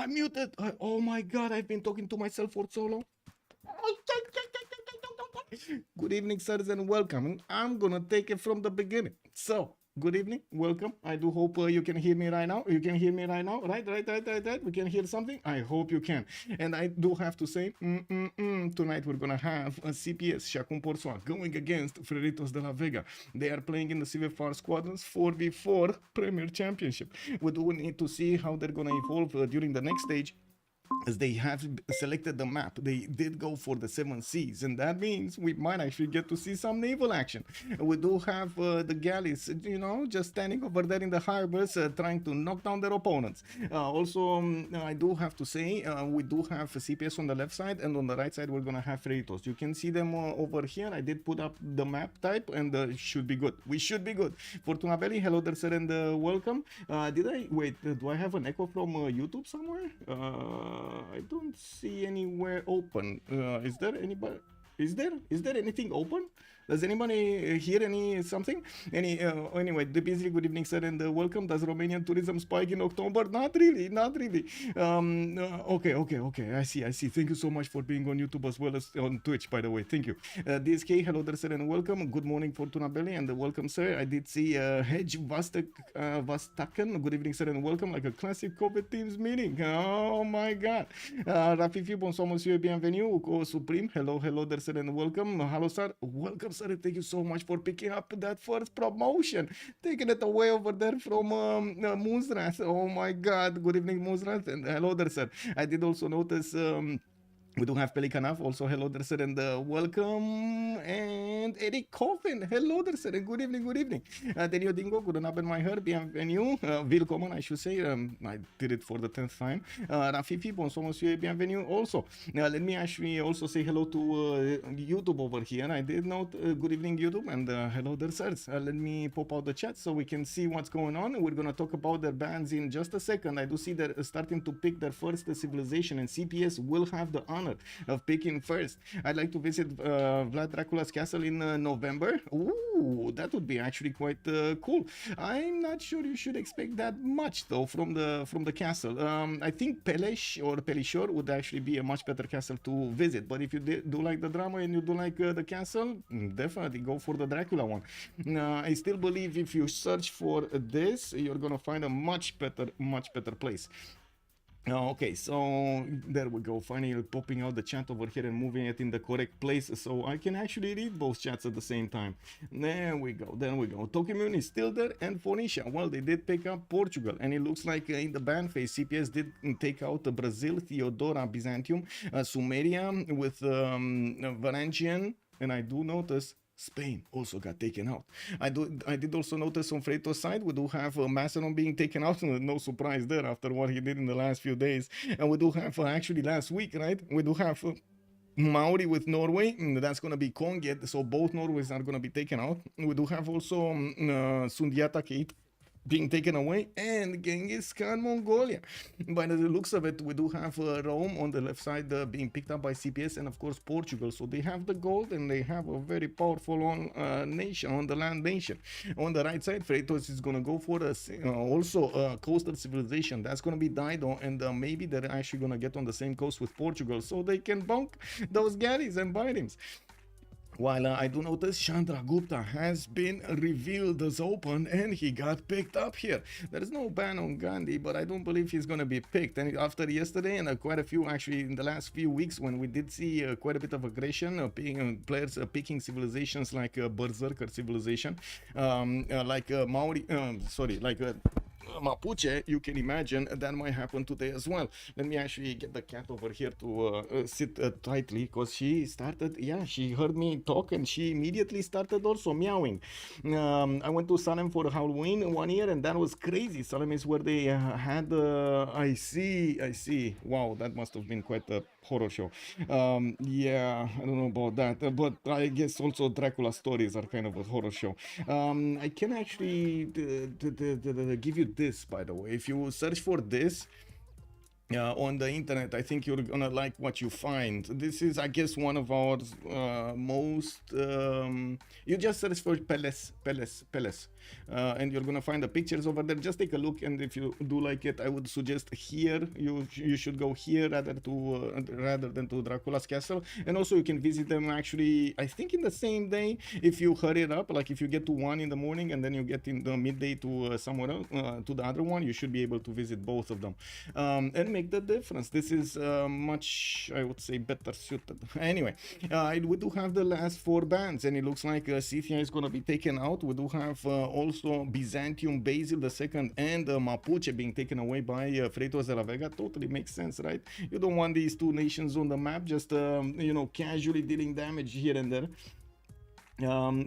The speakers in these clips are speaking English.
I'm muted. Oh my God, I've been talking to myself for so long. Good evening, sirs, and welcome. I'm gonna take it from the beginning. So, good evening, welcome. I do hope you can hear me right now. You can hear me right now, right? We can hear something. I hope you can. And I do have to say, tonight we're gonna have a CPS Chacun Pour Soi going against Freritos de la Vega. They are playing in the CivFR Squadrons 4v4 Premier Championship. We do need to see how they're gonna evolve during the next stage, as they have selected the map. They did go for the 7 seas, and that means we might actually get to see some naval action. We do have the galleys, you know, just standing over there in the harbors, trying to knock down their opponents. Also, I do have to say, we do have a CPS on the left side, and on the right side we're gonna have Freritos. You can see them over here. I did put up the map type, and should be good. We should be good. Fortuna Belly, hello there, sir, and welcome. Did I wait? Do I have an echo from YouTube somewhere? I don't see anywhere open. Is there anybody? Is there anything open? Does anybody hear something? Anyway, the busy good evening, sir, and welcome. Does Romanian tourism spike in October? Not really. Okay. I see. Thank you so much for being on YouTube as well as on Twitch, by the way. Thank you. DSK, hello there, sir, and welcome. Good morning, Fortuna Belly, and welcome, sir. I did see Hedge Vastaken. Good evening, sir, and welcome. Like a classic COVID Teams meeting. Oh my God. Rafifi, bonsoir, monsieur, bienvenue. Supreme, hello there, sir, and welcome. Hello, sir. Welcome, sir. Thank you so much for picking up that first promotion, taking it away over there from Moonsrath. Oh my God. Good evening, Moonsrath, and hello there, sir. I did also notice we do have Pelikanov, also hello there, sir, and welcome. And Eric Coffin, hello there, sir, and good evening. Denio Dingo, good Abend, my her, bienvenue. Willkommen, I should say. I did it for the 10th time. Rafifi, bonsoir, monsieur, bienvenue. Also, let me actually also say hello to YouTube over here. I did note good evening, YouTube, and hello there, sirs. Let me pop out the chat so we can see what's going on. We're gonna talk about their bans in just a second. I do see they're starting to pick their first civilization, and CPS will have the honor of picking first. I'd like to visit Vlad Dracula's castle in November. Ooh, that would be actually quite cool. I'm not sure you should expect that much though from the castle. I think Pelesh or Pelishor would actually be a much better castle to visit. But if you do like the drama and you do like the castle, definitely go for the Dracula one. I still believe if you search for this, you're gonna find a much better place. Okay, so there we go, finally popping out the chat over here and moving it in the correct place so I can actually read both chats at the same time. There we go. Tokimune is still there, and Phoenicia, well, they did pick up Portugal, and it looks like in the ban phase CPS did take out Brazil, Theodora, Byzantium, Sumeria with Varangian, and I do notice Spain also got taken out. I did also notice on Freritos' side, we do have Macedon being taken out. No surprise there after what he did in the last few days. And we do have actually last week, right? We do have Maori with Norway. That's going to be Konget. So both Norways are going to be taken out. We do have also Sundiata Kate being taken away, and Genghis Khan Mongolia. By the looks of it, we do have Rome on the left side being picked up by CPS, and of course Portugal. So they have the gold, and they have a very powerful nation on the land nation. On the right side, Freritos is going to go for also a coastal civilization. That's going to be Dido, and maybe they're actually going to get on the same coast with Portugal so they can bunk those galleys and bitems. While I do notice Chandragupta has been revealed as open, and he got picked up here. There is no ban on Gandhi, but I don't believe he's going to be picked. And after yesterday, and quite a few actually in the last few weeks, when we did see quite a bit of aggression, players picking civilizations like Berserker civilization, like Maori, like Mapuche, you can imagine that might happen today as well. Let me actually get the cat over here to sit tightly, because she heard me talk and she immediately started also meowing. I went to Salem for Halloween one year, and that was crazy. Salem is where they had I see. Wow, that must have been quite a horror show. Yeah, I don't know about that, but I guess also Dracula stories are kind of a horror show. I can actually give you this, by the way. If you search for this, on the internet. I think you're gonna like what you find. This is, I guess, one of our most you just search for Peles, and you're gonna find the pictures over there. Just take a look, and if you do like it, I would suggest here you should go here rather than to Dracula's castle. And also you can visit them actually, I think, in the same day if you hurry it up. Like if you get to one in the morning and then you get in the midday to somewhere else, to the other one, you should be able to visit both of them and make the difference. This is much, I would say, better suited. Anyway, we do have the last 4 bands, and it looks like Scythia is going to be taken out. We do have also Byzantium, Basil II, and Mapuche being taken away by Freritos de la Vega. Totally makes sense, right? You don't want these 2 nations on the map just, you know, casually dealing damage here and there.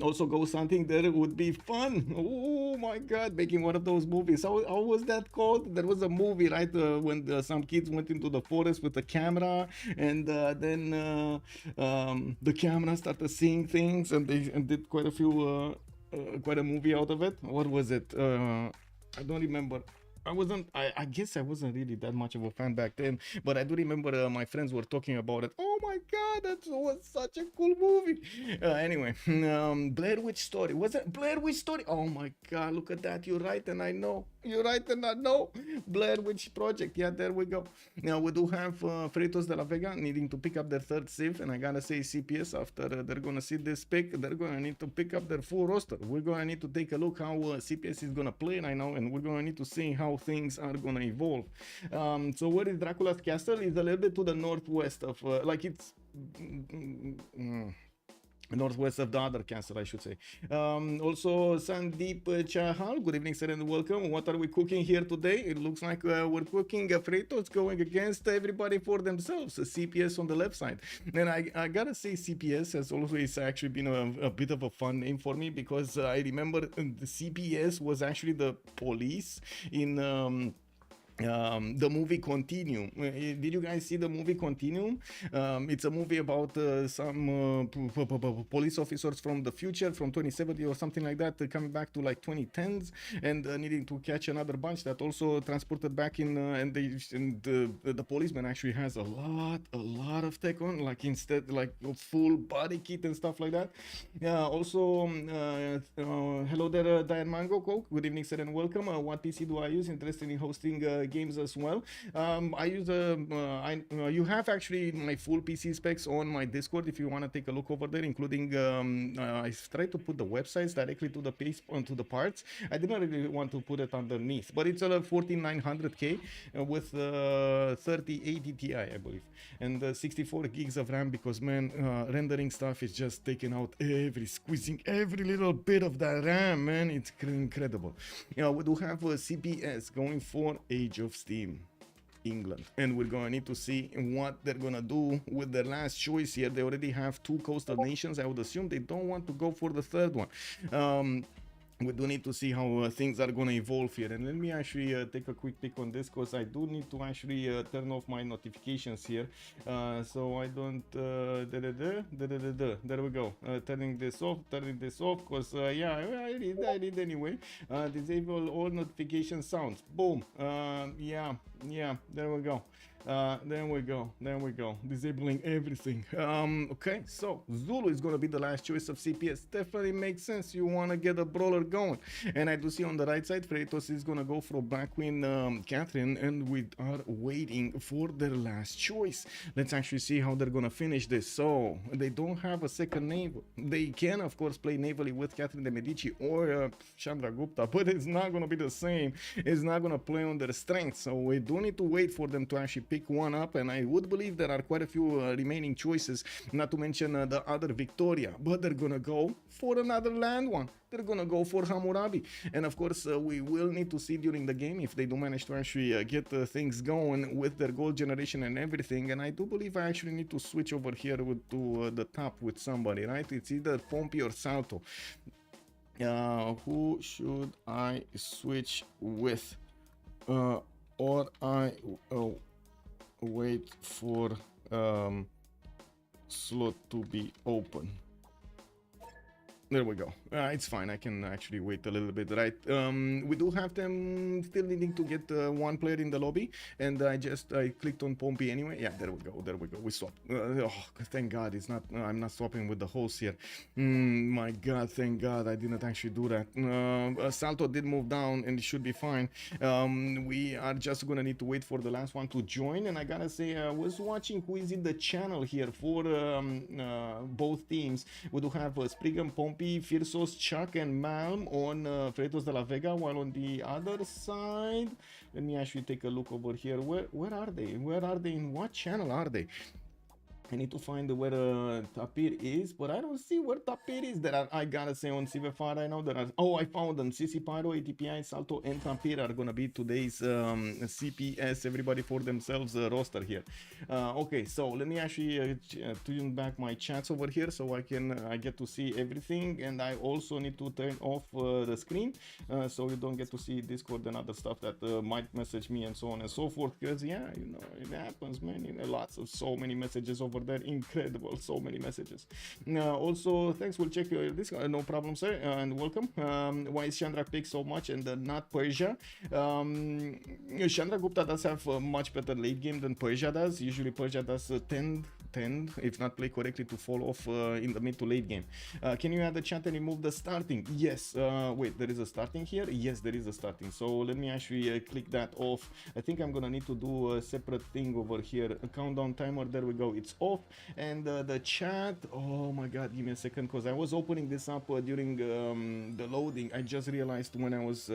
Also Ghost Hunting there would be fun. Oh my god, making one of those movies. How was that called? There was a movie, right, when some kids went into the forest with the camera, and then the camera started seeing things, and they did quite a movie out of it. What was it? I don't remember. I guess I wasn't really that much of a fan back then, but I do remember my friends were talking about it. Oh my god, that was such a cool movie. Anyway, Blair Witch Story. Was it Blair Witch Story? Oh my god, look at that. You're right, and I know. You're right, and I know. Blair Witch Project. Yeah, there we go. Now, we do have Freritos de la Vega needing to pick up their 3rd Civ, and I gotta say, CPS, after they're gonna see this pick, they're gonna need to pick up their full roster. We're gonna need to take a look how CPS is gonna play right now, and we're gonna need to see how things are gonna evolve. So where is Dracula's castle? Is a little bit to the northwest of, like it's northwest of the other castle, I should say. Also, Sandeep Chahal, good evening, sir, and welcome. What are we cooking here today? It looks like we're cooking Freritos going against everybody for themselves. CPS on the left side. And I gotta say, CPS has always actually been a bit of a fun name for me, because I remember the CPS was actually the police in the movie Continuum. Did you guys see the movie Continuum? It's a movie about some police officers from the future, from 2070 or something like that, coming back to like 2010s, and needing to catch another bunch that also transported back in, and the policeman actually has a lot of tech on, like instead like full body kit and stuff like that. Also, hello there, Diane Mango Coke. Good evening, sir, and welcome. What PC do I use? Interested in hosting games as well. I use you have actually my full PC specs on my Discord if you want to take a look over there, including I tried to put the websites directly to the page, onto the parts. I didn't really want to put it underneath, but it's a 14900K with 3080 Ti, I believe, and 64 gigs of RAM, because man, rendering stuff is just taking out squeezing every little bit of that RAM, man. It's incredible. We do have CPS going for Age of Steam England, and we're gonna need to see what they're gonna do with their last choice here. They already have 2 coastal nations. I would assume they don't want to go for the 3rd one. We do need to see how things are going to evolve here. And let me actually take a quick peek on this, because I do need to actually turn off my notifications here, so I don't there we go, turning this off, because yeah, I read anyway. Disable all notification sounds. Boom. Yeah, there we go. There we go. Disabling everything. Okay, so Zulu is gonna be the last choice of CPS. Definitely makes sense. You wanna get a brawler going. And I do see on the right side, Freritos is gonna go for Black Queen Catherine, and we are waiting for their last choice. Let's actually see how they're gonna finish this. So they don't have a second naval. They can, of course, play navally with Catherine de Medici or Chandragupta, but it's not gonna be the same. It's not gonna play on their strengths. So we do need to wait for them to actually pick one up, and I would believe there are quite a few remaining choices, not to mention the other Victoria, but they're gonna go for another land one. They're gonna go for Hammurabi, and of course we will need to see during the game if they do manage to actually get things going with their gold generation and everything. And I do believe I actually need to switch over here to the top with somebody, right? It's either Pompi or Salto. Who should I switch with, or I wait for slot to be open? There we go. It's fine. I can actually wait a little bit, right? We do have them still needing to get one player in the lobby, and I clicked on Pompi anyway. Yeah, there we go. There we go. We swapped. Oh, thank God, it's not. I'm not swapping with the host here. My God, thank God, I didn't actually do that. Salto did move down, and it should be fine. We are just gonna need to wait for the last one to join, and I gotta say, I was watching who is in the channel here for both teams. We do have Sprig and Pompi, Phyrsos, Chuck and Malm on Freritos de la Vega, while on the other side, let me actually take a look over here. Where are they? Where are they? In what channel are they? I need to find where Tapir is, but I don't see where Tapir is. There are, I gotta say, on CivFR, I know there are. Oh, I found them. CCPyro, ETPI, Salto, and Tapir are gonna be today's CPS, everybody for themselves roster here. Okay, so let me actually tune back my chats over here so I get to see everything, and I also need to turn off the screen so you don't get to see Discord and other stuff that might message me and so on and so forth. Because yeah, you know, it happens, man. You know, so many messages over there, incredible, so many messages. Also, thanks, we'll check this, no problem, sir, and welcome. Why is Chandra picked so much and not Persia? Chandragupta does have a much better late game than Persia does. Usually Persia does tend, if not play correctly, to fall off in the mid to late game. Can you add the chat and remove the starting? Yes. Wait, there is a starting here? Yes, there is a starting. So let me actually click that off. I think I'm gonna need to do a separate thing over here. A countdown timer, there we go, it's off. And the chat, oh my God, give me a second, because I was opening this up during the loading. I just realized when I was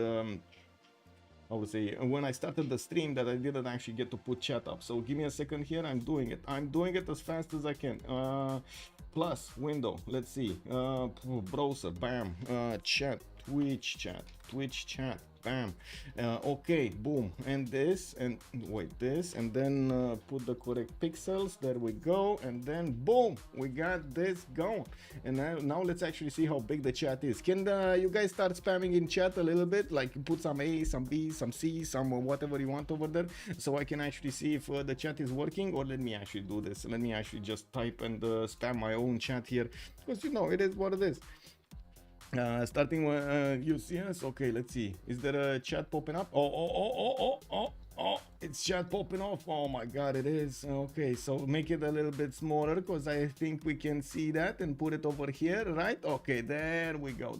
I would say when I started the stream that I didn't actually get to put chat up. So give me a second here. I'm doing it as fast as I can. Plus window, let's see, browser, bam, chat, Twitch chat, bam. Okay, boom, and this, and wait, this, and then put the correct pixels. There we go, and then boom, we got this going. And now let's actually see how big the chat is. Can you guys start spamming in chat a little bit, like put some A, some B, some C, some whatever you want over there, so I can actually see if the chat is working. Or let me actually do this. Let me actually just type and spam my own chat here, because you know it is what it is. Starting UCS. Okay, let's see. Is there a chat popping up? Oh, it's chat popping off. Oh my God, it is. Okay, so make it a little bit smaller, because I think we can see that, and put it over here, right? Okay, there we go.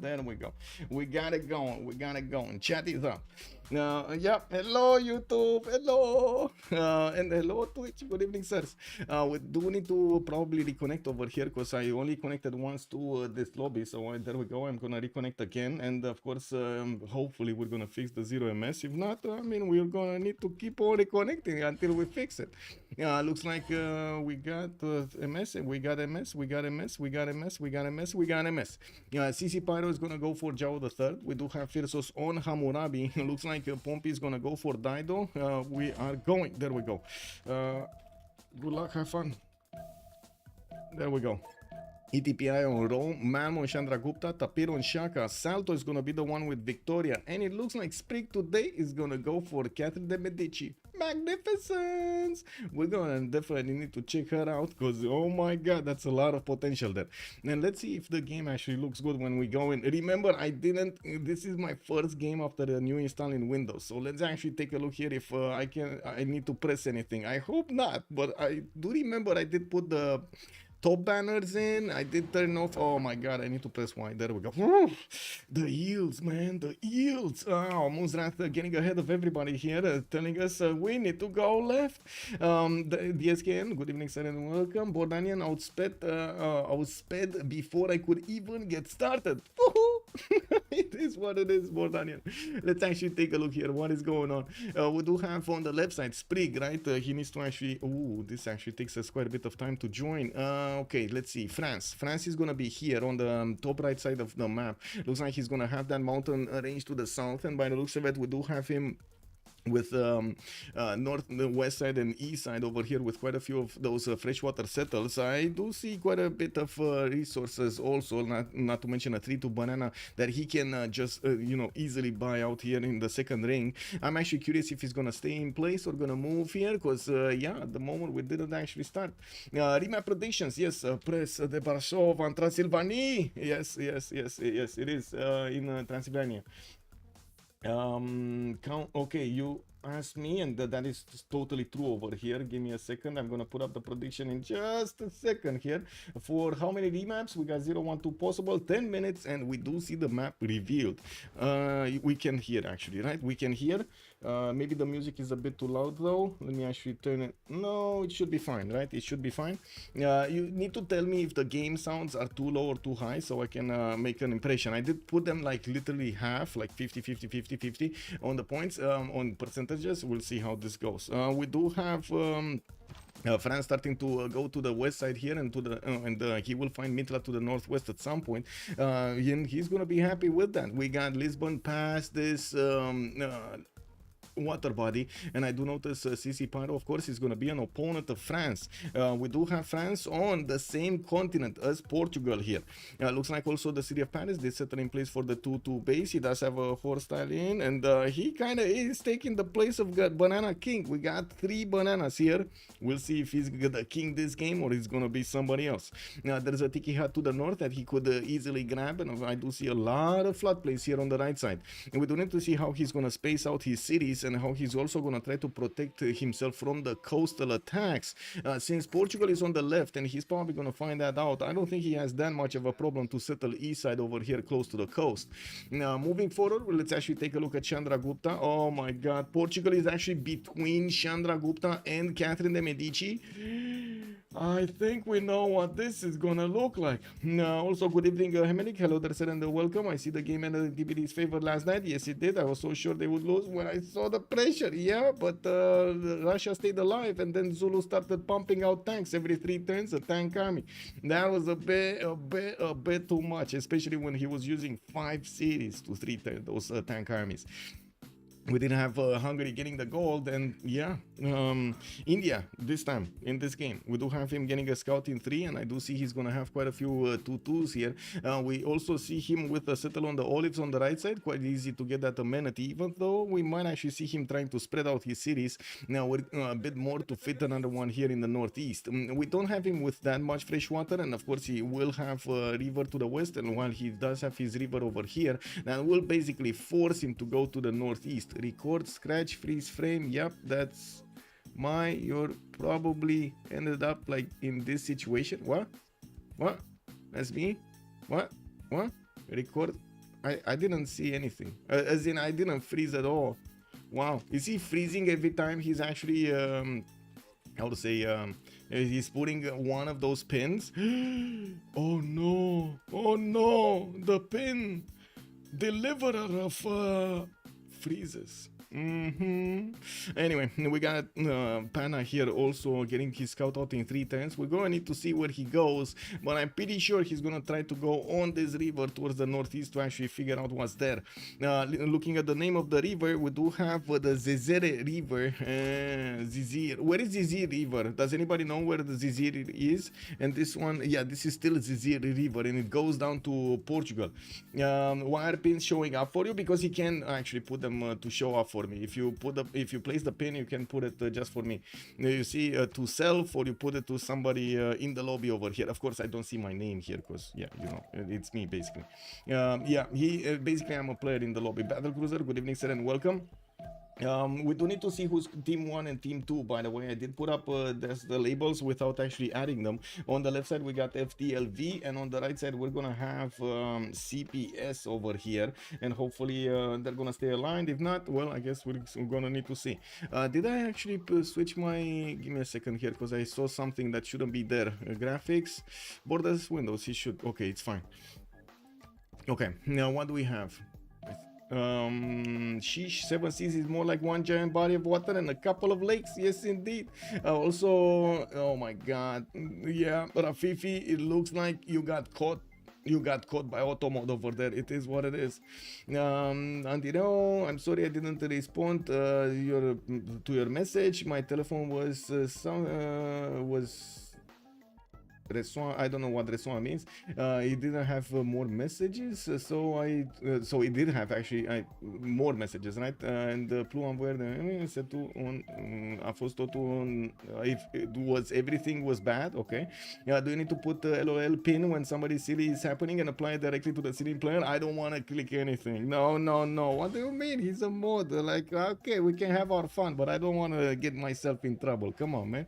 We got it going. Chat is up. Yeah, hello YouTube, hello, and hello Twitch. Good evening, sirs. We do need to probably reconnect over here, because I only connected once to this lobby. So there we go. I'm gonna reconnect again, and of course, hopefully we're gonna fix the 0 MS. If not, I mean, we're gonna need to keep on reconnecting until we fix it. Looks like we got MS, we got MS. CCPyro is gonna go for Jao the third. We do have Phyrsos on Hammurabi. Looks like Pompi is gonna go for Dido. We are going. There we go. Good luck, have fun. There we go. ETPI on Rome, Malm on Chandragupta, Tapir on Shaka. Salto is gonna be the one with Victoria, and it looks like Sprig today is gonna go for Catherine de Medici. Magnificence! We're gonna definitely need to check her out, because oh my God, that's a lot of potential there. And let's see if the game actually looks good when we go in. Remember, this is my first game after the new install in Windows, so let's actually take a look here if I need to press anything. I hope not, but I do remember I did put the top banners in. I did turn off. Oh my God, I need to press Y. There we go. The yields, man, the yields. Muzrat getting ahead of everybody here, telling us we need to go left. The DSKN, good evening, sir, and welcome. Bordanian outsped before I could even get started. It is what it is, Bordanian. Let's actually take a look here. What is going on? We do have on the left side Sprig, right? He needs to actually. Oh, this actually takes us quite a bit of time to join. Okay, let's see. France is gonna be here on the top right side of the map. Looks like he's gonna have that mountain range to the south, and by the looks of it, we do have him with north, the west side and east side over here, with quite a few of those freshwater settles. I do see quite a bit of resources also, not to mention a 3-2 banana that he can just you know, easily buy out here in the second ring. I'm actually curious if he's gonna stay in place or gonna move here, because yeah, at the moment we didn't actually start. Remap predictions, yes, press de Brașov and Transylvania. Yes, it is in Transylvania. Okay, you asked me, and that is totally true over here. Give me a second. I'm gonna put up the prediction in just a second here. For how many remaps? We got 0, 1, 2 possible, 10 minutes, and we do see the map revealed. We can hear, actually, right? We can hear. Maybe the music is a bit too loud though. Let me actually turn it. No, it should be fine, right? It should be fine. You need to tell me if the game sounds are too low or too high, so I can make an impression. I did put them like literally half, like 50 on the points, on percentages. We'll see how this goes. We do have France starting to go to the west side here, and to the he will find Mitla to the northwest at some point, and he's gonna be happy with that. We got Lisbon past this water body, and I do notice CCPyro, of course, is going to be an opponent of France. We do have France on the same continent as Portugal here. Looks like also the city of Paris, they settle in place for the 2-2 base. He does have a horse style in, and he kind of is taking the place of Banana King. We got 3 bananas here. We'll see if he's the king this game or he's going to be somebody else. Now there's a Tiki Hut to the north that he could easily grab, and I do see a lot of flood plays here on the right side. And we do need to see how he's going to space out his cities, and how he's also going to try to protect himself from the coastal attacks, since Portugal is on the left, and he's probably going to find that out. I don't think he has that much of a problem to settle east side over here close to the coast. Now moving forward, let's actually take a look at Chandragupta. Oh my god, Portugal is actually between Chandragupta and Catherine de Medici. I think we know what this is gonna look like. Also, good evening, Hemelik. Hello there, sir, and welcome. I see the game ended in DPD's favor last night. Yes, it did. I was so sure they would lose when I saw the pressure. Yeah, but Russia stayed alive, and then Zulu started pumping out tanks every 3 turns. A tank army. That was a bit too much, especially when he was using 5 cities to 3 turn those tank armies. We didn't have Hungary getting the gold, and yeah, India this time in this game. We do have him getting a scout in 3, and I do see he's going to have quite a few 2-2s here. We also see him with a settle on the olives on the right side. Quite easy to get that amenity, even though we might actually see him trying to spread out his cities. Now we're a bit more to fit another one here in the northeast. We don't have him with that much fresh water, and of course he will have a river to the west, and while he does have his river over here, that will basically force him to go to the northeast. Record, scratch, freeze frame. Yep, that's you're probably ended up like in this situation. What that's me. What record. I didn't see anything, as in I didn't freeze at all. Wow, is he freezing every time he's actually how to say, he's putting one of those pins? Oh no, the pin deliverer of freezes. Anyway, we got Pana here also getting his scout out in 3 turns. We're gonna need to see where he goes, but I'm pretty sure he's gonna try to go on this river towards the northeast to actually figure out what's there. Looking at the name of the river, we do have the Zezere River. Zizir. Where is Zizir River? Does anybody know where the Zizir is? And this one, yeah, this is still Zizir River, and it goes down to Portugal. Why are pins showing up for you? Because he can actually put them to show up for me. If you place the pin, you can put it just for me. You see, to self, or you put it to somebody in the lobby over here. Of course, I don't see my name here because, yeah, you know, it's me basically. Yeah, basically I'm a player in the lobby. Battle Cruiser, good evening, sir, and welcome. We do need to see who's team 1 and team 2, by the way. I did put up the labels without actually adding them. On the left side we got FTLV, and on the right side we're gonna have CPS over here, and hopefully they're gonna stay aligned. If not, well, I guess we're gonna need to see. Did I actually switch my, give me a second here, because I saw something that shouldn't be there. Graphics, borders, windows, he should, okay, it's fine. Okay, now what do we have? Sheesh, 7 seas is more like one giant body of water and a couple of lakes. Yes, indeed. Also, oh my god, yeah, Rafifi, it looks like you got caught You got caught by auto mode over there. It is what it is. Antino, I'm sorry I didn't respond to your message. My telephone was I don't know what resoin means. It didn't have more messages, so it did have actually more messages, right? And Plu am voie de setul a fost totul if it was everything was bad, okay? Yeah, do you need to put LOL pin when somebody silly is happening and apply it directly to the silly player? I don't want to click anything. No. What do you mean? He's a mod. Like, okay, we can have our fun, but I don't want to get myself in trouble. Come on, man.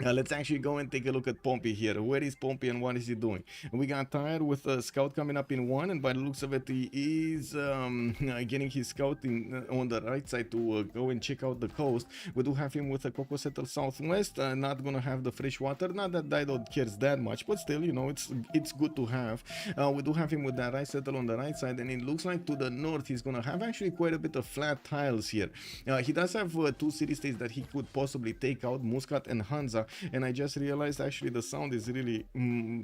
Let's actually go and take a look at Pompi here. Where is Pompi and what is he doing? We got tired with a scout coming up in 1, and by the looks of it, he is getting his scout on the right side to go and check out the coast. We do have him with a Coco Settle southwest, not gonna have the fresh water. Not that Dido cares that much, but still, you know, it's good to have. We do have him with that rice settle on the right side, and it looks like to the north he's gonna have actually quite a bit of flat tiles here. He does have 2 city states that he could possibly take out, Muscat and Hansa. And I just realized actually the sound is really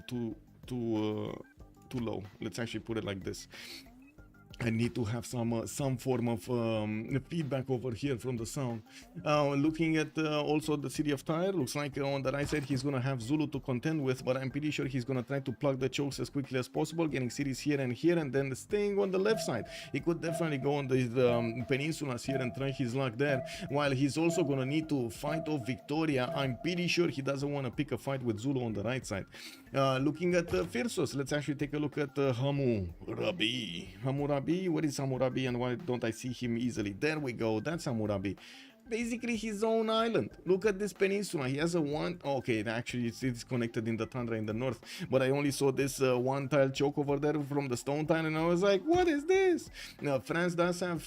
too low. Let's actually put it like this. I need to have some form of feedback over here from the sound. Looking at also the city of Tyre, looks like on the right side he's gonna have Zulu to contend with, but I'm pretty sure he's gonna try to plug the chokes as quickly as possible, getting cities here, and then staying on the left side. He could definitely go on the peninsulas here and try his luck there, while he's also gonna need to fight off Victoria. I'm pretty sure he doesn't want to pick a fight with Zulu on the right side. Looking at Phyrsos, let's actually take a look at Hammurabi. Where is Hammurabi and why don't I see him easily? There we go, that's Hammurabi. Basically his own island. Look at this peninsula. He has a one. Okay, actually it's connected in the tundra in the north, but I only saw this one tile choke over there from the stone tile, and I was like, what is this? Now France does have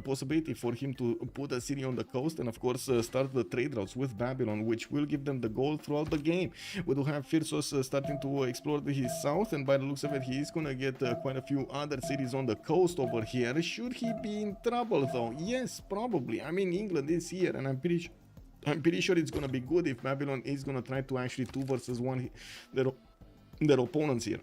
possibility for him to put a city on the coast and of course start the trade routes with Babylon, which will give them the gold throughout the game. We do have Phyrsos starting to explore his south, and by the looks of it he is gonna get quite a few other cities on the coast over here. Should he be in trouble though? Yes, probably. I mean, England is here, and I'm pretty sure it's gonna be good if Babylon is gonna try to actually 2 versus 1 their opponents here.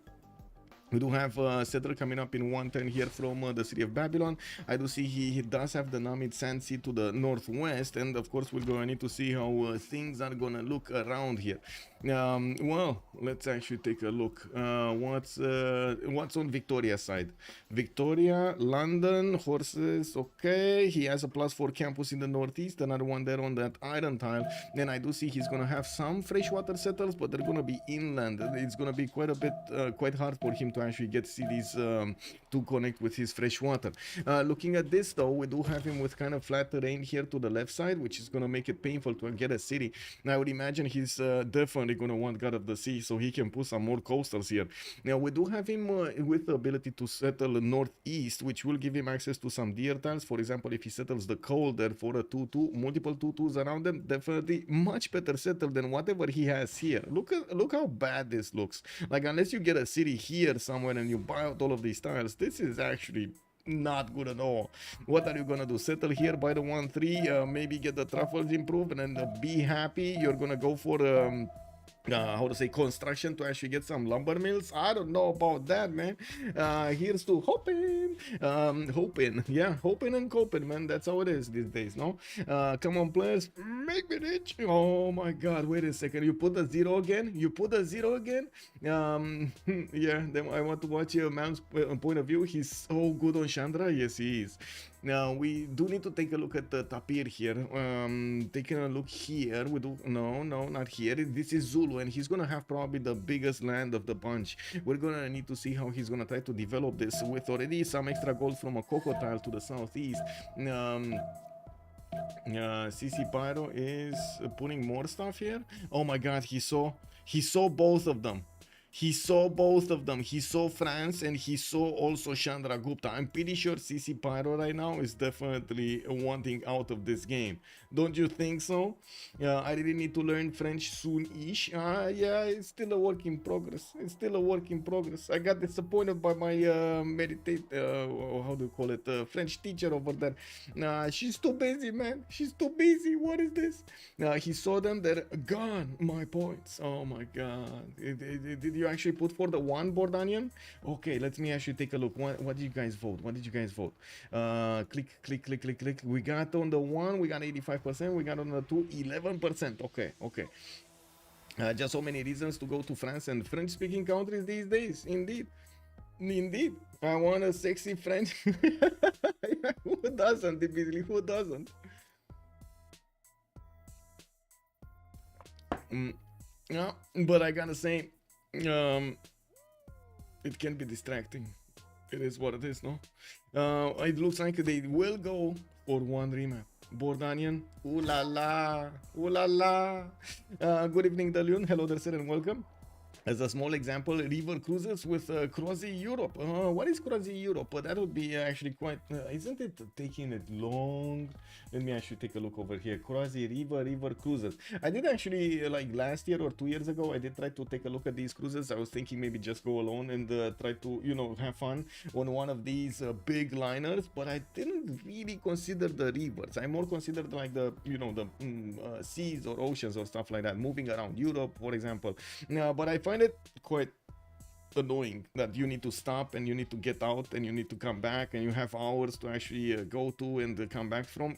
We do have Settler coming up in 110 here from the city of Babylon. I do see he does have the Namid Sand Sea to the northwest, and of course we're gonna need to see how things are gonna look around here. Well, let's actually take a look. What's on Victoria's side? Victoria, London, horses, okay. He has a +4 campus in the northeast, another one there on that iron tile. Then I do see he's gonna have some freshwater settles, but they're gonna be inland. It's gonna be quite a bit, quite hard for him to actually get cities to connect with his fresh water. Looking at this though, we do have him with kind of flat terrain here to the left side, which is gonna make it painful to get a city. Now I would imagine he's definitely gonna want God of the Sea so he can put some more coastals here. Now we do have him with the ability to settle northeast, which will give him access to some deer tiles. For example, if he settles the coal there for a 2-2, multiple 2-2s around them, definitely much better settled than whatever he has here. Look how bad this looks. Like, unless you get a city here somewhere and you buy out all of these tiles, this is actually not good at all. What are you gonna do? Settle here by the 1-3, maybe get the truffles improved, and then be happy? You're gonna go for how to say, construction to actually get some lumber mills? I don't know about that, man. Here's to hoping, yeah, hoping and coping, man. That's how it is these days, no? Come on, players, make me rich. Oh my god, wait a second, you put a 0 again? Yeah, then I want to watch Malm's point of view. He's so good on Chandra. Yes, he is. Now we do need to take a look at the Tapir here. Taking a look here, we do no, not here. This is Zulu, and he's gonna have probably the biggest land of the bunch. We're gonna need to see how he's gonna try to develop this with already some extra gold from a cocoa tile to the southeast. CCPyro is putting more stuff here. Oh my god, he saw both of them. He saw both of them. He saw France and he saw also Chandragupta. I'm pretty sure CCPyro right now is definitely wanting out of this game. Don't you think so? I really need to learn French soon-ish. Yeah, it's still a work in progress. I got disappointed by my how do you call it? French teacher over there. She's too busy, man. She's too busy. What is this? He saw them. They're gone. My points. Oh my god. Did you actually put for the one, Bordanian? Okay, let me actually take a look. What did you guys vote? What did you guys vote? Click. We got on the one, we got 85%. We got on the two, 11%. Okay. Just so many reasons to go to France and French-speaking countries these days. Indeed. I want a sexy French. Who doesn't? Basically, who doesn't? Yeah, but I gotta say, it can be distracting. It is what it is, no? It looks like they will go for one remap. Bordanian, ooh la la. Good evening, Dalion. Hello there, sir, and welcome. As a small example, river cruises with Crossy Europe. What is Crossy Europe? That would be actually quite... isn't it taking it long? Let me actually take a look over here. Crossy river cruises. I did actually, like last year or 2 years ago, I did try to take a look at these cruises. I was thinking maybe just go alone and try to, you know, have fun on one of these big liners. But I didn't really consider the rivers. I more considered like the, you know, the seas or oceans or stuff like that. Moving around Europe, for example. But I find it quite annoying that you need to stop and you need to get out and you need to come back and you have hours to actually go to and come back from.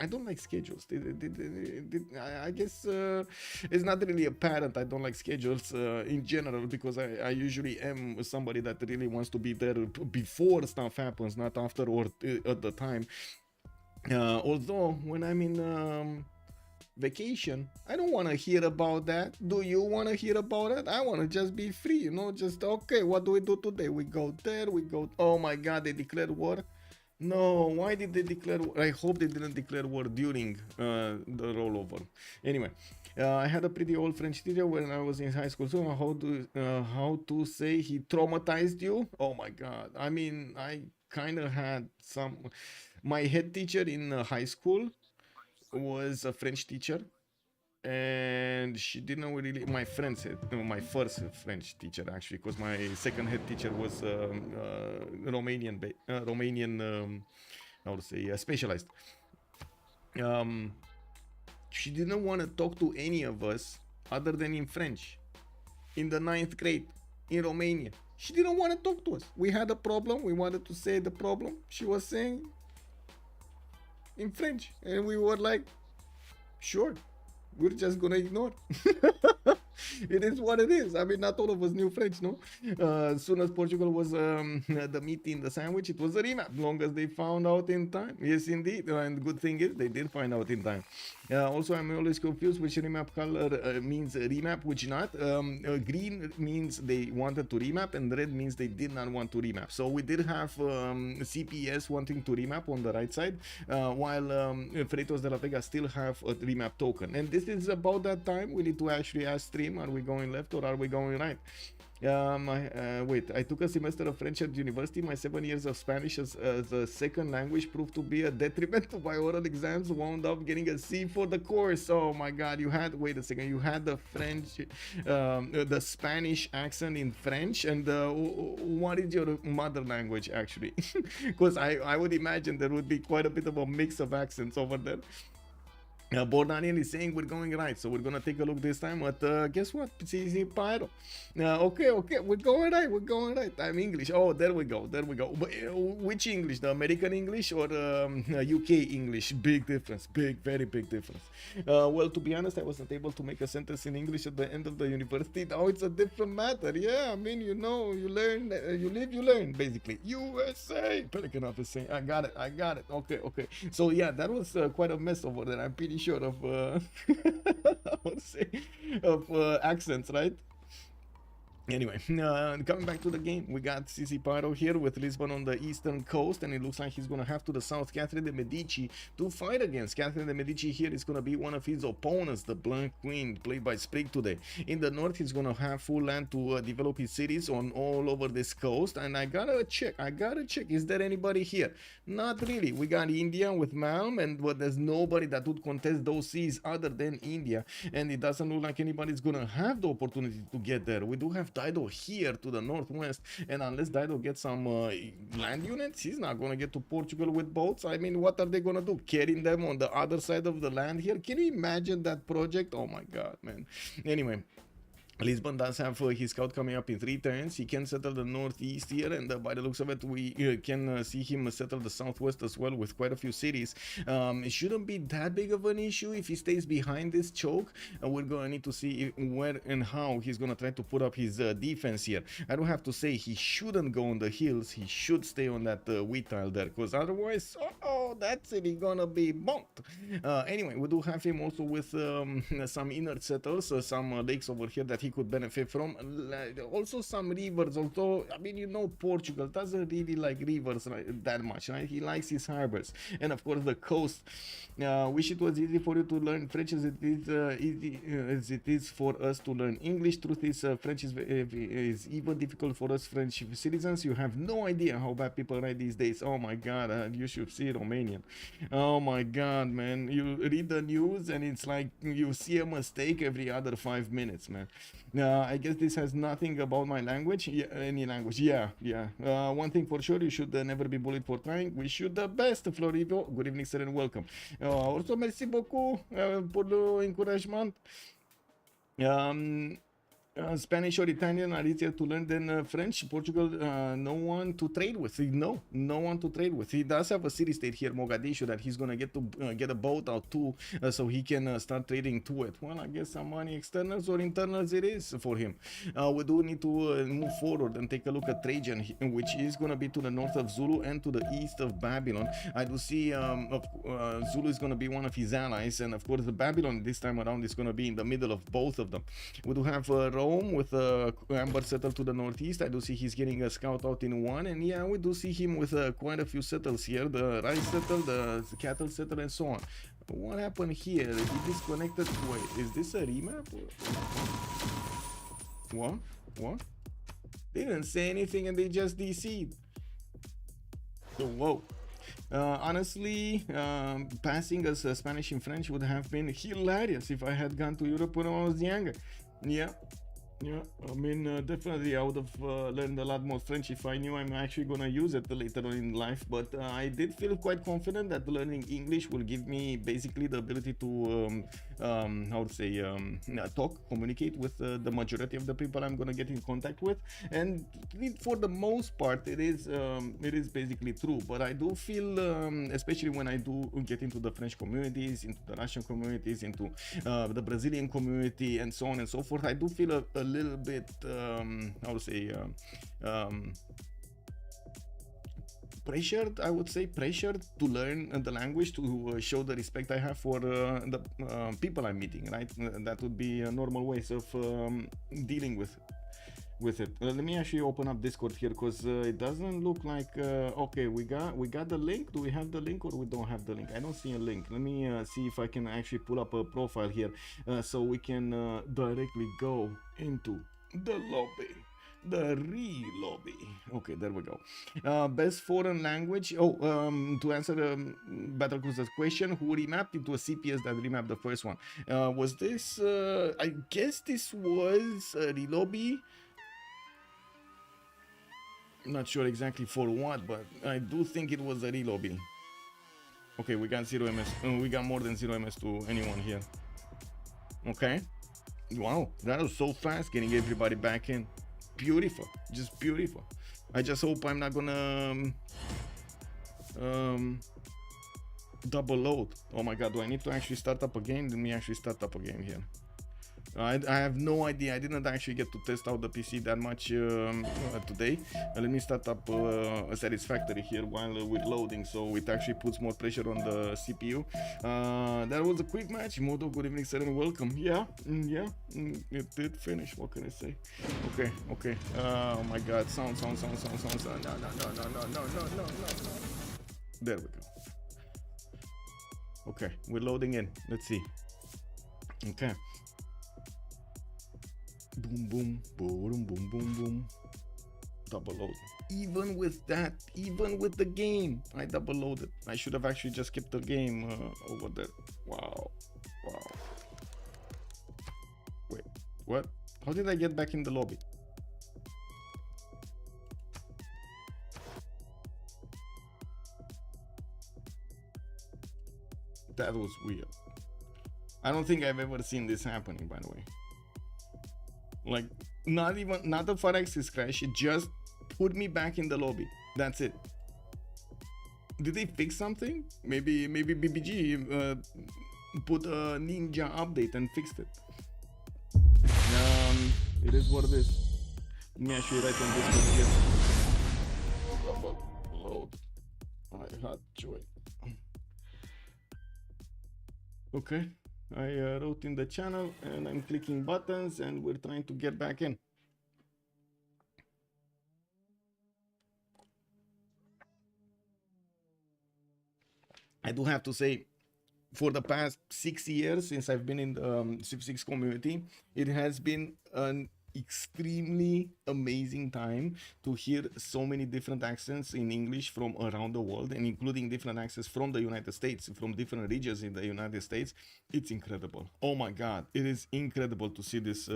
I don't like schedules. I guess it's not really apparent. I don't like schedules in general because I usually am somebody that really wants to be there before stuff happens, not after or at the time. Although when I'm in vacation, I don't want to hear about that. Do you want to hear about it? I want to just be free, you know, just okay, what do we do today? We go there, we go. Oh my god, they declared war. No, why did they declare war? I hope they didn't declare war during the rollover. Anyway, I had a pretty old French teacher when I was in high school. So how to say he traumatized you? Oh my god, I mean, I kind of had some. My head teacher in high school was a French teacher, and she didn't really. My friends had, no, my first French teacher actually, because my second head teacher was Romanian, how to say, specialized. She didn't want to talk to any of us other than in French. In the 9th grade in Romania, she didn't want to talk to us. We had a problem. We wanted to say the problem. She was saying in French, and we were like, sure, we're just gonna ignore. It is what it is. I mean, not all of us knew French, no? As soon as Portugal was the meat in the sandwich, it was a remap, long as they found out in time. Yes, indeed. And the good thing is, they did find out in time. Also, I'm always confused which remap color means remap, which not. Green means they wanted to remap, and red means they did not want to remap. So we did have CPS wanting to remap on the right side, while Freritos de la Vega still have a remap token. And this is about that time we need to actually ask stream, are we going left or are we going right? Wait, I took a semester of French at university. My 7 years of Spanish as a second language proved to be a detriment to my oral exams. Wound up getting a C for the course. Oh my god, you had, wait a second, you had the French, the Spanish accent in French, and what is your mother language actually? Because I would imagine there would be quite a bit of a mix of accents over there. Bordanian is saying we're going right, so we're gonna take a look this time at guess what? CCPyro. Okay, we're going right. I'm English. Oh, there we go. But, which English? The American English or UK English? Big difference. Very big difference. Well, to be honest, I wasn't able to make a sentence in English at the end of the university. Now it's a different matter. Yeah, I mean, you know, you learn, you live, you learn, basically. USA. Pelican office saying, I got it. Okay. So yeah, that was quite a mess over there. I'm pretty sure of I would say of accents, right? Anyway, coming back to the game, we got CCPyro here with Lisbon on the eastern coast, and it looks like he's gonna have to the south Catherine de Medici to fight against. Catherine de Medici here is gonna be one of his opponents, the Blanc Queen, played by Sprig today. In the north, he's gonna have full land to develop his cities on all over this coast, and I gotta check, is there anybody here? Not really. We got India with Malm, and there's nobody that would contest those seas other than India, and it doesn't look like anybody's gonna have the opportunity to get there. We do have Dido here to the northwest, and unless Dido gets some land units, he's not gonna get to Portugal with boats. I mean, what are they gonna do? Carrying them on the other side of the land here? Can you imagine that project? Oh my god, man. Anyway, Lisbon does have his scout coming up in 3 turns. He can settle the northeast here, and by the looks of it, we can see him settle the southwest as well with quite a few cities. It shouldn't be that big of an issue if he stays behind this choke. We're gonna need to see where and how he's gonna try to put up his defense here. I don't have to say he shouldn't go on the hills. He should stay on that wheat tile there, because otherwise, that's it. He's gonna be bumped. Anyway, we do have him also with some inner settles, some lakes over here that he could benefit from, also some rivers, although I mean, you know, Portugal doesn't really like rivers that much, right? He likes his harbors, and of course the coast. Wish it was easy for you to learn French as it is easy as it is for us to learn English. Truth is, French is even difficult for us French citizens. You have no idea how bad people write these days. Oh my god, you should see Romanian. Oh my god, man, you read the news and it's like you see a mistake every other 5 minutes, man. I guess this has nothing about my language. Yeah, any language. Yeah. One thing for sure, you should never be bullied for trying. Wish you the best, Florido. Good evening, sir, and welcome. Also, merci beaucoup pour le encouragement. Spanish or Italian are easier to learn than French. Portugal, no one to trade with. No one to trade with. He does have a city-state here, Mogadishu, that he's gonna get to get a boat out to, so he can start trading to it. Well, I guess some money externals or internals it is for him. We do need to move forward and take a look at Trajan, which is gonna be to the north of Zulu and to the east of Babylon. I do see Zulu is gonna be one of his allies, and of course the Babylon this time around is gonna be in the middle of both of them. We do have Rome with Amber settled to the northeast. I do see he's getting a scout out in 1, and yeah, we do see him with quite a few settles here, the rice settle, the cattle settle, and so on. What happened here? He disconnected. Wait, is this a remap? What? They didn't say anything and they just DC'd. So, whoa. Honestly, passing as Spanish and French would have been hilarious if I had gone to Europe when I was younger. Yeah, I mean, definitely I would have learned a lot more French if I knew I'm actually gonna use it later on in life, but I did feel quite confident that learning English will give me basically the ability to communicate with the majority of the people I'm gonna get in contact with, and for the most part it is basically true. But I do feel, especially when I do get into the French communities, into the Russian communities, into the Brazilian community, and so on and so forth, I do feel a little bit pressured, I would say, pressured to learn the language, to show the respect I have for the people I'm meeting, right? That would be normal ways of dealing with it. Let me actually open up Discord here, because it doesn't look like okay, we got the link. Do we have the link or we don't have the link? I don't see a link. Let me see if I can actually pull up a profile here, so we can directly go into the lobby, the lobby. Okay, there we go. Best foreign language. To answer Battlecruiser's question, who remapped into a CPS that remapped the first one? Was this I guess this was Relobby. Not sure exactly for what, but I do think it was a relobby. Okay, we got 0 MS. We got more than 0 MS to anyone here. Okay. Wow, that was so fast, getting everybody back in. Beautiful, just beautiful. I just hope I'm not gonna double load. Oh my god, do I need to actually start up a game? Let me actually start up a game here. I have no idea. I didn't actually get to test out the PC that much today. Let me start up a Satisfactory here while we're loading, so it actually puts more pressure on the CPU. That was a quick match. Modo, good evening, sir, and welcome. It did finish. What can I say? Okay. Oh my god, sound. No. There we go. Okay, we're loading in. Let's see. Okay. Boom, boom. Double load. Even with that, even with the game, I double loaded. I should have actually just kept the game over there. Wow. Wait, what? How did I get back in the lobby? That was weird. I don't think I've ever seen this happening, by the way. Like, not a fire access crash. It just put me back in the lobby. That's it. Did they fix something? Maybe BBG put a ninja update and fixed it. It is what it is. Let me actually write on this here. Load. I had joy. Okay, I wrote in the channel and I'm clicking buttons and we're trying to get back in. I do have to say, for the past 6 years since I've been in the Civ6 community, it has been an extremely amazing time to hear so many different accents in English from around the world, and including different accents from the United States, from different regions in the United States. It's incredible. Oh my god, it is incredible to see this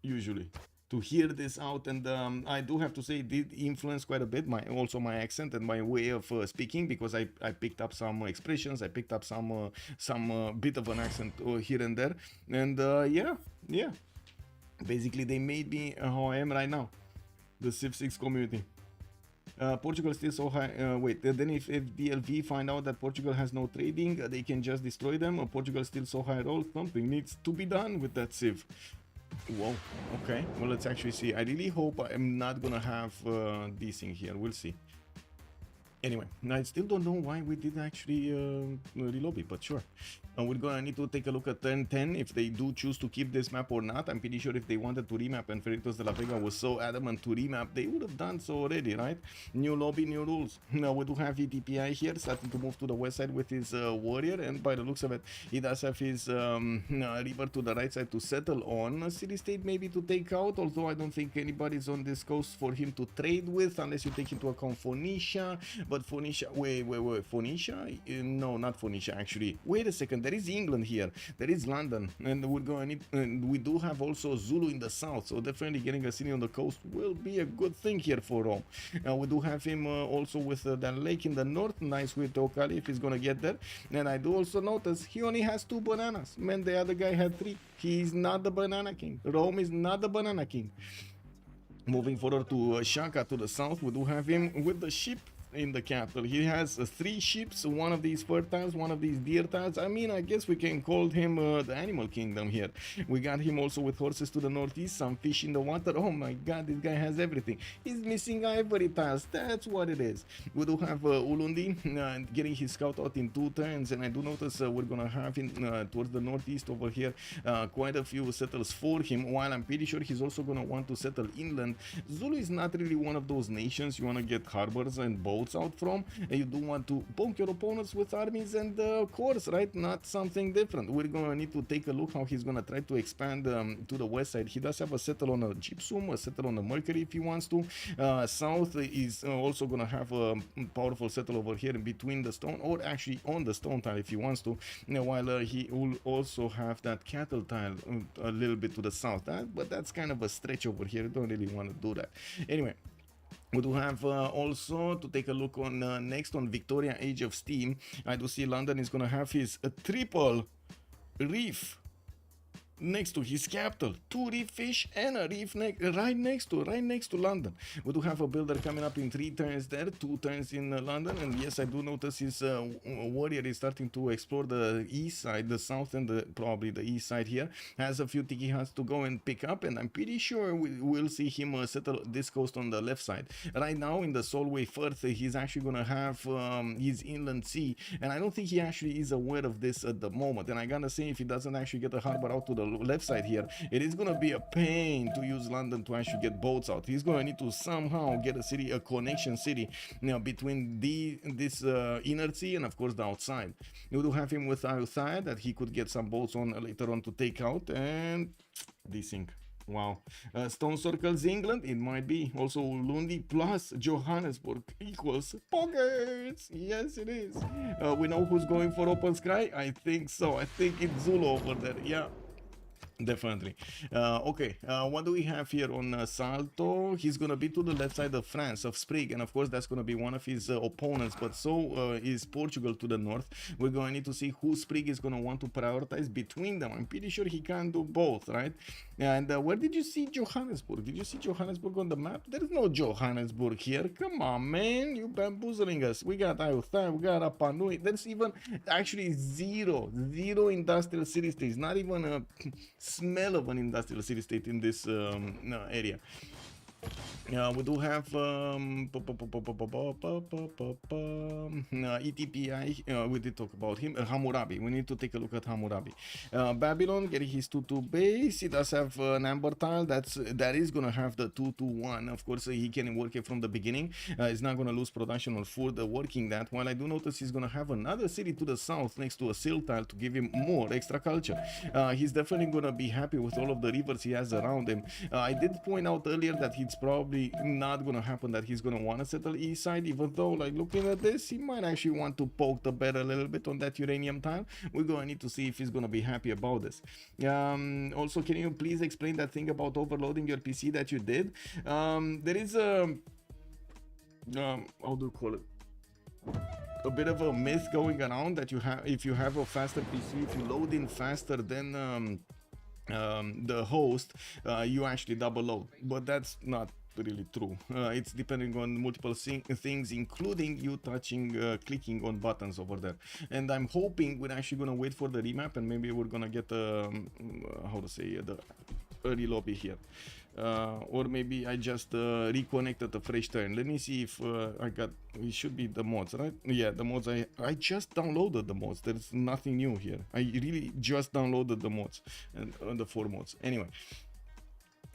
usually. To hear this out, and I do have to say it did influence quite a bit my accent and my way of speaking, because I picked up some expressions, I picked up some bit of an accent here and there, and yeah, basically they made me how I am right now, the Civ6 community. Portugal still so high. Wait, then if DLV find out that Portugal has no trading, they can just destroy them. Portugal still so high roll. Something needs to be done with that Civ. Whoa, okay, well, let's actually see. I really hope I'm not gonna have this thing here. We'll see. Anyway, I still don't know why we did actually relobby, but sure. We're gonna need to take a look at turn 10 if they do choose to keep this map or not. I'm pretty sure if they wanted to remap and Freritos de la Vega was so adamant to remap, they would have done so already, right? New lobby, new rules. Now we do have ETPI here starting to move to the west side with his warrior, and by the looks of it, he does have his river to the right side to settle on. A city state maybe to take out, although I don't think anybody's on this coast for him to trade with, unless you take into account Phoenicia. But Phoenicia, wait, Phoenicia? No, not Phoenicia actually. Wait a second, there is England here, there is London, and we're going to need, and we do have also Zulu in the south, so definitely getting a city on the coast will be a good thing here for Rome. We do have him also with that lake in the north, nice with Okali if he's going to get there. And I do also notice he only has 2 bananas. Man, the other guy had 3. He's not the banana king. Rome is not the banana king. Moving forward to Shaka to the south, we do have him with the sheep in the capital. He has 3 ships, one of these fertiles, one of these deer tiles. I mean, I guess we can call him the animal kingdom here. We got him also with horses to the northeast, some fish in the water. Oh my god, this guy has everything. He's missing ivory tiles, that's what it is. We do have Ulundi getting his scout out in 2 turns, and I do notice we're gonna have him towards the northeast over here quite a few settles for him, while I'm pretty sure he's also gonna want to settle inland. Zulu is not really one of those nations you want to get harbors and boats out from. You do want to poke your opponents with armies and cores, right? Not something different. We're gonna need to take a look how he's gonna try to expand to the west side. He does have a settle on a gypsum, a settle on a mercury if he wants to. South is also gonna have a powerful settle over here in between the stone, or actually on the stone tile if he wants to, while he will also have that cattle tile a little bit to the south, but that's kind of a stretch over here. You don't really want to do that. Anyway, we do have also to take a look on next on Victoria Age of Steam. I do see London is gonna have his triple reef next to his capital. 2 reef fish and a reef right next to London. We do have a builder coming up in 3 turns there, 2 turns in London, and yes, I do notice his warrior is starting to explore the east side, the south, and probably the east side here. Has a few tiki huts to go and pick up, and I'm pretty sure we will see him settle this coast on the left side. Right now in the Solway Firth, he's actually gonna have his inland sea, and I don't think he actually is aware of this at the moment. And I gotta say, if he doesn't actually get a harbor out to the left side here, it is gonna be a pain to use London to actually get boats out. He's gonna need to somehow get a city, a connection city, between this inner sea and of course the outside. You do have him with outside that he could get some boats on later on to take out, and this thing. Wow. Stone Circles England, it might be. Also Lundi plus Johannesburg equals pockets. Yes, it is. We know who's going for Open Sky. I think so. I think it's Zulu over there. Yeah. Definitely. Okay, what do we have here on Salto? He's going to be to the left side of France, of Sprig, and of course that's going to be one of his opponents, but so is Portugal to the north. We're going to need to see who Sprig is going to want to prioritize between them. I'm pretty sure he can do both, right? And where did you see Johannesburg? Did you see Johannesburg on the map? There is no Johannesburg here. Come on, man. You bamboozling us. We got Ayutthaya, we got Rapa Nui. There's even actually zero industrial city states. Not even a smell of an industrial city state in this area. We do have ETPI. We did talk about him. Hammurabi. We need to take a look at Hammurabi. Babylon getting his 2-2 base. He does have an amber tile. That is gonna have the 2-2-1. Of course, he can work it from the beginning. He's not gonna lose production or food working that. While I do notice he's gonna have another city to the south next to a silt tile to give him more extra culture. He's definitely gonna be happy with all of the rivers he has around him. I did point out earlier that it's probably not gonna happen that he's gonna want to settle east side, even though, like, looking at this, he might actually want to poke the bear a little bit on that uranium tile. We're gonna need to see if he's gonna be happy about this. Also, can you please explain that thing about overloading your PC that you did? There is a how do you call it, a bit of a myth going around that you have, if you have a faster PC, if you load in faster than the host, you actually double load, but that's not really true. It's depending on multiple things, including you clicking on buttons over there. And I'm hoping we're actually gonna wait for the remap, and maybe we're gonna get how to say, the early lobby here. Or maybe I just reconnected a fresh turn. Let me see if I got, it should be the mods, right? Yeah, the mods, I just downloaded the mods. There's nothing new here. I really just downloaded the mods, and the 4 mods. Anyway,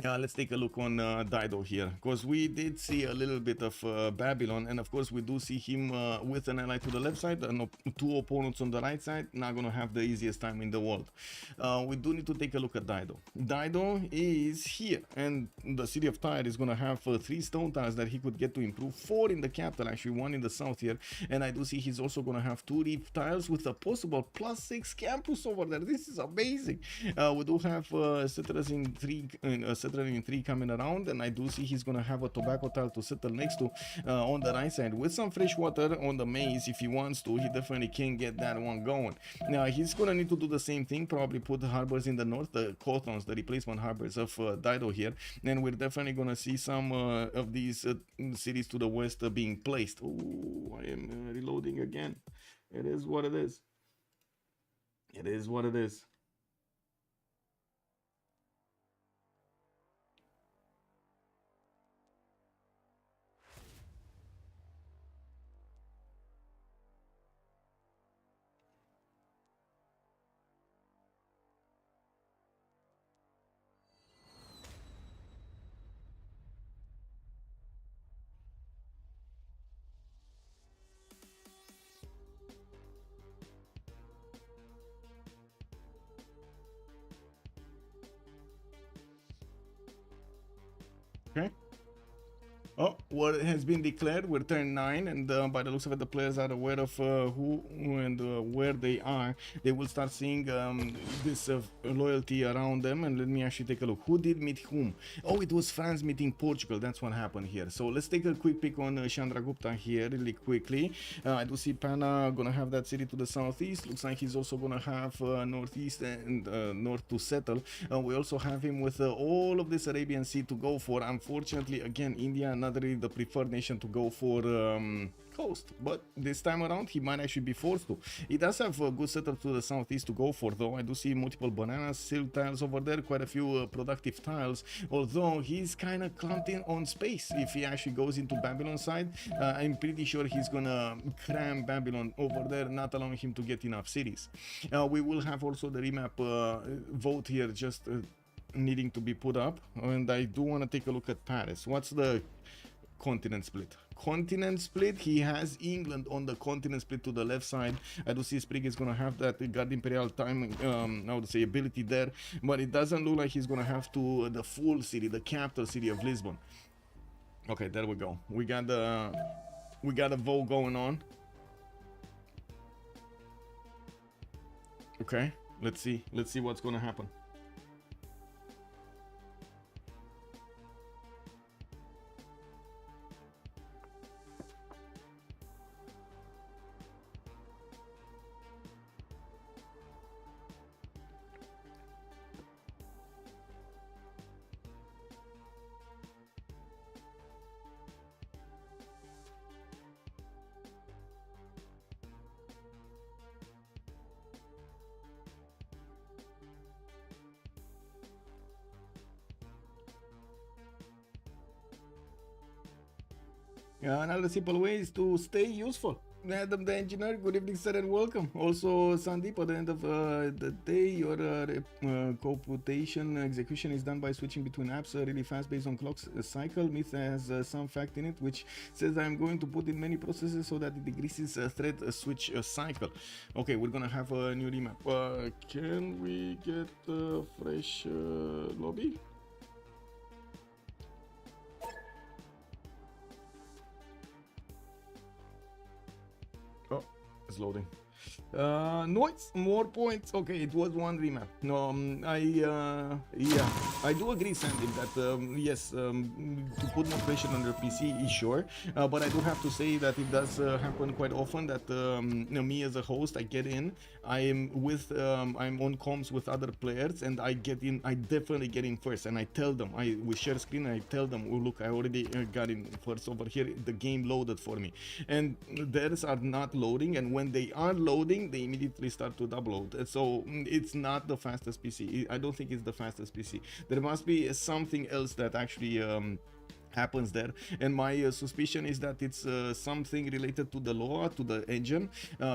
let's take a look on Dido here, because we did see a little bit of Babylon, and of course we do see him with an ally to the left side and 2 opponents on the right side. Not gonna have the easiest time in the world. We do need to take a look at Dido. Dido is here, and the city of Tyre is gonna have 3 stone tiles that he could get to improve, 4 in the capital, actually 1 in the south here, and I do see he's also gonna have 2 reef tiles with a possible +6 campus over there. This is amazing. We do have settlers in 3 coming around, and I do see he's gonna have a tobacco tile to settle next to on the right side with some fresh water on the maze. If he wants to, he definitely can get that one going. Now he's gonna need to do the same thing, probably put the harbors in the north, the Cothons, the replacement harbors of Dido here, and we're definitely gonna see some of these cities to the west being placed. Oh, I am reloading again. It is what it is. It is what it is. Okay. Oh, what has been declared, we're turn 9, and by the looks of it, the players are aware of who and where they are. They will start seeing this loyalty around them, and let me actually take a look. Who did meet whom? Oh, it was France meeting Portugal. That's what happened here. So let's take a quick pick on Chandragupta here really quickly. I do see Pana gonna have that city to the southeast. Looks like he's also gonna have northeast and north to settle. We also have him with all of this Arabian Sea to go for. Unfortunately, again, India, not really the preferred nation to go for coast, but this time around he might actually be forced to. He does have a good setup to the southeast to go for, though. I do see multiple bananas, silk tiles over there, quite a few productive tiles, although he's kind of clamped in on space. If he actually goes into Babylon side, I'm pretty sure he's gonna cram Babylon over there, not allowing him to get enough cities. We will have also the remap vote here just needing to be put up, and I do want to take a look at Paris. What's the continent split? Continent split, he has England on the continent split to the left side. I do see Sprig is gonna have that Guard Imperial time, I would say, ability there, but it doesn't look like he's gonna have to the full city, the capital city of Lisbon. Okay, there we go. We got a vote going on. Okay, let's see what's gonna happen. Another simple way is to stay useful. Adam the engineer, good evening sir and welcome. Also Sandeep, at the end of the day your computation execution is done by switching between apps really fast based on clock cycle. Myth has some fact in it which says I'm going to put in many processes so that it decreases thread switch cycle. Okay, we're gonna have a new remap. Can we get a fresh lobby? Oh, it's loading. Noise, more points. Okay, it was one remap. No, yeah, I do agree, Sandy, that yes, to put more pressure on your PC is sure, but I do have to say that it does happen quite often that me as a host, I get in, I'm on comms with other players, and I get in, I definitely get in first, and I tell them, we share screen, and I tell them, oh look, I already got in first over here. The game loaded for me, and theirs are not loading, and when they are loading, they immediately start to double load. So it's not the fastest PC. I don't think it's the fastest PC. There must be something else that actually happens there, and my suspicion is that it's something related to the LoA, to the engine,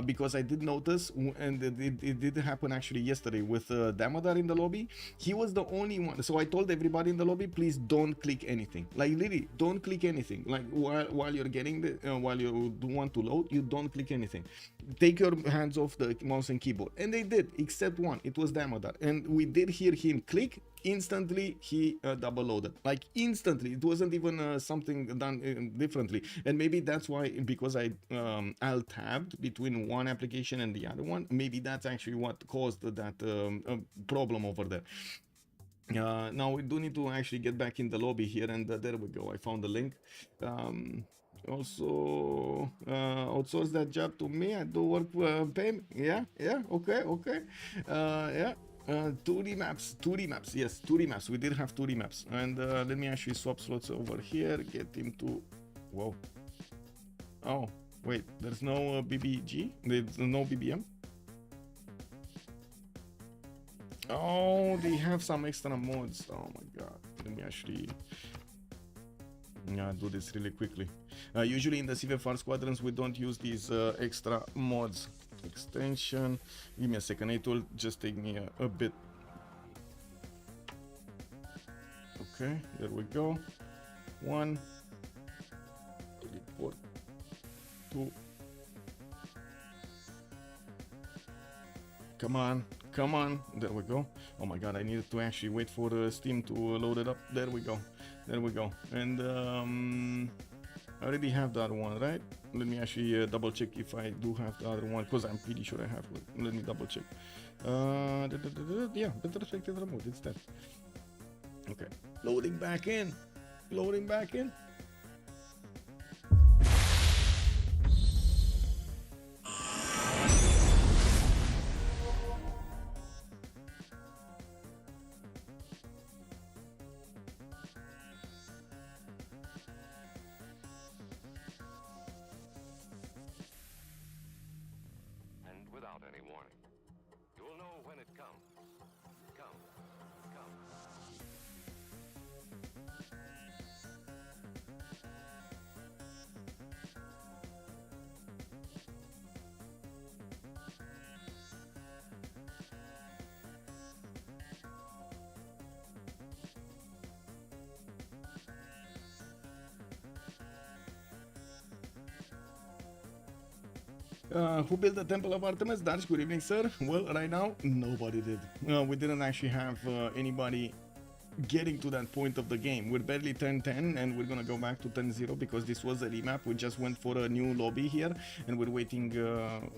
because I did notice, and it did happen actually yesterday with Damodar in the lobby. He was the only one, so I told everybody in the lobby, please don't click anything, like literally don't click anything, like while you're getting the while you want to load, you don't click anything, take your hands off the mouse and keyboard. And they did, except one, it was Damodar, and we did hear him click. Instantly he double loaded, like instantly. It wasn't even something done differently, and maybe that's why, because I alt tabbed between one application and the other one, maybe that's actually what caused that problem over there. Now we do need to actually get back in the lobby here, and there we go, I found the link. Also outsource that job to me, I do work pay me. Yeah, okay, yeah. 2D maps, yes, 2D maps. We did have 2D maps, and let me actually swap slots over here, get him to, whoa, oh wait, there's no BBG, there's no BBM. Oh, they have some extra mods. Oh my god, let me actually do this really quickly. Usually in the CivFR squadrons we don't use these extra mods. Extension, give me a second, it will just take me a bit. Okay, there we go. 1, 3, 4, 2. Come on, there we go. Oh my god, I needed to actually wait for Steam to load it up. There we go, and I already have the other one, right? Let me actually double check if I do have the other one, because I'm pretty sure I have. Let me double check. Yeah, better selected remote, it's that. Okay, loading back in. Who built the Temple of Artemis? Darsh, good evening, sir. Well, right now, nobody did. We didn't actually have anybody getting to that point of the game. We're barely 10-10, and we're gonna go back to 10-0 because this was a remap. We just went for a new lobby here, and we're waiting.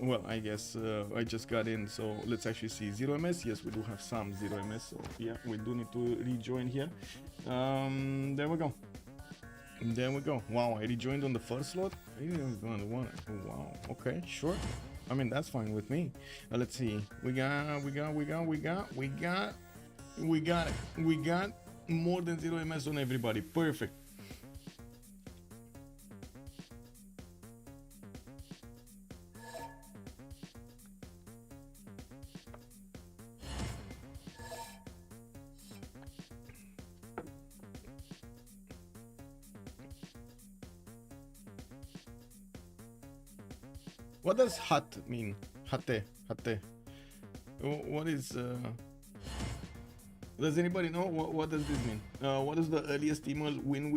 Well, I guess I just got in, so let's actually see. 0 MS. Yes, we do have some 0 MS, so yeah, we do need to rejoin here. There we go. Wow, I rejoined on the first slot. I didn't go on the one. Oh, wow. Okay, sure. I mean, that's fine with me. Let's see. We got more than 0 MS on everybody. Perfect. What does hat mean? Hate, hate. What is? Does anybody know what does this mean? What is the earliest email win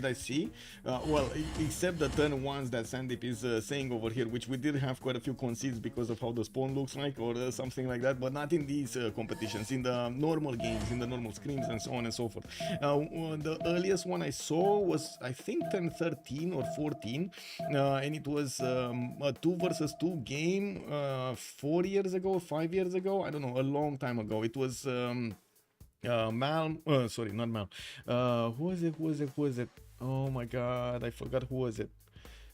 I see? Well, except the turn ones that Sandeep is saying over here, which we did have quite a few concedes because of how the spawn looks like or something like that, but not in these competitions, in the normal games, in the normal scrims and so on and so forth. The earliest one I saw was, I think, turn 13 or 14, and it was a 2 versus 2 game 4 years ago, 5 years ago, I don't know, a long time ago. It was Malm, sorry, not Malm. Who was it? Oh my god, I forgot who was it.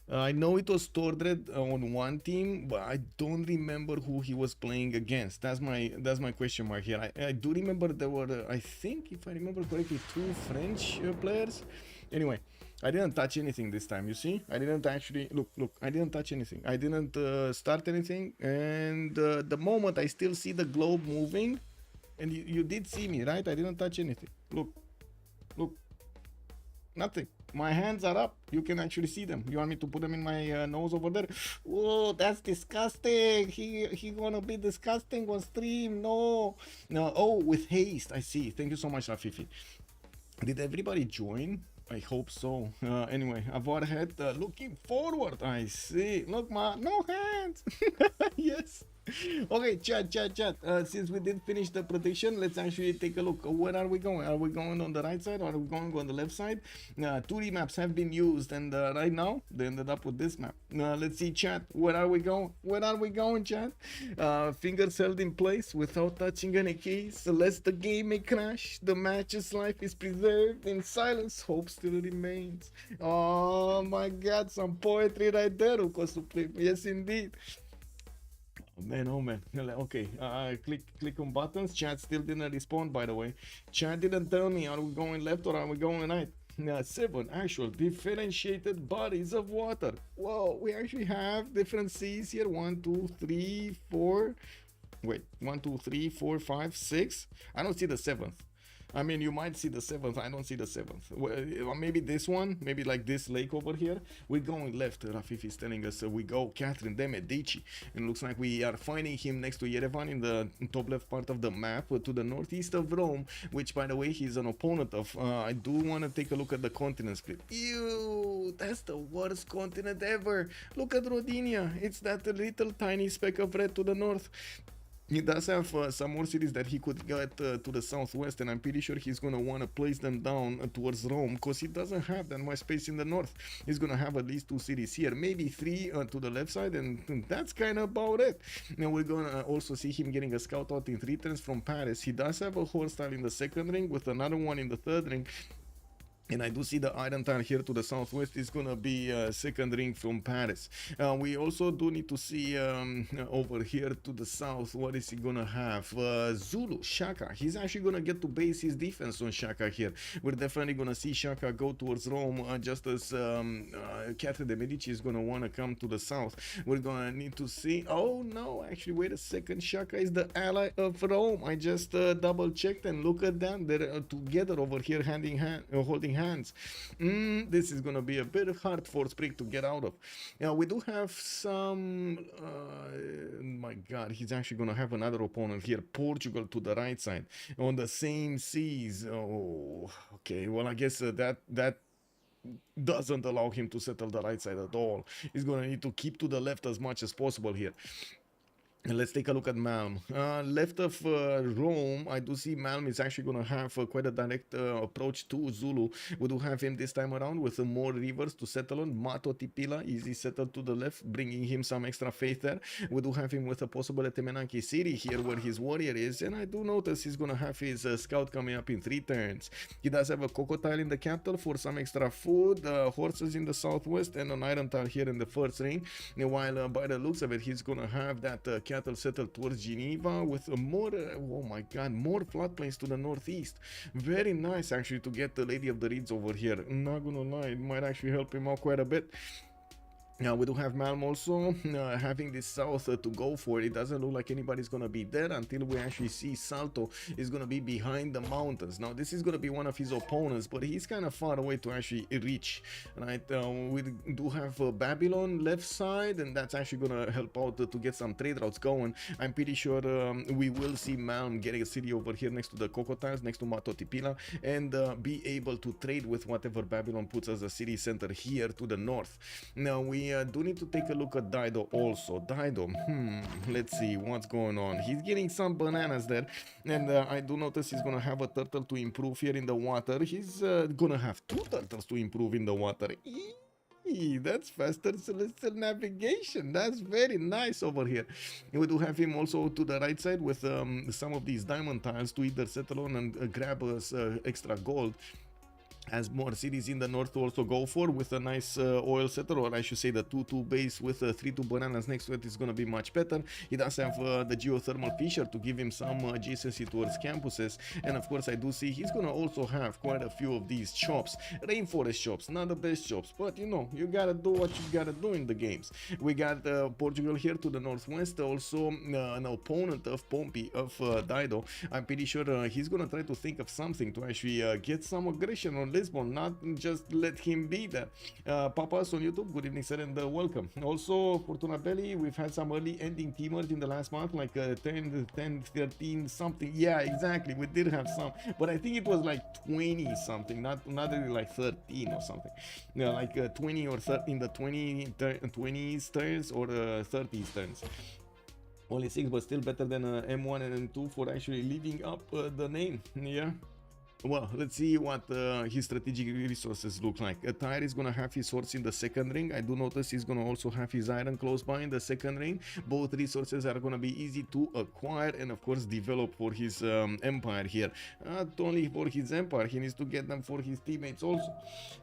I know it was Tordred on one team, but I don't remember who he was playing against. That's my question mark here. I do remember there were, I think, if I remember correctly, 2 French players. Anyway, I didn't touch anything this time, you see? I didn't actually, look, I didn't touch anything. I didn't start anything, and the moment I still see the globe moving, and you did see me, right? I didn't touch anything. Look, nothing. My hands are up. You can actually see them. You want me to put them in my nose over there? Oh, that's disgusting. He gonna be disgusting on stream. No. Oh, with haste. I see. Thank you so much, Rafifi. Did everybody join? I hope so. Anyway, avoid head. Looking forward. I see. Look, no hands. Yes. Okay, chat. Since we did finish the prediction, let's actually take a look. Where are we going? Are we going on the right side or are we going on the left side? 2D maps have been used, and right now they ended up with this map. Let's see, chat. Where are we going? Where are we going, chat? Fingers held in place without touching any keys. Lest the game may crash, the match's life is preserved. In silence, hope still remains. Oh my god, some poetry right there, Uko Supreme. Yes, indeed. Oh man. Okay, click on buttons. Chat still didn't respond, by the way. Chat didn't tell me, are we going left or are we going right? 7 actual differentiated bodies of water. Whoa, we actually have different seas here. 1, 2, 3, 4. Wait, 1, 2, 3, 4, 5, 6. I don't see the 7th. I mean, you might see the 7th. I don't see the 7th. Well, maybe this one, maybe like this lake over here. We're going left. Rafif is telling us we go Catherine de Medici. And looks like we are finding him next to Yerevan in the top left part of the map to the northeast of Rome, which, by the way, he's an opponent of. I do want to take a look at the continent split. Ew, that's the worst continent ever. Look at Rodinia. It's that little tiny speck of red to the north. He does have some more cities that he could get to the southwest, and I'm pretty sure he's going to want to place them down towards Rome, because he doesn't have that much space in the north. He's going to have at least 2 cities here, maybe 3 to the left side, and that's kind of about it. Now we're going to also see him getting a scout out in 3 turns from Paris. He does have a horse style in the 2nd ring with another one in the 3rd ring. And I do see the Iron Town here to the southwest is going to be 2nd ring from Paris. We also do need to see over here to the south, what is he going to have? Zulu, Shaka. He's actually going to get to base his defense on Shaka here. We're definitely going to see Shaka go towards Rome, just as Catherine de Medici is going to want to come to the south. We're going to need to see... Oh, no, actually, wait a second. Shaka is the ally of Rome. I just double-checked, and look at them. They're together over here, hand in hand, holding hands. This is gonna be a bit hard for Sprig to get out of. We do have some my god, he's actually gonna have another opponent here, Portugal, to the right side on the same seas. Oh, okay, well, I guess that doesn't allow him to settle the right side at all. He's gonna need to keep to the left as much as possible here. And let's take a look at Malm. Left of Rome, I do see Malm is actually going to have quite a direct approach to Zulu. We do have him this time around with more rivers to settle on. Mato Tipila, easy settled to the left, bringing him some extra faith there. We do have him with a possible Temenanki city here where his warrior is. And I do notice he's going to have his scout coming up in 3 turns. He does have a crocodile in the capital for some extra food, horses in the southwest, and an iron tile here in the 1st ring. While by the looks of it, he's going to have that cattle settled towards Geneva with more, oh my god, more floodplains to the northeast. Very nice actually to get the Lady of the Reeds over here. I'm not gonna lie, it might actually help him out quite a bit. We do have Malm also having this south to go for. It doesn't look like anybody's gonna be there until we actually see Salto is gonna be behind the mountains. Now this is gonna be one of his opponents, but he's kind of far away to actually reach, right? We do have Babylon left side, and that's actually gonna help out to get some trade routes going. I'm pretty sure we will see Malm getting a city over here next to the Cocotiles, next to Matotipila, and be able to trade with whatever Babylon puts as a city center here to the north. Now we do need to take a look at Dido also. Dido, let's see what's going on. He's getting some bananas there, and I do notice he's gonna have a turtle to improve here in the water. He's gonna have 2 turtles to improve in the water. Eee, that's faster celestial navigation. That's very nice over here. We do have him also to the right side with some of these diamond tiles to either settle on and grab us extra gold, as more cities in the north to also go for, with a nice oil setter, or I should say the 2-2 base with 3-2 bananas next to it is going to be much better. He does have the geothermal fisher to give him some adjacency towards campuses, and of course I do see he's going to also have quite a few of these shops, rainforest shops, not the best shops, but you know, you gotta do what you gotta do in the games. We got Portugal here to the northwest, also an opponent of Pompi, of Dido. I'm pretty sure he's going to try to think of something to actually get some aggression on Lisbon, not just let him be there. Papas on YouTube, good evening sir, and welcome. Also Fortuna Belly, we've had some early ending teamers in the last month, like 10, 13 something. Yeah, exactly, we did have some, but I think it was like 20 something, not really like 13 or something. Yeah, like 20 or 30 in the 20s turns or 30s turns. Only 6, but still better than M1 and M2 for actually living up the name. Yeah. Well, let's see what his strategic resources look like. Tyre is gonna have his horse in the second ring. I do notice he's gonna also have his iron close by in the second ring. Both resources are gonna be easy to acquire and of course develop for his empire here. Not only for his empire, he needs to get them for his teammates also.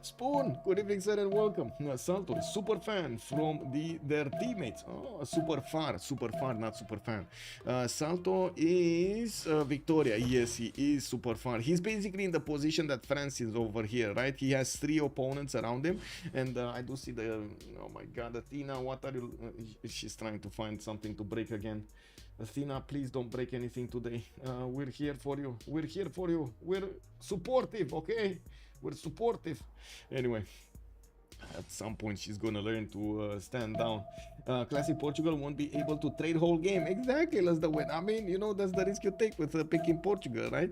Spoon, good evening sir and welcome. Salto is super fan from their teammates. Oh, super far, not super fan. Salto is Victoria. Yes, he is super far. He's basically in the position that France is over here, right? He has 3 opponents around him, and I do see the, oh my god, Athena, what are you, she's trying to find something to break again. Athena, please don't break anything today. We're here for you, we're supportive, okay? We're supportive. Anyway, at some point she's gonna learn to stand down. Classic Portugal won't be able to trade whole game. Exactly, that's the win. I mean, you know, that's the risk you take with picking Portugal, right?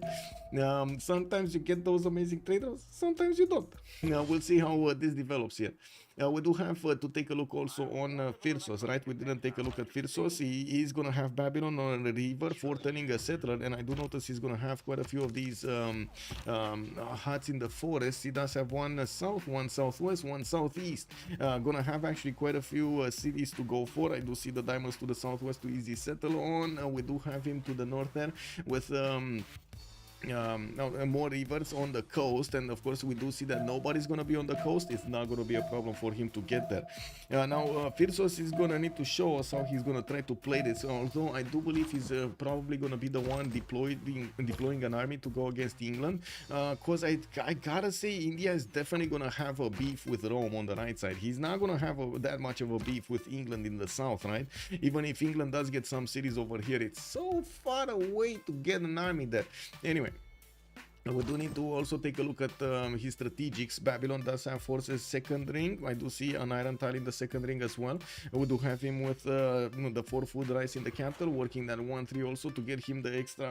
Sometimes you get those amazing traders, sometimes you don't. We'll see how this develops here. We do have to take a look also on Phyrsos, right? We didn't take a look at Phyrsos. He is gonna have Babylon on the river foretelling a settler, and I do notice he's gonna have quite a few of these huts in the forest. He does have one south, one southwest, one southeast. Gonna have actually quite a few cities to go for. I do see the diamonds to the southwest to easy settle on. We do have him to the north there with more rivers on the coast, and of course we do see that nobody's gonna be on the coast. It's not gonna be a problem for him to get there. Now Phyrsos is gonna need to show us how he's gonna try to play this, although I do believe he's probably gonna be the one deploying an army to go against England, cause I gotta say India is definitely gonna have a beef with Rome on the right side. He's not gonna have that much of a beef with England in the south, right? Even if England does get some cities over here, it's so far away to get an army there. Anyway, we do need to also take a look at his strategics. Babylon does have forces second ring. I do see an iron tile in the second ring as well. We do have him with the 4 food rice in the capital, working that 1-3 also to get him the extra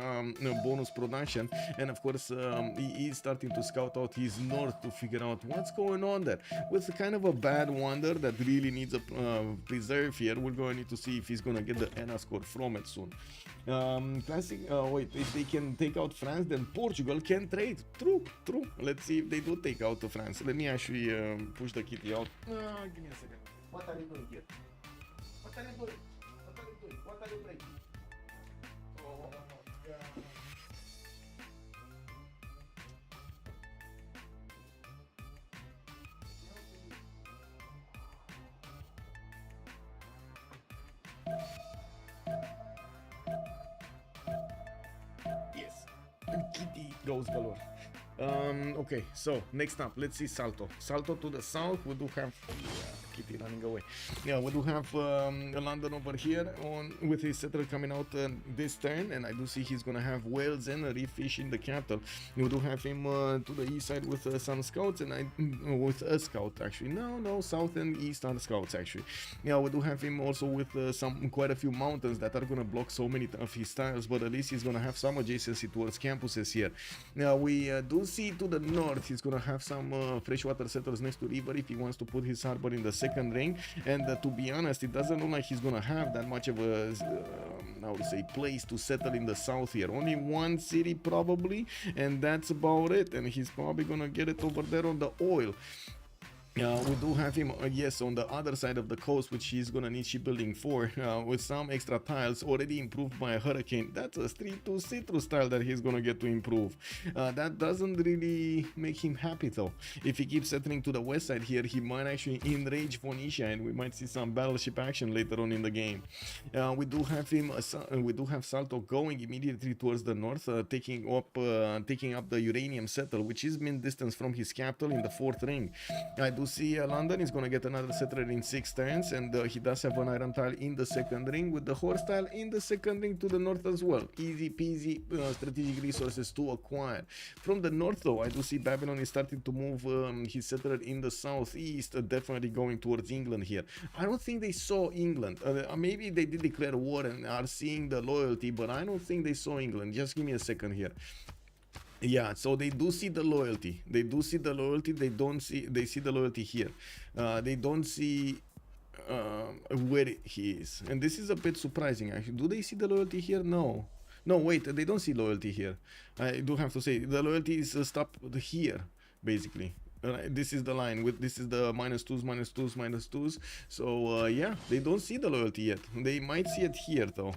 bonus production. And of course, he is starting to scout out his north to figure out what's going on there. With kind of a bad wonder that really needs a preserve here. We're going to need to see if he's going to get the ENA score from it soon. Classic, wait, if they can take out France, then Portugal can trade. True. Let's see if they do take out France. Let me actually push the kitty out. Give me a second. What are you doing here? What are you doing? What are you breaking? Oh my god. Kitty goes galore. Okay, so next up, let's see Salto. Salto to the south, we do have kitty running away. Yeah, we do have London over here on with his settler coming out this turn, and I do see he's gonna have Wales and a reef fish in the capital. We do have him to the east side with some scouts, and with a scout actually. No, south and east are scouts actually. Yeah, we do have him also with quite a few mountains that are gonna block so many of his tiles, but at least he's gonna have some adjacency towards campuses here. Now we do see to the north he's gonna have some freshwater settlers next to river if he wants to put his harbor in the second ring, and to be honest, it doesn't look like he's gonna have that much of a I would say place to settle in the south here. Only one city probably, and that's about it, and he's probably gonna get it over there on the oil. We do have him, yes, on the other side of the coast, which he's gonna need shipbuilding for, with some extra tiles already improved by a hurricane. That's a street to citrus tile that he's gonna get to improve. That doesn't really make him happy though. If he keeps settling to the west side here, he might actually enrage Phoenicia, and we might see some battleship action later on in the game. We do have him, we do have Salto going immediately towards the north, taking up the uranium settle, which is min distance from his capital in the 4th ring. I do see London is going to get another settler in 6 turns, and he does have an iron tile in the 2nd ring with the horse tile in the 2nd ring to the north as well. Easy peasy strategic resources to acquire. From the north though, I do see Babylon is starting to move his settler in the southeast, definitely going towards England here. I don't think they saw England. Maybe they did declare war and are seeing the loyalty, but I don't think they saw England. Just give me a second here. Yeah, so they do see the loyalty. They do see the loyalty. They see the loyalty here. They don't see where he is, and this is a bit surprising actually. Do they see the loyalty here? No, wait, they don't see loyalty here. I do have to say the loyalty is stopped here basically. This is the line with this is the -2s. So yeah, they don't see the loyalty yet. They might see it here though.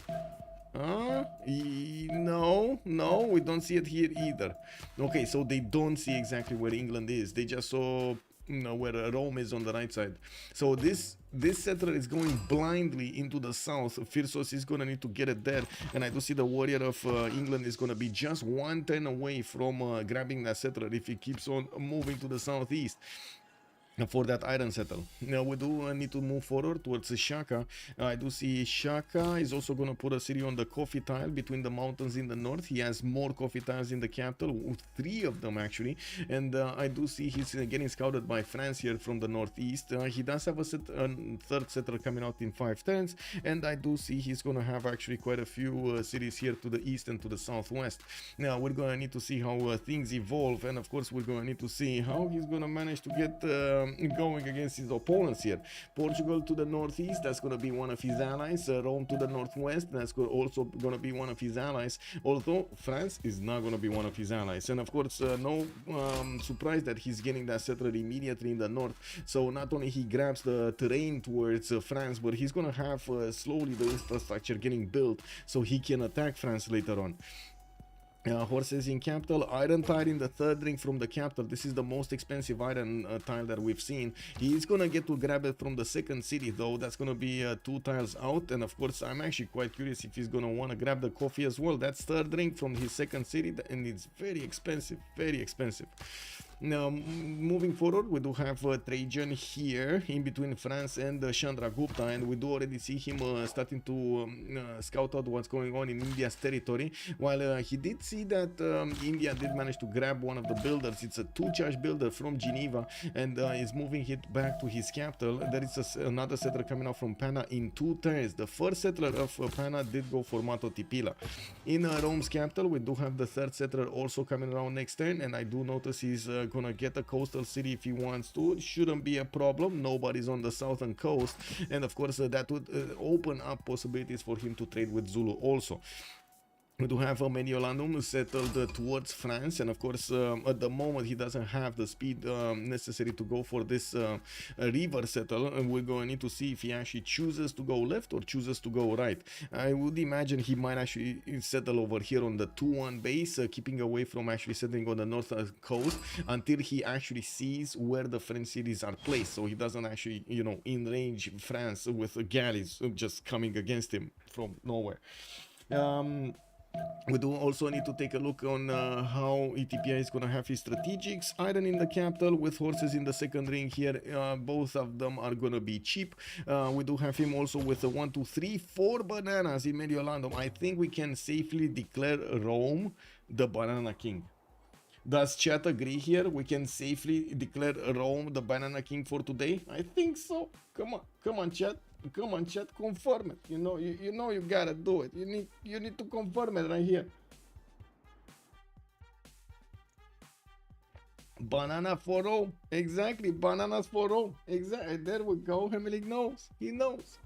No, we don't see it here either. Okay, so they don't see exactly where England is. They just saw where Rome is on the right side. So this settler is going blindly into the south. Phyrsos is gonna need to get it there, and I do see the warrior of England is gonna be just 1 turn away from grabbing that settler if he keeps on moving to the southeast for that iron settle. Now we do need to move forward towards Shaka. I do see Shaka is also going to put a city on the coffee tile between the mountains in the north. He has more coffee tiles in the capital, 3 of them actually, and I do see he's getting scouted by France here from the northeast. He does have a 3rd settler coming out in 5 turns, and I do see he's going to have actually quite a few cities here to the east and to the southwest. Now we're going to need to see how things evolve, and of course we're going to need to see how he's going to manage to get going against his opponents here. Portugal to the northeast, that's going to be one of his allies. Rome to the northwest, that's also going to be one of his allies, although France is not going to be one of his allies. And of course no surprise that he's getting that settler immediately in the north, so not only he grabs the terrain towards France, but he's going to have slowly the infrastructure getting built so he can attack France later on. Horses in capital, iron tile in the 3rd ring from the capital. This is the most expensive iron tile that we've seen. He is gonna get to grab it from the 2nd city though. That's gonna be 2 tiles out, and of course I'm actually quite curious if he's gonna want to grab the coffee as well. That's 3rd ring from his 2nd city, and it's very expensive, very expensive. Now moving forward, we do have Trajan here in between France and Chandragupta, and we do already see him starting to scout out what's going on in India's territory. While he did see that India did manage to grab one of the builders. It's a 2-charge builder from Geneva, and is moving it back to his capital. There is another settler coming out from Pana in 2 turns. The 1st settler of Pana did go for Mato Tipila. In Rome's capital, we do have the 3rd settler also coming around next turn, and I do notice he's gonna get a coastal city if he wants to. It shouldn't be a problem. Nobody's on the southern coast, and of course that would open up possibilities for him to trade with Zulu also. We do have Mediolanum settled towards France, and of course at the moment he doesn't have the speed necessary to go for this river settle, and we're going to need to see if he actually chooses to go left or chooses to go right. I would imagine he might actually settle over here on the 2-1 base, keeping away from actually settling on the north coast until he actually sees where the French cities are placed, so he doesn't actually, you know, enrage France with galleys just coming against him from nowhere. We do also need to take a look on how ETPI is going to have his strategics. Iron in the capital with horses in the second ring here. Both of them are going to be cheap. We do have him also with a 1, 2, 3, 4 bananas in Mediolandum. I think we can safely declare Rome the Banana King. Does chat agree here? We can safely declare Rome the Banana King for today? I think so. Come on, chat. Come on, chat. Confirm it. You know you gotta do it. You need to confirm it right here. Banana for Rome. Exactly. Bananas for Rome. Exactly. There we go. Hemelig knows. He knows.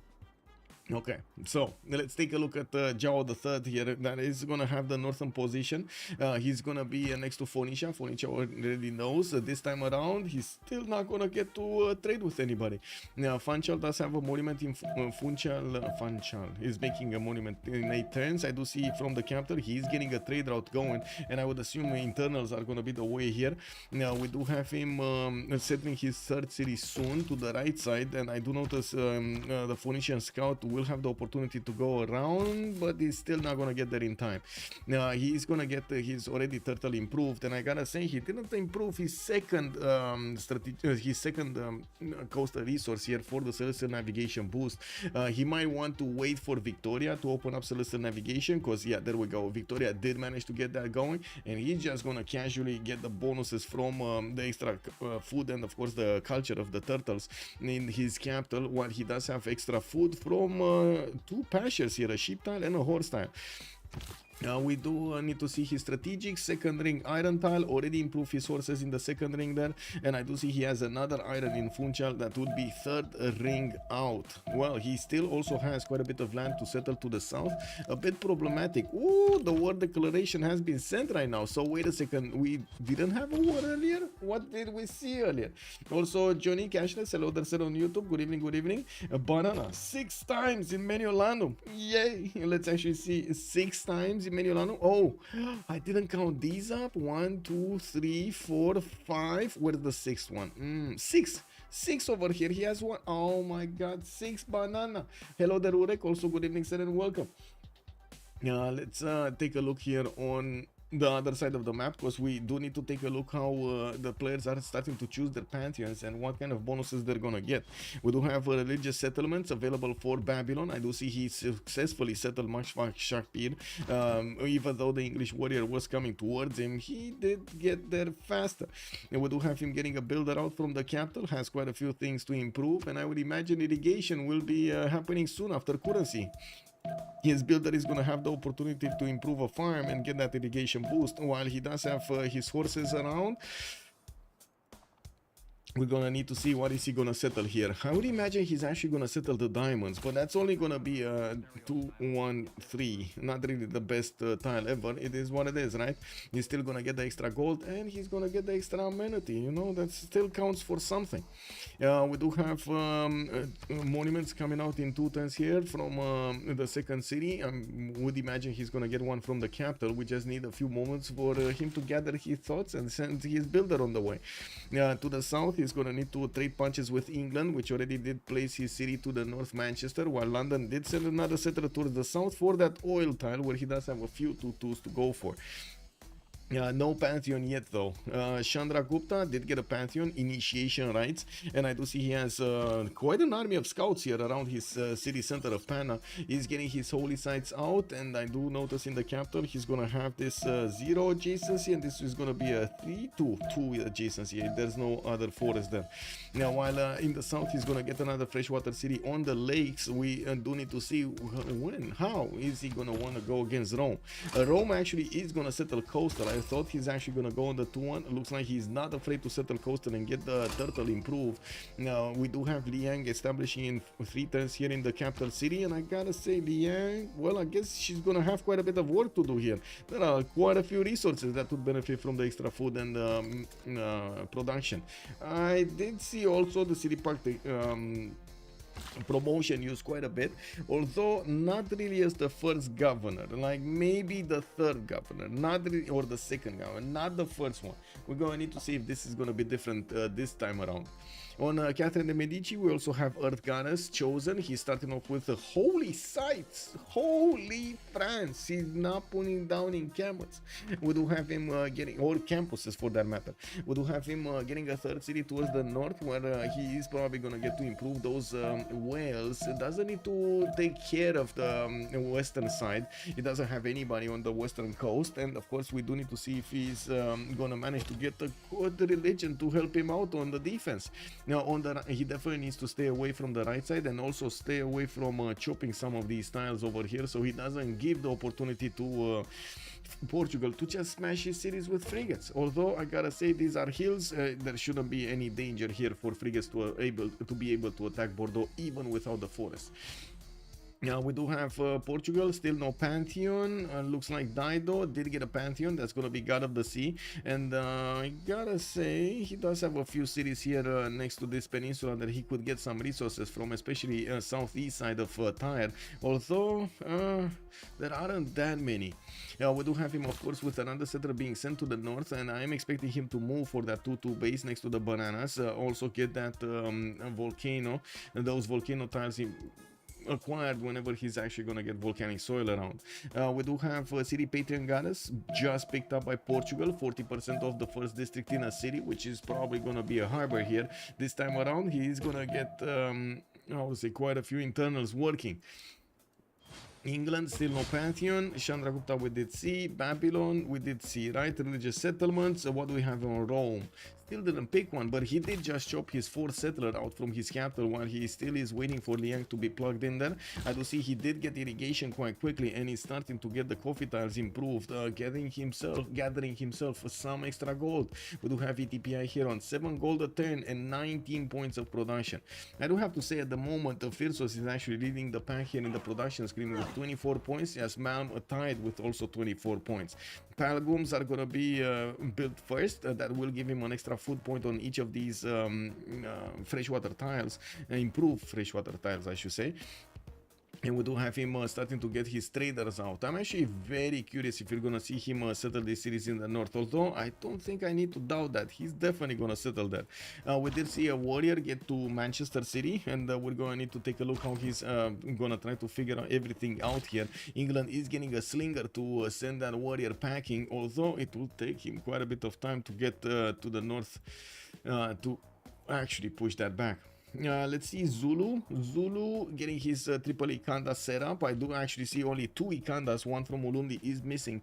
Okay, so let's take a look at Jao the third here. That is going to have the northern position. He's going to be next to Phoenicia. Phoenicia already knows this time around he's still not going to get to trade with anybody. Now, Funchal does have a monument in Funchal is making a monument in 8 turns. I do see from the capital he's getting a trade route going, and I would assume internals are going to be the way here. Now, we do have him settling his third city soon to the right side, and I do notice the Phoenician scout will have the opportunity to go around, but he's still not gonna get there in time. He's gonna get his already turtle improved, and I gotta say he didn't improve his second coastal resource here for the celestial navigation boost. He might want to wait for Victoria to open up celestial navigation, because yeah, there we go, Victoria did manage to get that going, and he's just gonna casually get the bonuses from the extra food and of course the culture of the turtles in his capital, while he does have extra food from 2 pastures here, a sheep tile and a horse tile. We do need to see his strategic second ring iron tile, already improved his horses in the second ring there, and I do see he has another iron in Funchal that would be third ring out. Well, he still also has quite a bit of land to settle to the south, a bit problematic. Ooh, the war declaration has been sent right now, so wait a second, we didn't have a war earlier? What did we see earlier? Also, Johnny Cashless, hello there, sir, on YouTube, good evening, good evening. A banana 6 times in Mediolandum, yay! Let's actually see 6 times in Mediolandum. Oh, I didn't count these up. 1, 2, 3, 4, 5. Where's the 6th one? 6 over here. He has 1. Oh my god, 6 banana. Hello there, Urek. Also, good evening, sir, and welcome. Let's take a look here on the other side of the map, because we do need to take a look how the players are starting to choose their pantheons and what kind of bonuses they're gonna get. We do have religious settlements available for Babylon. I do see he successfully settled Chacun. Even though the English warrior was coming towards him, he did get there faster. And we do have him getting a builder out from the capital, has quite a few things to improve, and I would imagine irrigation will be happening soon after currency. His builder is going to have the opportunity to improve a farm and get that irrigation boost, while he does have his horses around. We're gonna need to see what is he gonna settle here. I would imagine he's actually gonna settle the diamonds, but that's only gonna be a 2, 1, 3. Not really the best tile ever. It is what it is, right? He's still gonna get the extra gold, and he's gonna get the extra amenity. You know, that still counts for something. We do have monuments coming out in 2 turns here from the second city. I would imagine he's gonna get one from the capital. We just need a few moments for him to gather his thoughts and send his builder on the way. To the south, he's going to need to trade punches with England, which already did place his city to the north Manchester, while London did send another settler towards the south for that oil tile, where he does have a few 2-2s to go for. No Pantheon yet though. Chandragupta did get a Pantheon, initiation rights, and I do see he has quite an army of scouts here around his city center of Panna. He's getting his holy sites out, and I do notice in the capital he's gonna have this 0 adjacency, and this is gonna be a 3-2 adjacency. There's no other forest there. Now, while in the south he's gonna get another freshwater city on the lakes, we do need to see how is he gonna want to go against Rome. Rome actually is gonna settle coastal. I thought he's actually gonna go on the 2-1. Looks like he's not afraid to settle coastal and get the turtle improved. Now, we do have Liang establishing in 3 turns here in the capital city, and I gotta say, Liang, well, I guess she's gonna have quite a bit of work to do here. There are quite a few resources that would benefit from the extra food and production. I did see also the city park promotion used quite a bit, although not really as the first governor, like maybe the third governor, not really, or the second governor, not the first one. We're going to need to see if this is going to be different this time around. On Catherine de Medici, we also have Earth Goddess chosen. He's starting off with the holy sites, holy France. He's not putting down in camels. We do have him getting, or campuses for that matter. We do have him getting a third city towards the north, where he is probably going to get to improve those whales. Doesn't need to take care of the western side. He doesn't have anybody on the western coast, and of course we do need to see if he's going to manage to get a good religion to help him out on the defense. Now, he definitely needs to stay away from the right side and also stay away from chopping some of these tiles over here, so he doesn't give the opportunity to Portugal to just smash his cities with frigates. Although I gotta say, these are hills, there shouldn't be any danger here for frigates to be able to attack Bordeaux even without the forest. Now we do have Portugal, still no Pantheon. Looks like Dido did get a Pantheon. That's going to be God of the Sea. And I gotta say, he does have a few cities here next to this peninsula that he could get some resources from, especially southeast side of Tyre. Although there aren't that many. We do have him, of course, with another settler being sent to the north, and I am expecting him to move for that 2-2 base next to the bananas. Also get that volcano, and those volcano tiles acquired whenever he's actually gonna get volcanic soil around. We do have City Patron Goddess just picked up by Portugal, 40% of the first district in a city, which is probably gonna be a harbor here. This time around, he's gonna get, I would say, quite a few internals working. England, still no Pantheon. Chandragupta, we did see. Babylon, we did see, right? Religious settlements. What do we have on Rome? Still didn't pick one, but he did just chop his fourth settler out from his capital while he still is waiting for Liang to be plugged in there. I do see he did get irrigation quite quickly, and he's starting to get the coffee tiles improved, gathering himself some extra gold. We do have ETPI here on 7 gold a turn and 19 points of production. I do have to say, at the moment, Phyrsos is actually leading the pack here in the production screen with 24 points. Yes, Malm tied with also 24 points. Palgums are going to be built first. That will give him an extra food point on each of these freshwater tiles, improved freshwater tiles, I should say. And we do have him starting to get his traders out. I'm actually very curious if you're gonna see him settle these cities in the north, although I don't think I need to doubt that. He's definitely gonna settle there. We did see a warrior get to Manchester City, and we're gonna need to take a look how he's gonna try to figure out everything out here. England is getting a slinger to send that warrior packing, although it will take him quite a bit of time to get to the north to actually push that back. Let's see Zulu getting his triple Ikanda set up. I do actually see only 2 Ikandas, one from Ulundi is missing.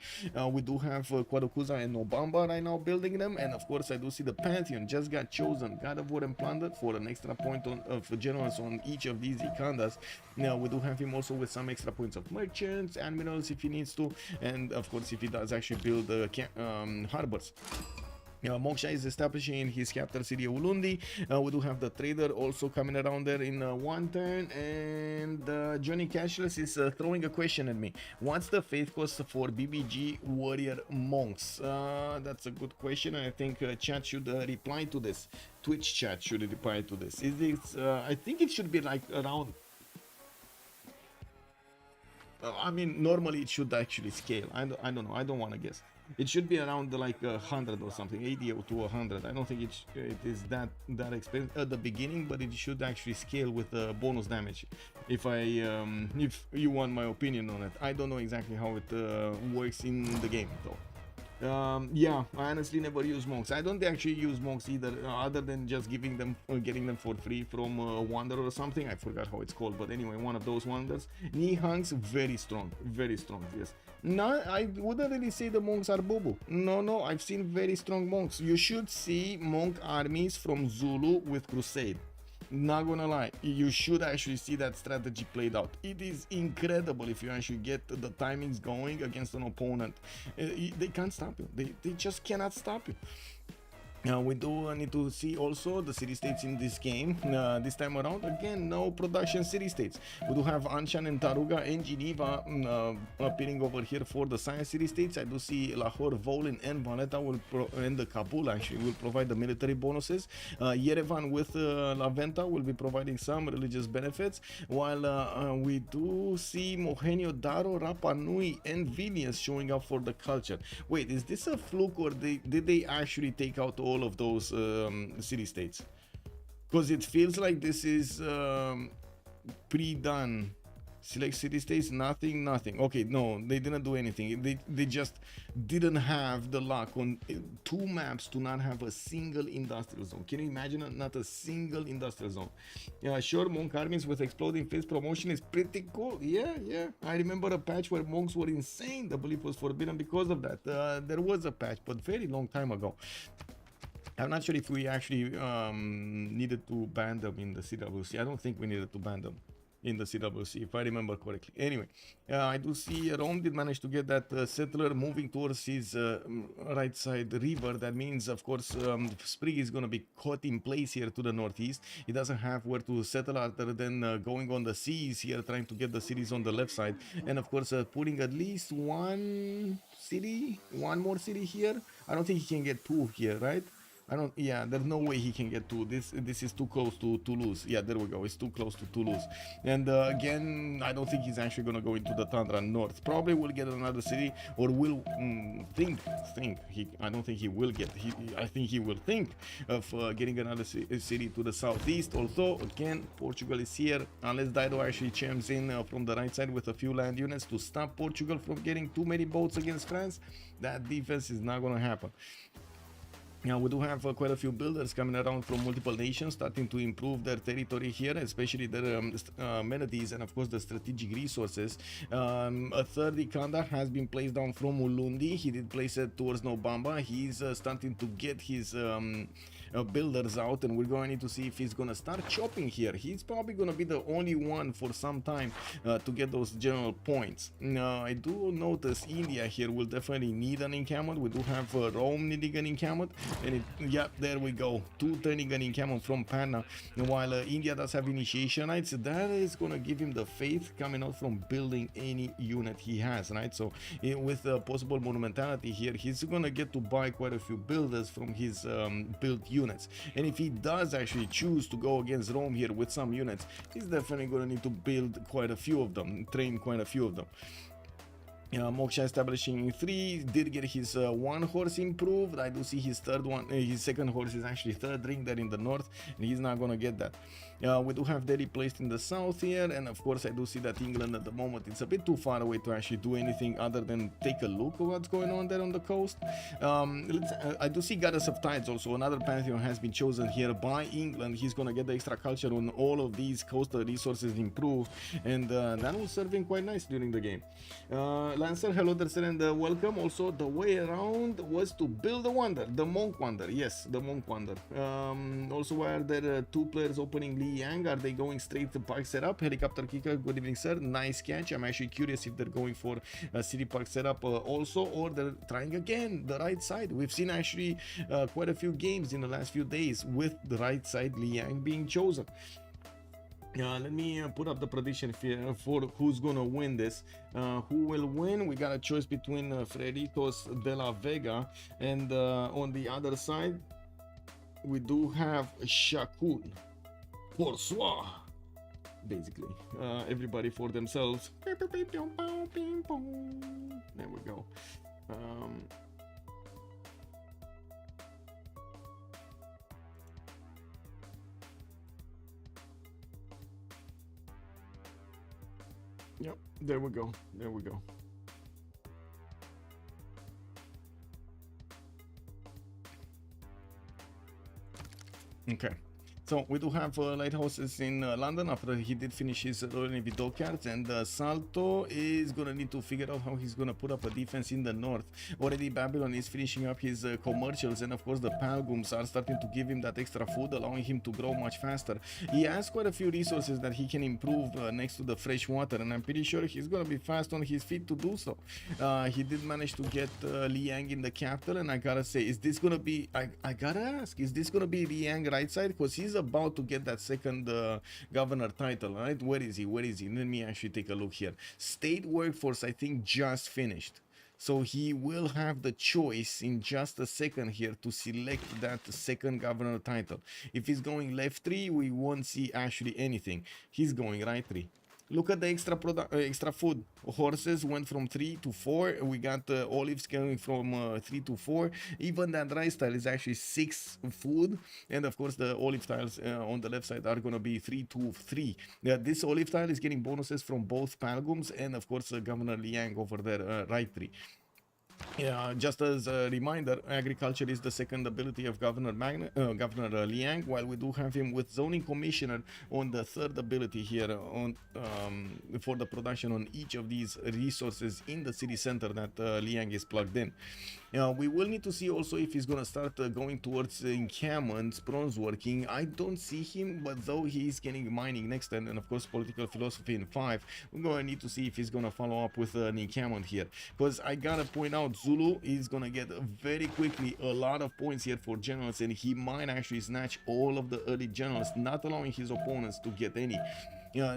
We do have Kwadokuza and Nobamba right now building them, and of course I do see the Pantheon just got chosen, God of War and Plundered, for an extra point of generals on each of these Ikandas. Now we do have him also with some extra points of merchants and minerals if he needs to, and of course if he does actually build harbors. Moksha is establishing in his capital city Ulundi. We do have the trader also coming around there in one turn, and Johnny Cashless is throwing a question at me. What's the faith cost for BBG warrior monks? That's a good question, and I think chat should reply to this. Twitch chat should reply to this. Is it, I think it should be like around, I mean, normally it should actually scale. I don't know. I don't want to guess. It should be around like 100 or something, 80 to 100. I don't think it is that expensive at the beginning, but it should actually scale with bonus damage. If you want my opinion on it, I don't know exactly how it works in the game though. Yeah, I honestly never use monks. I don't actually use monks either, other than just getting them for free from Wanderer or something. I forgot how it's called, but anyway, one of those wonders. Nihangs, very strong, yes. No, I wouldn't really say the monks are boo-boo. No, I've seen very strong monks. You should see monk armies from Zulu with Crusade. Not gonna lie, you should actually see that strategy played out. It is incredible if you actually get the timings going against an opponent. They can't stop you. They just cannot stop you. We do need to see also the city states in this game. This time around, again, no production city states. We do have Anshan and Taruga and Geneva appearing over here for the science city states. I do see Lahore, Volin, and Valletta and the Kabul actually will provide the military bonuses. Yerevan with La Venta will be providing some religious benefits, while we do see Mohenjo Daro, Rapa Nui, and Vilnius showing up for the culture. Wait, is this a fluke, or did they actually take out all of those city states? Because it feels like this is pre-done. Select city states, nothing. Okay, no, they didn't do anything. They just didn't have the luck on 2 maps to not have a single industrial zone. Can you imagine? Not a single industrial zone. Yeah, sure, monk armies with exploding face promotion is pretty cool. Yeah. I remember a patch where monks were insane. The belief was forbidden because of that. There was a patch, but very long time ago. I'm not sure if we actually needed to ban them in the CWC. I don't think we needed to ban them in the CWC, if I remember correctly. Anyway, I do see Rome did manage to get that settler moving towards his right side river. That means, of course, Sprig is going to be caught in place here to the northeast. He doesn't have where to settle other than going on the seas here, trying to get the cities on the left side. And of course, putting at least one more city here. I don't think he can get 2 here, right? Yeah, there's no way he can get 2. This is too close to Toulouse. Yeah, there we go. It's too close to Toulouse. And again, I don't think he's actually going to go into the Tundra North. Probably will get another city, or will think. I don't think he will get. I think he will think of getting another city to the southeast. Although, again, Portugal is here. Unless Dido actually chimes in from the right side with a few land units to stop Portugal from getting too many boats against France, that defense is not going to happen. Now, we do have quite a few builders coming around from multiple nations, starting to improve their territory here, especially their amenities and, of course, the strategic resources. A third Ikanda has been placed down from Ulundi. He did place it towards Nobamba. He's starting to get his builders out, and we're going to see if he's going to start chopping here. He's probably going to be the only one for some time to get those general points. I do notice India here will definitely need an encampment. We do have Rome needing an encampment. And yeah, there we go. 2 turning an encampment from Panna. While India does have initiation rights, that is going to give him the faith coming out from building any unit he has, right? So with possible monumentality here, he's going to get to buy quite a few builders from his built units. And if he does actually choose to go against Rome here with some units, he's definitely going to need to build quite a few of them, train quite a few of them. Moksha establishing 3 did get his 1 horse improved. I do see his second horse is actually 3rd ring there in the north, and he's not gonna get that. We do have Delhi placed in the south here, and of course I do see that England at the moment it's a bit too far away to actually do anything other than take a look at what's going on there on the coast. I do see Goddess of Tides also. Another pantheon has been chosen here by England. He's gonna get the extra culture on all of these coastal resources improved, and that will serve him quite nice during the game. Lancer, hello there, sir, and welcome. Also, the way around was to build a wonder, the Monk Wonder. Yes, the Monk Wonder. Also, why are there 2 players opening Li Yang? Are they going straight to park setup? Helicopter kicker, good evening, sir. Nice catch. I'm actually curious if they're going for a city park setup also, or they're trying again the right side. We've seen actually quite a few games in the last few days with the right side Li Yang being chosen. Let me put up the prediction for who's gonna win this. Who will win? We got a choice between Freritos de la Vega, and on the other side we do have Chacun Pour Soi. Basically, everybody for themselves. There we go. Yep, there we go. Okay, So we do have lighthouses in London after he did finish his Royal Navy dockyards, and Salto is gonna need to figure out how he's gonna put up a defense in the north. Already Babylon is finishing up his commercials, and of course the Palgums are starting to give him that extra food, allowing him to grow much faster. He has quite a few resources that he can improve next to the fresh water, and I'm pretty sure he's gonna be fast on his feet to do so. He did manage to get Liang in the capital, and I gotta say, is this gonna be, I gotta ask, is this gonna be Liang right side? Because he's about to get that second governor title, right? Where is he? Where is he? Let me actually take a look here. State workforce, I think, just finished. So he will have the choice in just a second here to select that second governor title. If he's going left 3, we won't see actually anything. He's going right 3. Look at the extra food. Horses went from 3 to 4. We got olives going from 3 to 4. Even that rice tile is actually 6 food. And of course the olive tiles on the left side are going to be 3 to 3. This olive tile is getting bonuses from both Palgums and of course Governor Liang over there, right 3. Yeah, just as a reminder, agriculture is the second ability of Governor Liang, while we do have him with zoning commissioner on the third ability here on for the production on each of these resources in the city center that Liang is plugged in. We will need to see also if he's gonna start going towards encampments, bronze working. I don't see him, but though he's getting mining next turn, and of course political philosophy in 5, we're gonna need to see if he's gonna follow up with an encampment here, because I gotta point out Zulu is gonna get very quickly a lot of points here for generals, and he might actually snatch all of the early generals, not allowing his opponents to get any.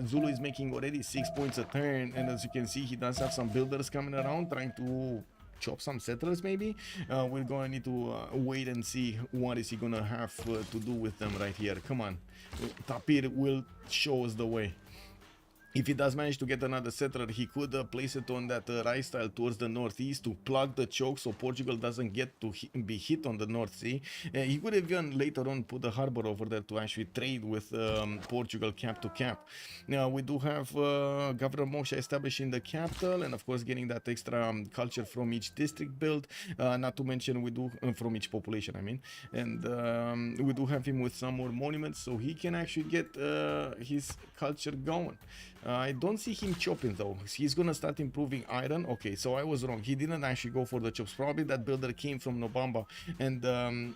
Zulu is making already 6 points a turn, and as you can see, he does have some builders coming around trying to chop some settlers maybe. We're gonna need to wait and see what is he gonna have to do with them right here. Come on, Tapir will show us the way. If he does manage to get another settler, he could place it on that rice tile towards the northeast to plug the choke so Portugal doesn't get to be hit on the North Sea. He could even later on put a harbor over there to actually trade with Portugal cap to cap. Now we do have Governor Moshe establishing the capital, and of course getting that extra culture from each district build, not to mention we do from each population, I mean, and we do have him with some more monuments so he can actually get his culture going. I don't see him chopping though. He's gonna start improving iron. Okay, so I was wrong. He didn't actually go for the chops. Probably that builder came from Nobamba and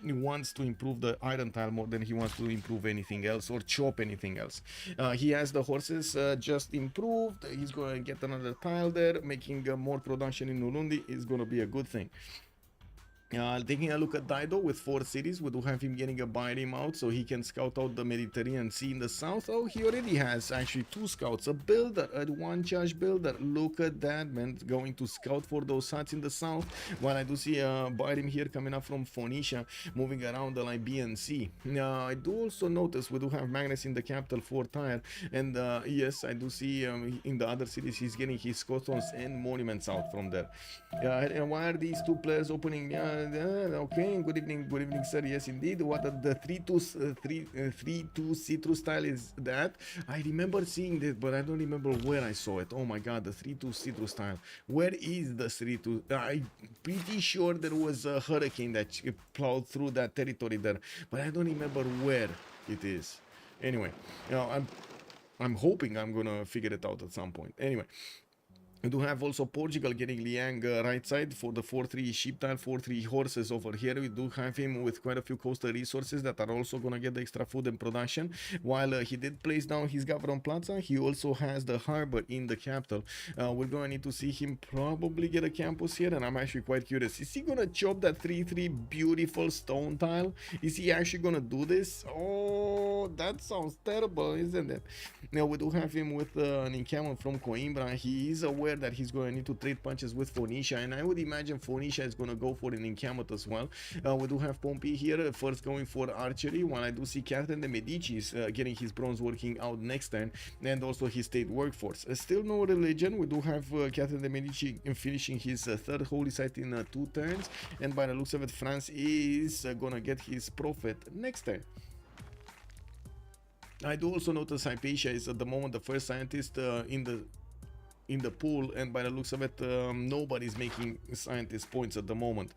he wants to improve the iron tile more than he wants to improve anything else or chop anything else. He has the horses just improved. He's gonna get another tile there, making more production in Ulundi is gonna be a good thing. Taking a look at Dido with 4 cities, we do have him getting a Birim out so he can scout out the Mediterranean Sea in the south. Oh, he already has actually 2 scouts, a builder, a 1-charge builder. Look at that, man, going to scout for those huts in the south. While I do see Birim here coming up from Phoenicia, moving around the Libyan Sea. I do also notice we do have Magnus in the capital for Tyre, and yes, I do see in the other cities he's getting his Squadrons and monuments out from there. And why are these 2 players opening? Okay, good evening, sir. Yes, indeed. What the 3-2 citrus style is that? I remember seeing this, but I don't remember where I saw it. Oh my god, the 3-2 citrus style. Where is the 3-2? I'm pretty sure there was a hurricane that plowed through that territory there, but I don't remember where it is. Anyway, I'm hoping I'm gonna figure it out at some point. Anyway. We do have also Portugal getting Liang right side for the 4-3 sheep tile, 4-3 horses over here. We do have him with quite a few coastal resources that are also going to get the extra food and production. While he did place down his Gavron Plaza, he also has the harbor in the capital. We're going to need to see him probably get a campus here, and I'm actually quite curious. Is he going to chop that 3-3 beautiful stone tile? Is he actually going to do this? Oh, that sounds terrible, isn't it? Now, we do have him with an encampment from Coimbra. He is aware that he's going to need to trade punches with Phoenicia, and I would imagine Phoenicia is going to go for an encampment as well. We do have Pompi here first going for archery, while I do see Catherine de Medici getting his bronze working out next turn, and also his state workforce. Still no religion. We do have Catherine de Medici finishing his third holy site in 2 turns, and by the looks of it, France is going to get his prophet next turn. I do also notice Hypatia is at the moment the first scientist in the in the pool, and by the looks of it, nobody's making scientist points at the moment.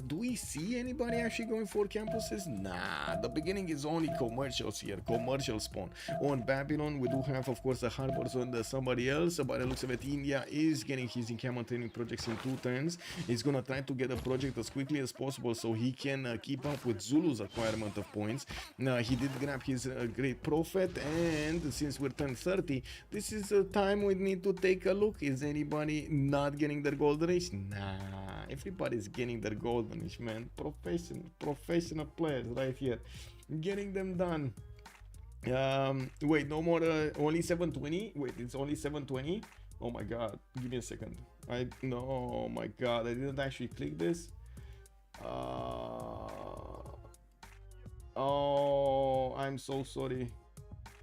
Do we see anybody actually going for campuses? Nah, the beginning is only commercials here, commercial spawn. On Babylon, we do have, of course, the harbors on somebody else. By the looks of it, India is getting his encampment training projects in 2 turns. He's gonna try to get a project as quickly as possible so he can keep up with Zulu's acquirement of points. He did grab his great prophet, and since we're turn 30, this is a time we need to take a look. Is anybody not getting their golden age? Nah, everybody's getting their golden age, man. Professional players right here, getting them done. Wait, no more, only 720. Wait, it's only 720. Oh my god, give me a second. Oh my god, I didn't actually click this. Oh, I'm so sorry.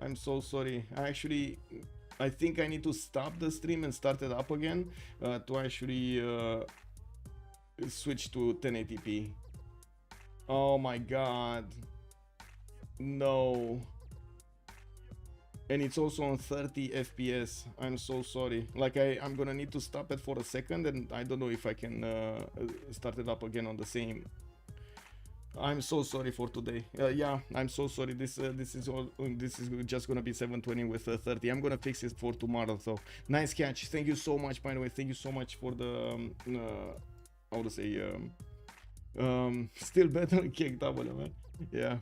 I'm so sorry. I think I need to stop the stream and start it up again to actually switch to 1080p. Oh my god. No. And it's also on 30 FPS. I'm so sorry. Like I'm gonna need to stop it for a second, and I don't know if I can start it up again on the same. I'm so sorry for today. Yeah, I'm so sorry. This is just gonna be 720 with 30. I'm gonna fix it for tomorrow. So nice catch. Thank you so much. By the way, thank you so much for the how to say still better kick double, man. Yeah.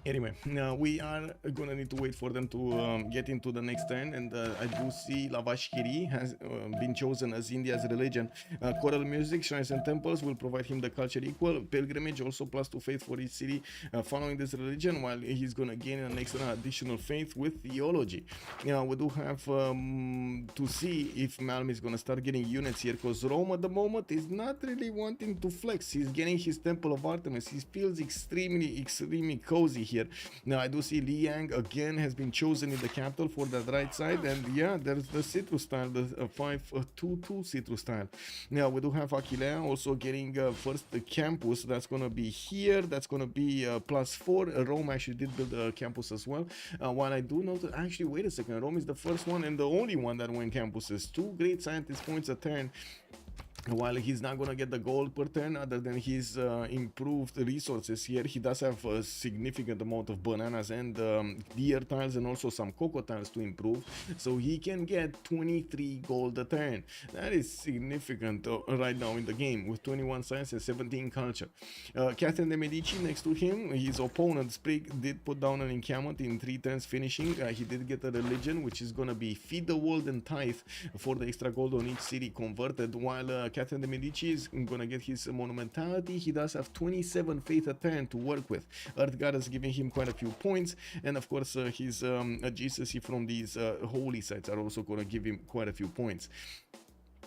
Anyway, now we are gonna need to wait for them to get into the next turn, and I do see Lavashkiri has been chosen as India's religion. Choral music, shrines and temples will provide him the culture equal. Pilgrimage also +2 faith for each city following this religion, while he's gonna gain an extra additional faith with theology. Now we do have to see if Malm is gonna start getting units here, because Rome at the moment is not really wanting to flex. He's getting his Temple of Artemis. He feels extremely cozy here. Now I do see Liang again has been chosen in the capital for that right side, and yeah, there's the citrus style, the 5-2-2 citrus style. Now we do have Aquilea also getting first the campus. That's gonna be here. That's gonna be +4. Rome actually did build a campus as well. While I do know that actually, wait a second, Rome is the first one and the only one that went campuses. 2 great scientist points a turn. While he's not gonna get the gold per turn, other than his improved resources here, he does have a significant amount of bananas and deer tiles, and also some cocoa tiles to improve, so he can get 23 gold a turn. That is significant right now in the game, with 21 science and 17 culture. Catherine de Medici next to him, his opponent Sprig did put down an encampment in 3 turns finishing. He did get a religion, which is gonna be feed the world and tithe for the extra gold on each city converted, while Catherine de Medici is gonna get his monumentality. He does have 27 faith a turn to work with. Earth God is giving him quite a few points, and of course his adjacency from these holy sites are also gonna give him quite a few points.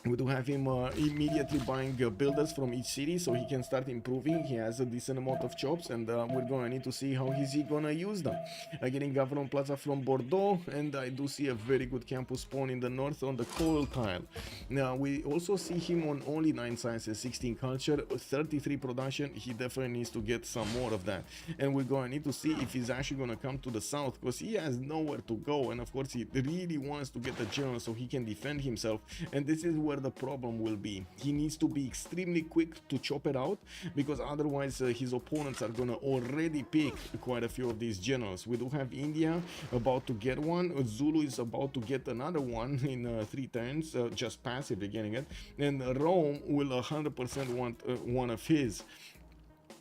We do have him immediately buying builders from each city, so he can start improving. He has a decent amount of chops, and we're gonna need to see how is he gonna use them. Getting Gavron Plaza from Bordeaux, and I do see a very good campus spawn in the north on the coal tile. Now we also see him on only 9 science and 16 culture, 33 production. He definitely needs to get some more of that, and we're gonna need to see if he's actually gonna come to the south, because he has nowhere to go, and of course he really wants to get the general so he can defend himself, and this is where the problem will be. He needs to be extremely quick to chop it out, because otherwise his opponents are gonna already pick quite a few of these generals. We do have India about to get one, Zulu is about to get another one in 3 turns, just passively getting it, and Rome will 100% want one of his.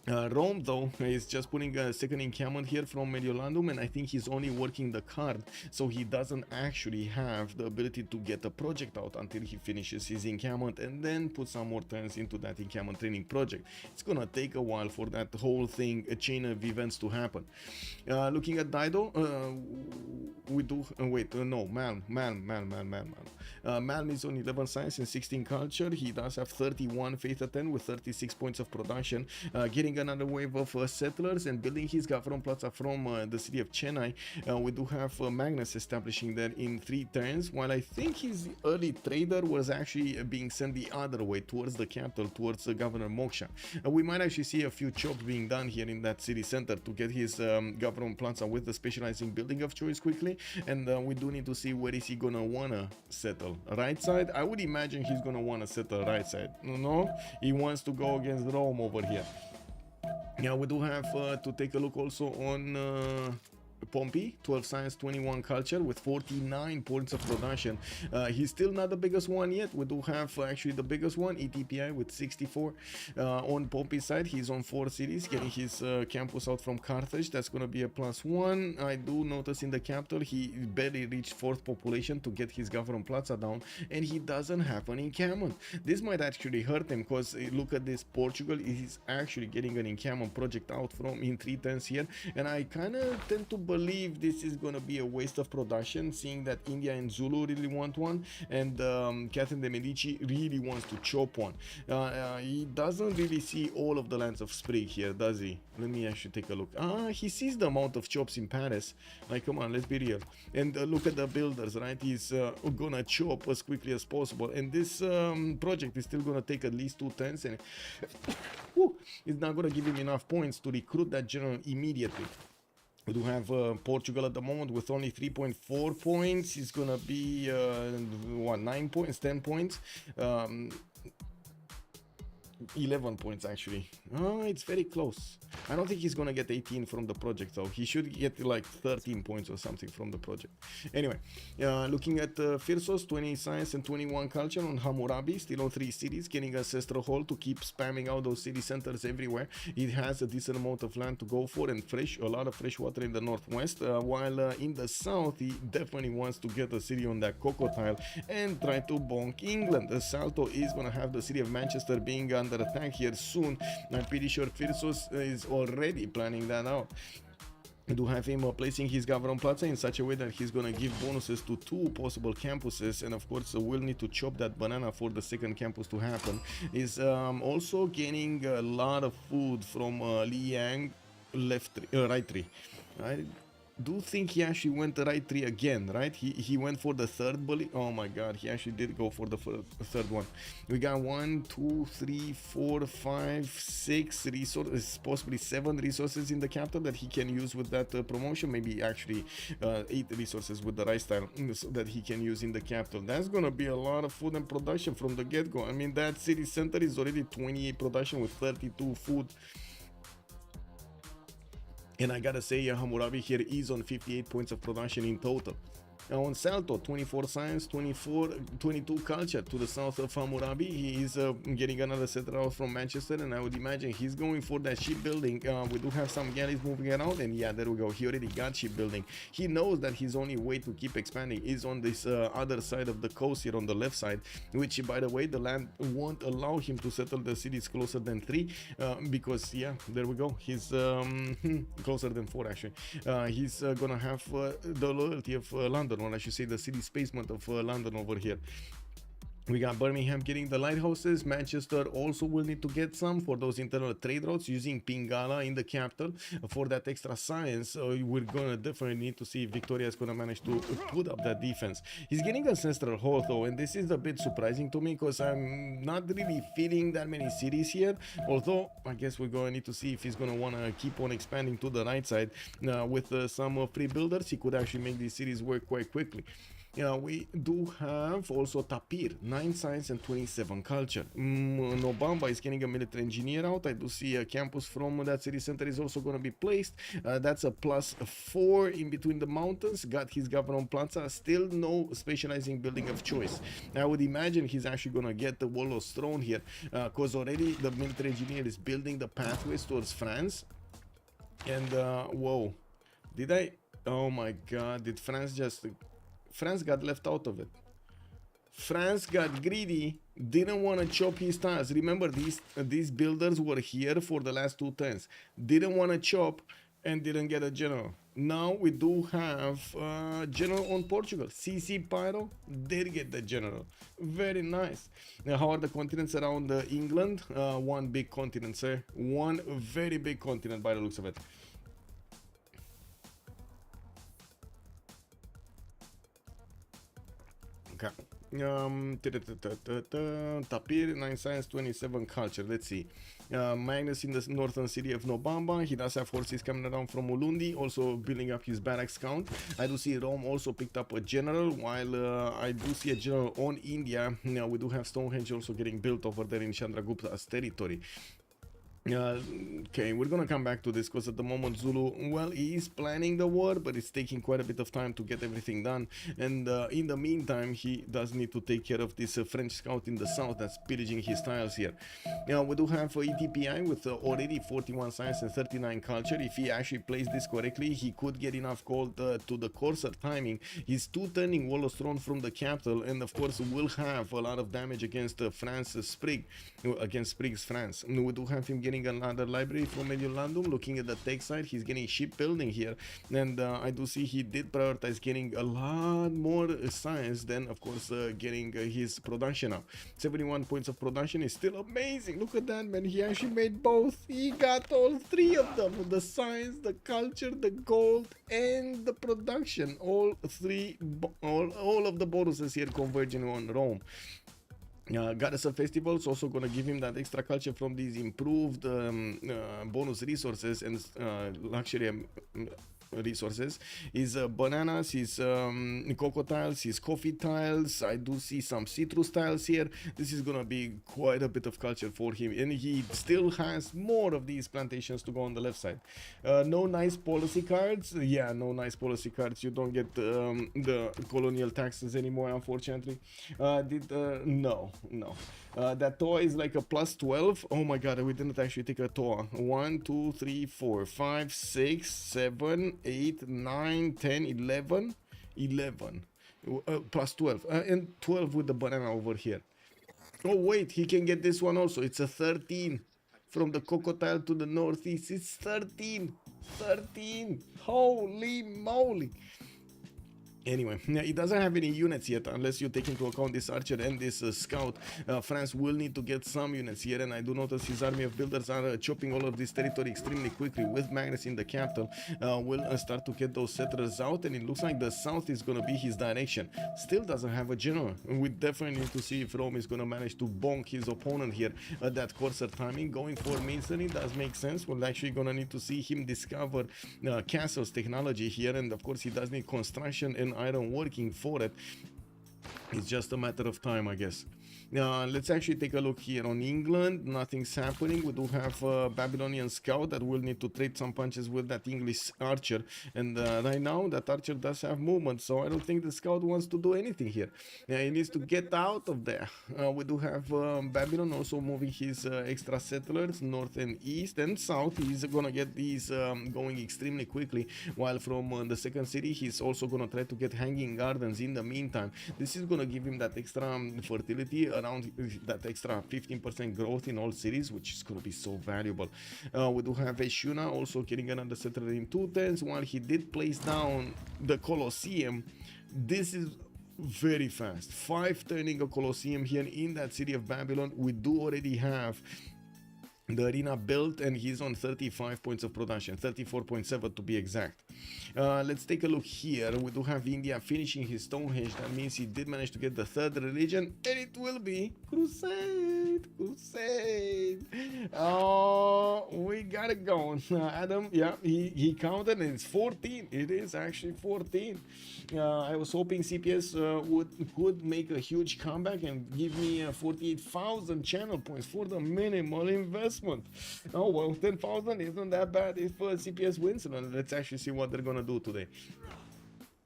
Rome though is just putting a second encampment here from Mediolandum, and I think he's only working the card, so he doesn't actually have the ability to get a project out until he finishes his encampment and then put some more turns into that encampment training project. It's gonna take a while for that whole thing, a chain of events to happen. Looking at Dido, we do Malm is on 11 science and 16 culture. He does have 31 faith at 10 with 36 points of production. Getting getting another wave of settlers and building his government plaza from the city of Chennai. We do have Magnus establishing that in 3 turns, while I think his early trader was actually being sent the other way towards the capital, towards Governor Moksha. We might actually see a few chops being done here in that city center to get his government plaza with the specializing building of choice quickly, and we do need to see where is he gonna wanna settle. Right side? I would imagine he's gonna wanna settle right side. No, he wants to go against Rome over here. Yeah, we do have to take a look also on Pompi, 12 science, 21 culture with 49 points of production. He's still not the biggest one yet. We do have actually the biggest one, ETPI, with 64. On Pompi's side, he's on 4 cities, getting his campus out from Carthage. That's going to be a +1. I do notice in the capital, he barely reached 4th population to get his government plaza down, and he doesn't have an encampment. This might actually hurt him, because look at this, Portugal is actually getting an encampment project out from in 3 turns here, and I kind of tend to believe this is going to be a waste of production, seeing that India and Zulu really want one, and Catherine de Medici really wants to chop one. He doesn't really see all of the lands of Sprig here, does he? Let me actually take a look. He sees the amount of chops in Paris. Like, come on, let's be real. And look at the builders, right? He's gonna chop as quickly as possible, and this project is still gonna take at least 2 turns, and it's not gonna give him enough points to recruit that general immediately. We do have Portugal at the moment with only 3.4 points. It's gonna be 9 points, 10 points, 11 points actually. It's very close. I don't think he's gonna get 18 from the project though. He should get like 13 points or something from the project. Anyway, looking at Phyrsos, 20 science and 21 culture on Hammurabi, still on 3 cities, getting ancestral hall to keep spamming out those city centers everywhere. It has a decent amount of land to go for, and a lot of fresh water in the northwest, while in the south he definitely wants to get a city on that cocoa tile and try to bonk England. Salto is gonna have the city of Manchester being under attack here soon. I'm pretty sure Phyrsos is already planning that out. We do have him placing his government plaza in such a way that he's gonna give bonuses to 2 possible campuses, and of course we'll need to chop that banana for the second campus to happen. Is also gaining a lot of food from Liang right tree. I do think he actually went the right tree again, right? He went for the 3rd bully. Oh my god, he actually did go for the 3rd one. We got 1, 2, 3, 4, 5, 6 resources, possibly 7 resources in the capital that he can use with that promotion. Maybe actually 8 resources with the rice tile that he can use in the capital. That's gonna be a lot of food and production from the get-go. I mean, that city center is already 28 production with 32 food. And I gotta say, Hammurabi here is on 58 points of production in total. Now on Salto, 24 science, 22 culture to the south of Hammurabi. He is getting another settler out from Manchester, and I would imagine he's going for that shipbuilding. We do have some galleys moving around, and yeah, there we go. He already got shipbuilding. He knows that his only way to keep expanding is on this other side of the coast here on the left side, which, by the way, the land won't allow him to settle the cities closer than 3, because yeah, there we go. He's closer than 4 actually. He's gonna have the loyalty of London, or I should say the city spacement of London over here. We got Birmingham getting the lighthouses. Manchester also will need to get some for those internal trade routes, using Pingala in the capital for that extra science. We're gonna definitely need to see if Victoria is gonna manage to put up that defense. He's getting ancestral hall though, and this is a bit surprising to me, because I'm not really feeling that many cities here. Although I guess we're gonna need to see if he's gonna wanna keep on expanding to the right side. With some free builders, he could actually make these cities work quite quickly. We do have also Tapir, 9 science and 27 culture. Nobamba is getting a military engineer out. I do see a campus from that city center is also going to be placed. That's a +4 in between the mountains. Got his government plaza. Still no specializing building of choice. I would imagine he's actually going to get the Warlord's throne here, because already the military engineer is building the pathways towards France. And whoa, did I? Oh my god, did France just... France got left out of it. France got greedy, didn't want to chop his tiles. Remember, these builders were here for the last 2 turns. Didn't want to chop, and didn't get a general. Now we do have general on Portugal. CCPyro did get the general. Very nice. Now, how are the continents around England? One big continent, sir. One very big continent by the looks of it. Okay. Tapir, 9 science, 27 culture. Let's see. Magnus in the northern city of Nobamba. He does have horses coming around from Ulundi, also building up his barracks count. I do see Rome also picked up a general, while I do see a general on India. Now we do have Stonehenge also getting built over there in Chandragupta's territory. Okay, we're gonna come back to this because at the moment Zulu, well, he is planning the war, but it's taking quite a bit of time to get everything done, and in the meantime he does need to take care of this French scout in the south that's pillaging his tiles here. Now we do have ETPI with already 41 science and 39 culture. If he actually plays this correctly, he could get enough gold to the courser timing. He's two-turning Wall of Throne from the capital, and of course will have a lot of damage against France's Sprig, against Sprig's France. We do have him getting another library from Mediolandum. Looking at the tech side, he's getting shipbuilding here, and I do see he did prioritize getting a lot more science than, of course, getting his production up. 71 points of production is still amazing. Look at that, man. He actually made both. He got all three of them: the science, the culture, the gold, and the production. All three, all of the bonuses here converging on Rome. Goddess of Festivals also gonna give him that extra culture from these improved bonus resources and luxury resources. His bananas, his cocoa tiles, his coffee tiles. I do see some citrus tiles here. This is gonna be quite a bit of culture for him, and he still has more of these plantations to go on the left side. No nice policy cards. Yeah, no nice policy cards. You don't get the colonial taxes anymore, unfortunately. No. That TOA is like a plus 12. Oh my god, we didn't actually take a TOA. 1, 2, 3, 4, 5, 6, 7, 8, 9, 10, 11. Plus 12. And 12 with the banana over here. Oh wait, he can get this one also. It's a 13. From the cocoa tile to the northeast, it's 13. Holy moly. Anyway, it doesn't have any units yet, unless you take into account this archer and this scout. France will need to get some units here, and I do notice his army of builders are chopping all of this territory extremely quickly. With Magnus in the capital, we'll start to get those settlers out, and it looks like the south is going to be his direction. Still doesn't have a general. We definitely need to see if Rome is going to manage to bonk his opponent here at that courser timing. Going for masonry does make sense. We're actually going to need to see him discover castles technology here, and of course he does need construction and iron working for it. It's just a matter of time, I guess. Now let's actually take a look here on England. Nothing's happening. We do have a Babylonian scout that will need to trade some punches with that English archer, and right now that archer does have movement, so I don't think the scout wants to do anything here. He needs to get out of there. We do have Babylon also moving his extra settlers north and east and south. He's gonna get these going extremely quickly, while from the second city he's also gonna try to get hanging gardens in the meantime. This is gonna give him that extra fertility, around that extra 15% growth in all cities, which is going to be so valuable. We do have Eshuna also getting another settler in 2 turns, while he did place down the Colosseum. This is very fast. 5 turning a Colosseum here in that city of Babylon. We do already have the arena built, and he's on 35 points of production, 34.7 to be exact. Let's take a look here. We do have India finishing his Stonehenge. That means he did manage to get the 3rd religion, and it will be Crusade. Oh, we got it going. Adam, yeah, he counted, and it's 14. It is actually 14. I was hoping CPS could make a huge comeback and give me 48,000 channel points for the minimal investment. Oh well, 10,000 isn't that bad if CPS wins. Let's actually see what they're gonna do today.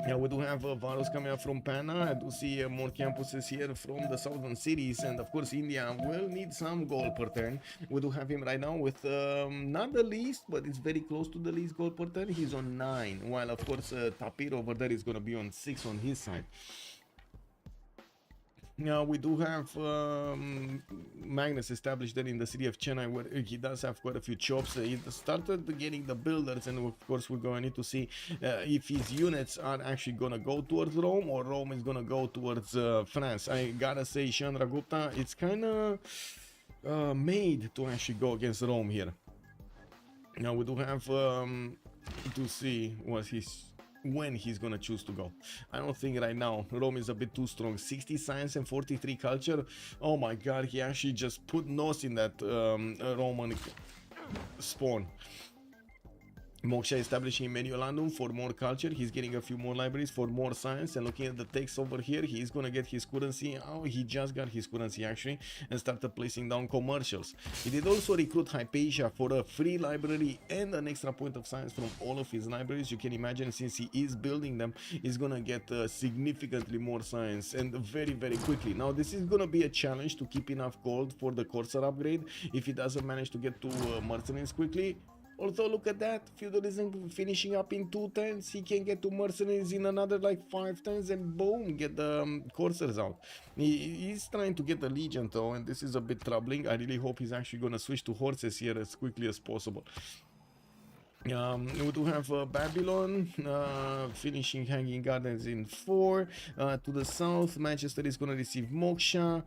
Yeah, we do have Varus coming up from Pana. I do see more campuses here from the southern cities, and of course India will need some gold per turn. We do have him right now with not the least, but it's very close to the least gold per turn. He's on 9, while of course Tapir over there is going to be on 6 on his side. Now we do have Magnus established there in the city of Chennai, where he does have quite a few chops. He started getting the builders, and of course we're going to need to see if his units are actually going to go towards Rome, or Rome is going to go towards France. I gotta say, Chandragupta, it's kind of made to actually go against Rome here. Now we do have to see when he's gonna choose to go. I don't think right now Rome is a bit too strong. 60 science and 43 culture. Oh my god, he actually just put nose in that Roman spawn. Moksha establishing Mediolandum for more culture. He's getting a few more libraries for more science, and looking at the text over here, he's gonna get his currency. Oh, he just got his currency actually, and started placing down commercials. He did also recruit Hypatia for a free library and an extra point of science from all of his libraries. You can imagine, since he is building them, he's gonna get significantly more science, and very quickly. Now this is gonna be a challenge to keep enough gold for the Corsair upgrade if he doesn't manage to get to mercenaries quickly. Although look at that, feudalism finishing up in 2 turns, he can get to mercenaries in another like 5 turns, and boom, get the Corsairs out. He's trying to get the Legion though, and this is a bit troubling. I really hope he's actually gonna switch to horses here as quickly as possible. We do have Babylon finishing Hanging Gardens in 4. To the south, Manchester is going to receive Moksha.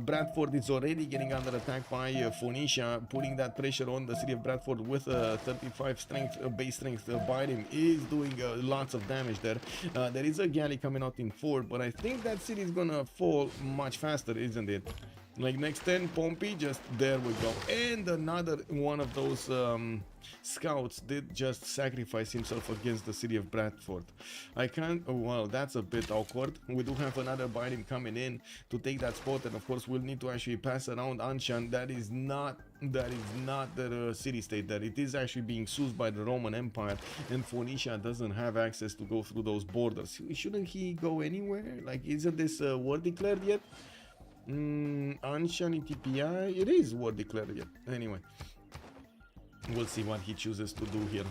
Bradford is already getting under attack by Phoenicia, putting that pressure on the city of Bradford with 35 strength, base strength by him, is doing lots of damage there. There is a galley coming out in 4, but I think that city is going to fall much faster, isn't it? Like next 10, Pompi, just there we go. And another one of those scouts did just sacrifice himself against the city of Bradford. I can't, oh, well, that's a bit awkward. We do have another Biden coming in to take that spot, and of course we'll need to actually pass around Anshan. That is not the city-state, that it is actually being used by the Roman Empire, and Phoenicia doesn't have access to go through those borders. Shouldn't he go anywhere? Like, isn't this war declared yet? Anshan ETPI, it is war declared yet. Anyway, we'll see what he chooses to do here.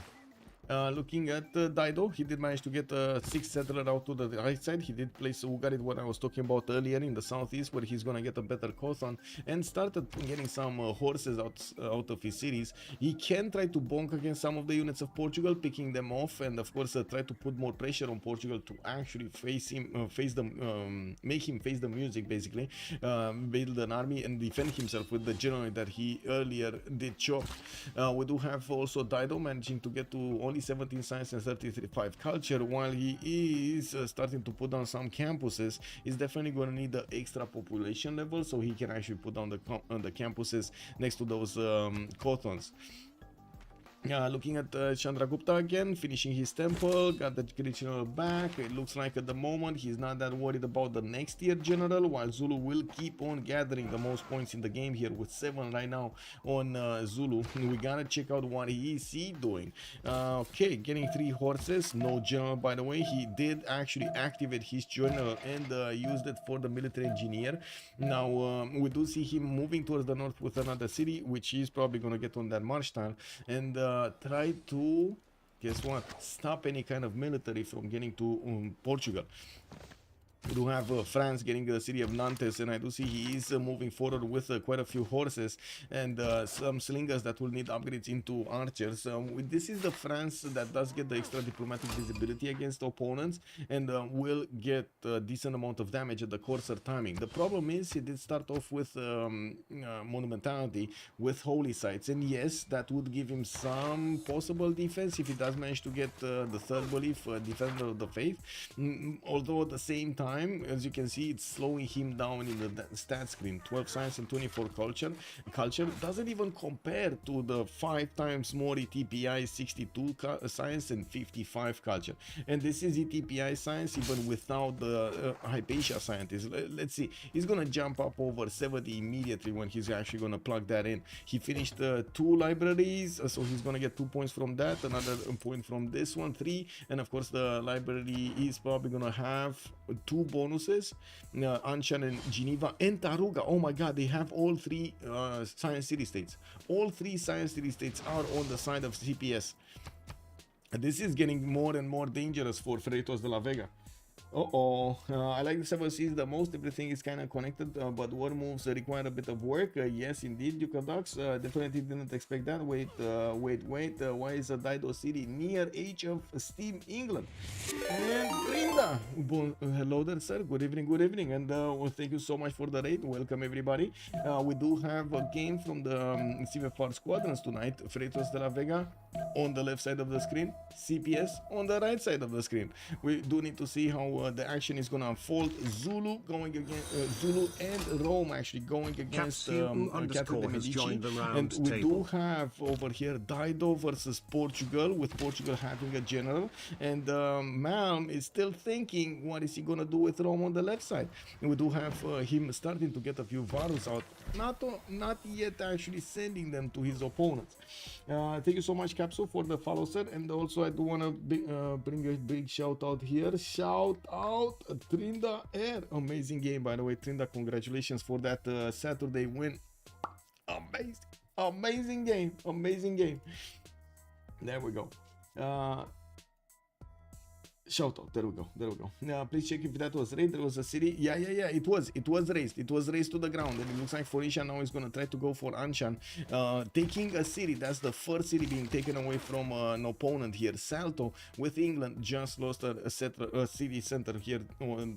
Looking at Dido, he did manage to get a 6th settler out to the right side. He did place Ugarit, what I was talking about earlier, in the southeast, where he's gonna get a better Kothon, and started getting some horses out of his cities. He can try to bonk against some of the units of Portugal, picking them off, and of course try to put more pressure on Portugal to actually make him face the music, basically, build an army and defend himself with the general that he earlier did chop. We do have also Dido managing to get to only 17 science and 35 culture. While he is starting to put down some campuses, he's definitely going to need the extra population level so he can actually put down the campuses next to those Kothons. Looking at Chandragupta again, finishing his temple, got the Greek general back. It looks like at the moment he's not that worried about the next tier general, while Zulu will keep on gathering the most points in the game here with 7 right now on Zulu. We gotta check out what he is doing. Okay, getting 3 horses, no general by the way. He did actually activate his general and used it for the military engineer. Now we do see him moving towards the north with another city, which he's probably gonna get on that march tile, and try to, guess what, stop any kind of military from getting to Portugal. We do have France getting the city of Nantes, and I do see he is moving forward with quite a few horses and some slingers that will need upgrades into archers. This is the France that does get the extra diplomatic visibility against opponents, and will get a decent amount of damage at the Corsair timing. The problem is he did start off with monumentality with holy sites, and yes, that would give him some possible defense if he does manage to get the third belief, defender of the faith. Although at the same time, as you can see, it's slowing him down in the stat screen. 12 science and 24 culture doesn't even compare to the 5 times more ETPI, 62 science and 55 culture, and this is ETPI science even without the Hypatia scientist. Let's see, he's gonna jump up over 70 immediately when he's actually gonna plug that in. He finished 2 libraries, so he's gonna get 2 points from that, another point from this one, 3, and of course the library is probably gonna have 2 bonuses, Anshan and Geneva and Taruga. Oh my god, they have all 3 science city states. All 3 science city states are on the side of CPS. This is getting more and more dangerous for Freritos de la Vega. I like the 7 Cs the most. Everything is kind of connected, but war moves require a bit of work. Yes, indeed, Ducadox. Definitely didn't expect that. Wait. Why is a Dido City near Age of Steam, England? And Brinda. Hello there, sir. Good evening. And well, thank you so much for the raid. Welcome, everybody. We do have a game from the CivFR Squadrons tonight. Freritos de la Vega on the left side of the screen. CPS on the right side of the screen. We do need to see how the action is going to unfold. Zulu going against Zulu and Rome actually going against Captain Medici. And we do have over here Dido versus Portugal, with Portugal having a general, and Malm is still thinking what is he going to do with Rome on the left side. And we do have him starting to get a few Varus out, not yet actually sending them to his opponents. Thank you so much, Capsule, for the follow, sir. And also I do want to bring a big shout out here. Shout out Trinda Air. Amazing game, by the way. Trinda, congratulations for that Saturday win. Amazing game. There we go. Shout out. There we go. Please check if that was raised. There was a city. Yeah. It was raised. It was raised to the ground. And it looks like Phoenicia now is going to try to go for Anshan. Taking a city. That's the first city being taken away from an opponent here. Salto with England just lost a city center here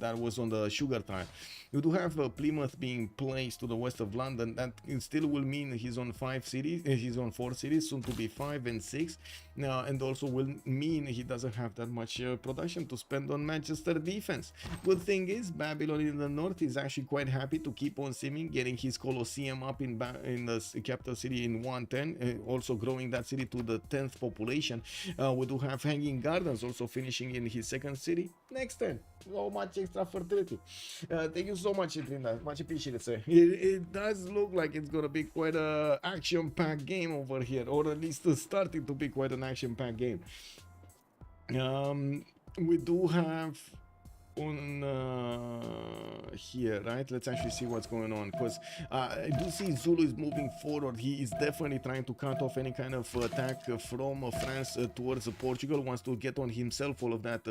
that was on the sugar tile. You do have Plymouth being placed to the west of London. That still will mean he's on 5 cities. He's on 4 cities, soon to be 5 and 6. And also will mean he doesn't have that much production to spend on Manchester defense. Good thing is, Babylon in the north is actually quite happy to keep on simming, getting his Colosseum up in the capital city in 110, also growing that city to the 10th population. We do have Hanging Gardens also finishing in his 2nd city. Next turn. So much extra fertility. Thank you so much, Trinda. Much appreciated, sir. It does look like it's gonna be quite a action-packed game over here, or at least starting to be quite an action-packed game. We do have on here, right? Let's actually see what's going on, because I do see Zulu is moving forward. He is definitely trying to cut off any kind of attack from France towards Portugal, wants to get on himself all of that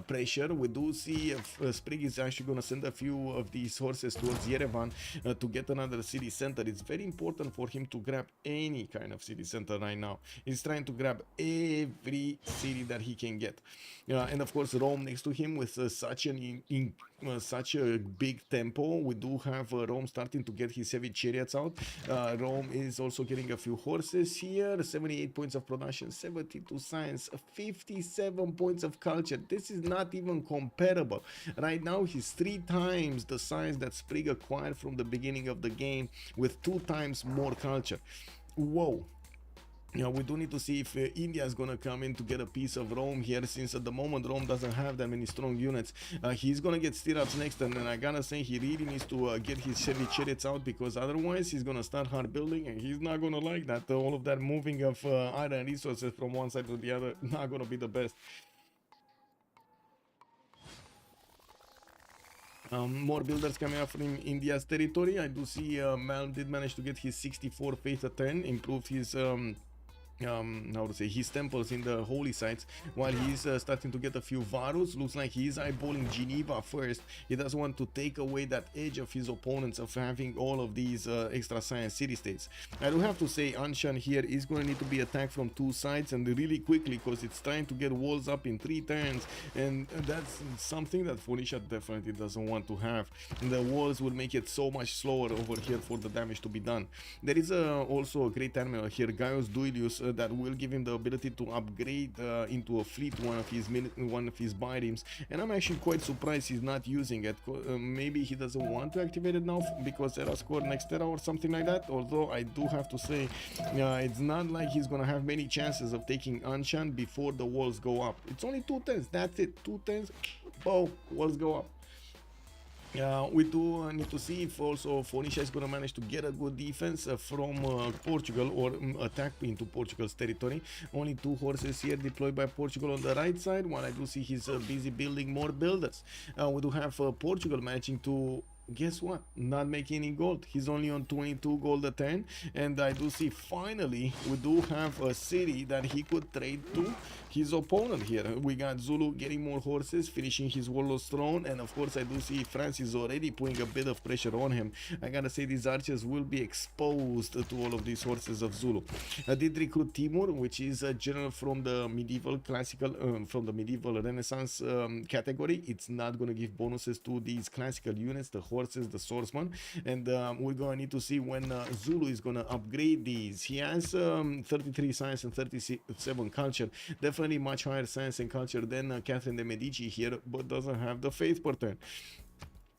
pressure. We do see Sprig is actually going to send a few of these horses towards Yerevan to get another city center. It's very important for him to grab any kind of city center right now. He's trying to grab every city that he can get. And of course Rome next to him with such a big tempo. We do have Rome starting to get his heavy chariots out. Rome is also getting a few horses here. 78 points of production, 72 science, 57 points of culture. This is not even comparable. Right now he's 3 times the science that Sprig acquired from the beginning of the game, with 2 times more culture. Whoa. We do need to see if India is going to come in to get a piece of Rome here, since at the moment Rome doesn't have that many strong units. He's going to get stirrups next, and I gotta say he really needs to get his heavy chariots out, because otherwise he's going to start hard building, and he's not going to like that. All of that moving of iron resources from one side to the other, not going to be the best. More builders coming up from India's territory. I do see Malm did manage to get his 64 faith a turn, improved his his temples in the holy sites, while he's starting to get a few Varus. Looks like he's eyeballing Geneva first. He doesn't want to take away that edge of his opponents of having all of these extra science city-states. I do have to say Anshan here is going to need to be attacked from 2 sides, and really quickly, because it's trying to get walls up in 3 turns, and that's something that Phoenicia definitely doesn't want to have. And the walls will make it so much slower over here for the damage to be done. There is also a great terminal here, Gaius Duilius, that will give him the ability to upgrade into a fleet one of his bireams, and I'm actually quite surprised he's not using it. Maybe he doesn't want to activate it now because Era scored next Era or something like that, although I do have to say it's not like he's gonna have many chances of taking Anshan before the walls go up. It's only 2 turns, that's it, 2 turns, boom, walls go up. We do need to see if also Phoenicia is going to manage to get a good defense from Portugal, or attack into Portugal's territory. Only 2 horses here deployed by Portugal on the right side, while I do see he's busy building more builders. We do have Portugal managing to guess what? Not making any gold. He's only on 22 gold a turn. And I do see finally we do have a city that he could trade to his opponent here. We got Zulu getting more horses, finishing his Warlord's Throne. And of course I do see France is already putting a bit of pressure on him. I gotta say these archers will be exposed to all of these horses of Zulu. I did recruit Timur, which is a general from the medieval classical, from the medieval Renaissance category. It's not gonna give bonuses to these classical units, the horses, the swordsman, and we're gonna need to see when Zulu is gonna upgrade these. He has 33 science and 37 culture, definitely much higher science and culture than Catherine de Medici here, but doesn't have the faith per turn.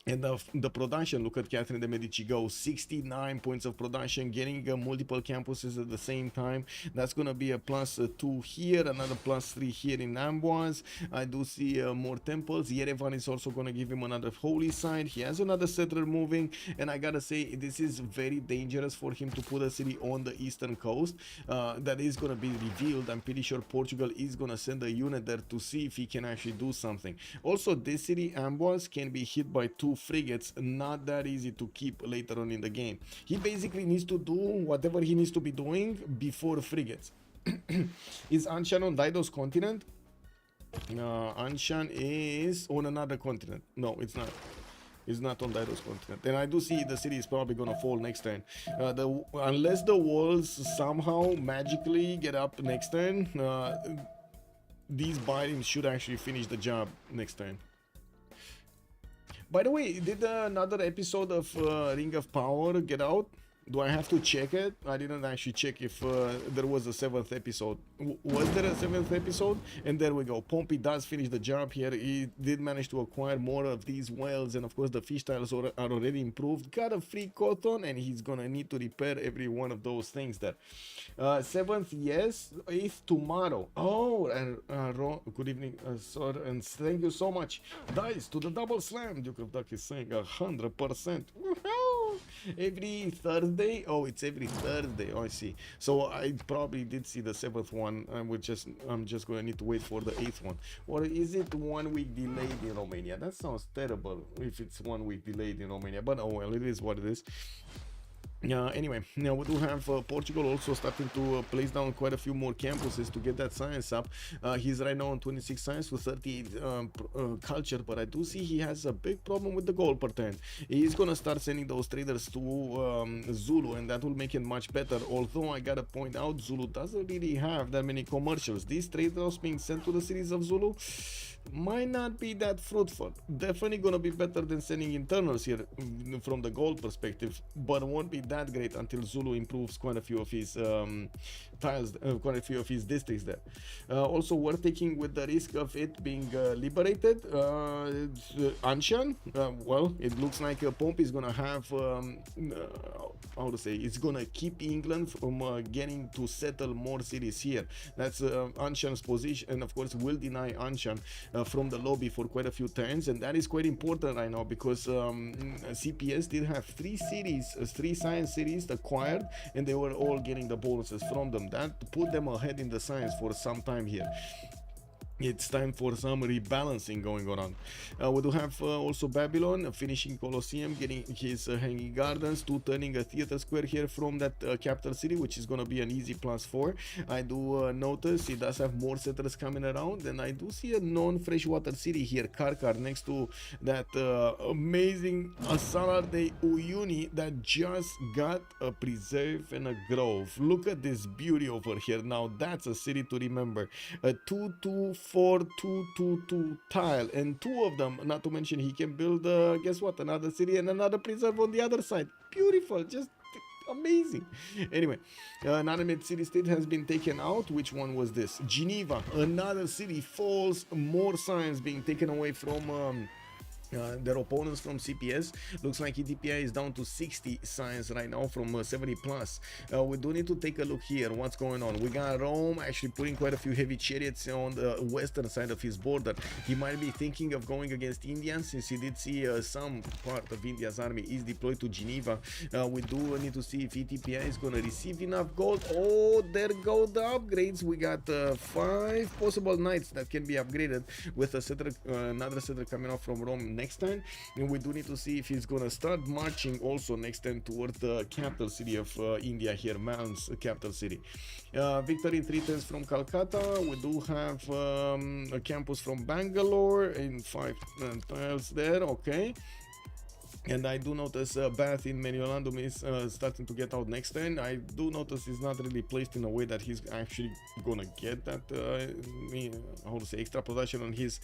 And the production, look at Catherine de Medici go, 69 points of production, getting multiple campuses at the same time. That's going to be a +2 here, another +3 here in Amboise. I do see more temples. Yerevan is also going to give him another holy site. He has another settler moving, and I gotta say, this is very dangerous for him to put a city on the eastern coast. That is going to be revealed. I'm pretty sure Portugal is going to send a unit there to see if he can actually do something. Also, this city, Amboise, can be hit by 2 frigates, not that easy to keep later on in the game. He basically needs to do whatever he needs to be doing before frigates. Is Anshan on Dido's continent? Anshan is on another continent. No, it's not. It's not on Dido's continent. And I do see the city is probably gonna fall next turn. Unless the walls somehow magically get up next turn, these biomes should actually finish the job next turn. By the way, did another episode of Ring of Power get out? Do I have to check it? I didn't actually check if there was a 7th episode. Was there a 7th episode? And there we go. Pompi does finish the job here. He did manage to acquire more of these whales, and of course the fish tiles are already improved. Got a free cotton, and he's gonna need to repair every one of those things there. 7th, yes. 8th tomorrow. Oh, and good evening, sir, and thank you so much. Dice to the double slam. Duke of Duck is saying 100%. Every Thursday? Oh, it's every Thursday. Oh, I see. So I probably did see the 7th one. I'm just going to need to wait for the 8th one. Or is it 1 week delayed in Romania? That sounds terrible if it's 1 week delayed in Romania. But oh well, it is what it is. Anyway, now we do have Portugal also starting to place down quite a few more campuses to get that science up. He's right now on 26 science with 38 culture, but I do see he has a big problem with the gold per turn. He's gonna start sending those traders to Zulu, and that will make it much better. Although I gotta point out, Zulu doesn't really have that many commercials. These traders being sent to the cities of Zulu might not be that fruitful. Definitely gonna be better than sending internals here from the gold perspective, but won't be that great until Zulu improves quite a few of his tiles, quite a few of his districts there. Also, we're taking with the risk of it being liberated. Anshan, well, it looks like Pompi is gonna have how to say, it's gonna keep England from getting to settle more cities here. That's Anshan's position, and of course will deny Anshan from the lobby for quite a few turns, and that is quite important right now because CPS did have 3 cities, 3 science cities acquired, and they were all getting the bonuses from them. That put them ahead in the science for some time here. It's time for some rebalancing going on. We do have also Babylon finishing Colosseum, getting his hanging gardens, to turning a theater square here from that capital city, which is going to be an easy +4. I do notice he does have more settlers coming around, and I do see a non-freshwater city here, Karkar, next to that amazing Asala de Uyuni that just got a preserve and a grove. Look at this beauty over here. Now that's a city to remember. A 2-2-4-2-2-2 tile, and 2 of them, not to mention he can build guess what, another city and another preserve on the other side. Beautiful, just amazing. Anyway, another mid-city state has been taken out. Which one was this? Geneva, another city falls, more science being taken away from their opponents from CPS. Looks like ETPI is down to 60 science right now from 70 plus. We do need to take a look here what's going on. We got Rome actually putting quite a few heavy chariots on the western side of his border. He might be thinking of going against Indians, since he did see some part of India's army is deployed to Geneva. We do need to see if ETPI is going to receive enough gold. Oh, there go the upgrades. We got 5 possible knights that can be upgraded with a settler, another settler coming off from Rome next turn, and we do need to see if he's gonna start marching also next turn toward the capital city of India here, Malm's capital city. Victory 3 turns from Calcutta. We do have a campus from Bangalore in 5 tiles there. Okay. And I do notice Bath in Menulandum is starting to get out next turn. I do notice he's not really placed in a way that he's actually gonna get that how to say, extra production on his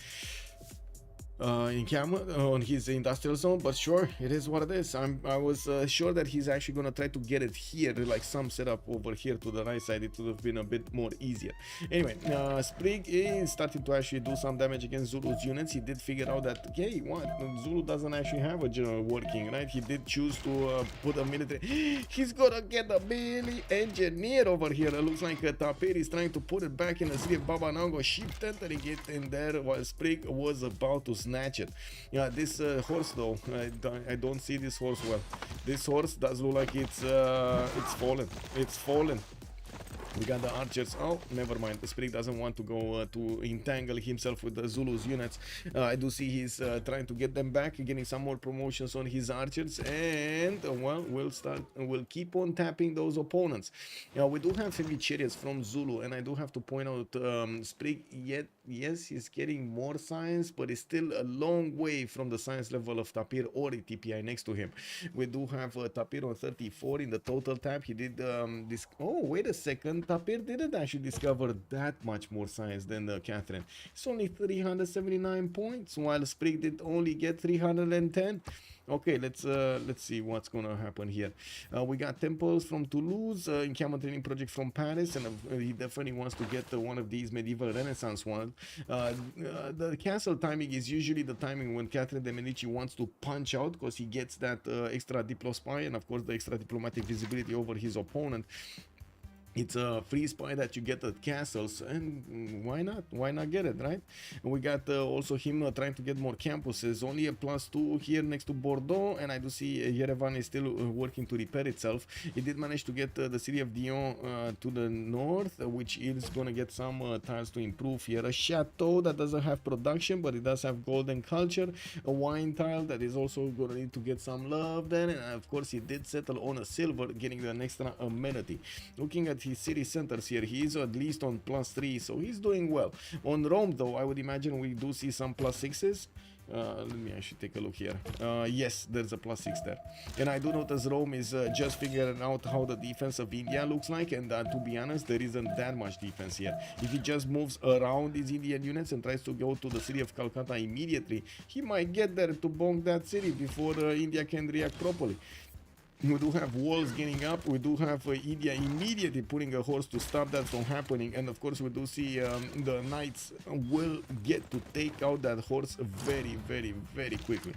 on his industrial zone, but sure, it is what it is. I was sure that he's actually gonna try to get it here, like some setup over here to the right side. It would have been a bit more easier. Anyway, Sprig is starting to actually do some damage against Zulu's units. He did figure out that, okay, what, Zulu doesn't actually have a general working, right? He did choose to put a military. He's gonna get a Billy engineer over here. It looks like Tapir is trying to put it back in the city of Baba Nango, sheep tentering it in there while Sprig was about to snatch it. Yeah, this horse though, I don't see this horse well. This horse does look like it's fallen. It's fallen. We got the archers. Oh, never mind. The Sprig doesn't want to go to entangle himself with the Zulu's units. I do see he's trying to get them back, getting some more promotions on his archers, and well, we'll keep on tapping those opponents. We do have heavy chariots from Zulu, and I do have to point out Sprig. Yes, he's getting more science, but it's still a long way from the science level of Tapir or ETPI next to him. We do have Tapir on 34 in the total tap. He did this. Oh, wait a second. Tapir didn't actually discover that much more science than Catherine. It's only 379 points, while Sprig did only get 310. Okay, let's see what's gonna happen here. We got temples from Toulouse, encampment training project from Paris, and he definitely wants to get one of these medieval Renaissance ones. The castle timing is usually the timing when Catherine de Medici wants to punch out, because he gets that extra diplo spy and of course the extra diplomatic visibility over his opponent. It's a free spy that you get at castles, and why not get it, right? We got also him trying to get more campuses, only a +2 here next to Bordeaux, and I do see Yerevan is still working to repair itself. He did manage to get the city of Dion to the north, which is gonna get some tiles to improve here. A chateau that doesn't have production, but it does have golden culture. A wine tile that is also gonna need to get some love then, and of course he did settle on a silver, getting an extra amenity. Looking at his city centers here, he is at least on +3, so he's doing well. On Rome though, I would imagine we do see some +6s. Let me actually take a look here. Yes, there's a +6 there, and I do notice Rome is just figuring out how the defense of India looks like, and to be honest, there isn't that much defense here. If he just moves around these Indian units and tries to go to the city of Calcutta immediately, he might get there to bonk that city before India can react properly. We do have walls getting up. We do have India immediately putting a horse to stop that from happening, and of course we do see the knights will get to take out that horse very, very, very quickly.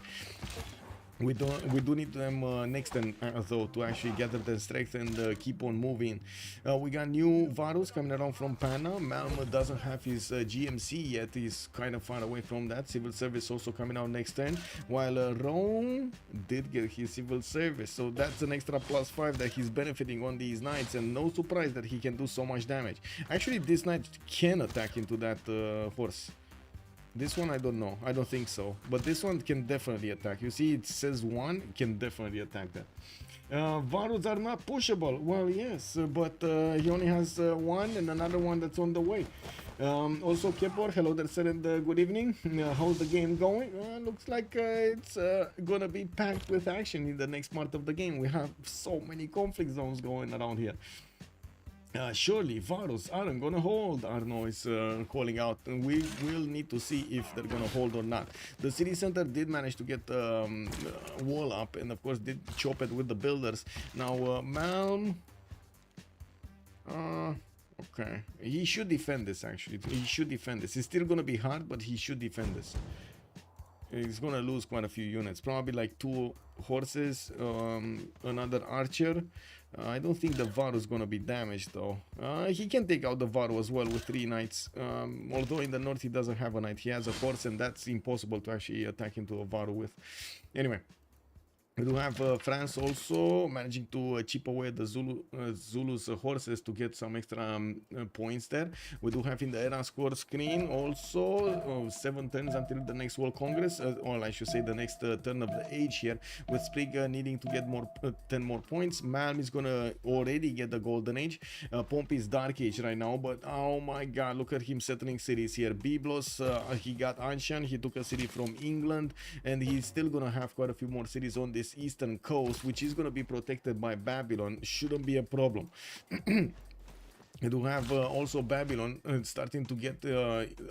We do need them next turn though to actually gather the strength and keep on moving. We got new Varus coming around from Panna. Malm doesn't have his GMC yet. He's kind of far away from that. Civil service also coming out next turn, while Rome did get his civil service, so that's an extra +5 that he's benefiting on these knights, and no surprise that he can do so much damage. Actually, this knight can attack into that horse. This one I don't know, I don't think so, but this one can definitely attack. You see it says 1, can definitely attack that. Varus are not pushable. Well, yes, but he only has 1 and another one that's on the way. Also Kepor, hello there sir, and good evening. How's the game going? Looks like it's gonna be packed with action in the next part of the game. We have so many conflict zones going around here. Surely Varus aren't gonna hold, Arno is calling out, and we will need to see if they're gonna hold or not. The city center did manage to get wall up, and of course did chop it with the builders. Now Malm, okay, he should defend this. Actually, he should defend this. It's still gonna be hard, but he should defend this. He's gonna lose quite a few units, probably like 2 horses, another archer. I don't think the Varu is gonna be damaged though. He can take out the Varu as well with 3 knights. Although in the north he doesn't have a knight, he has a horse, and that's impossible to actually attack into a Varu with. Anyway, We do have France also managing to chip away the Zulu's horses to get some extra points there. We do have in the era score screen also 7 turns until the next World Congress, or I should say the next turn of the age here, with Sprig needing to get more 10 more points. Malm is gonna already get the Golden Age. Pompi is Dark Age right now, but oh my god, look at him settling cities here. Byblos, he got Anshan, he took a city from England, and he's still gonna have quite a few more cities on this eastern coast, which is going to be protected by Babylon. Shouldn't be a problem. We do have also Babylon starting to get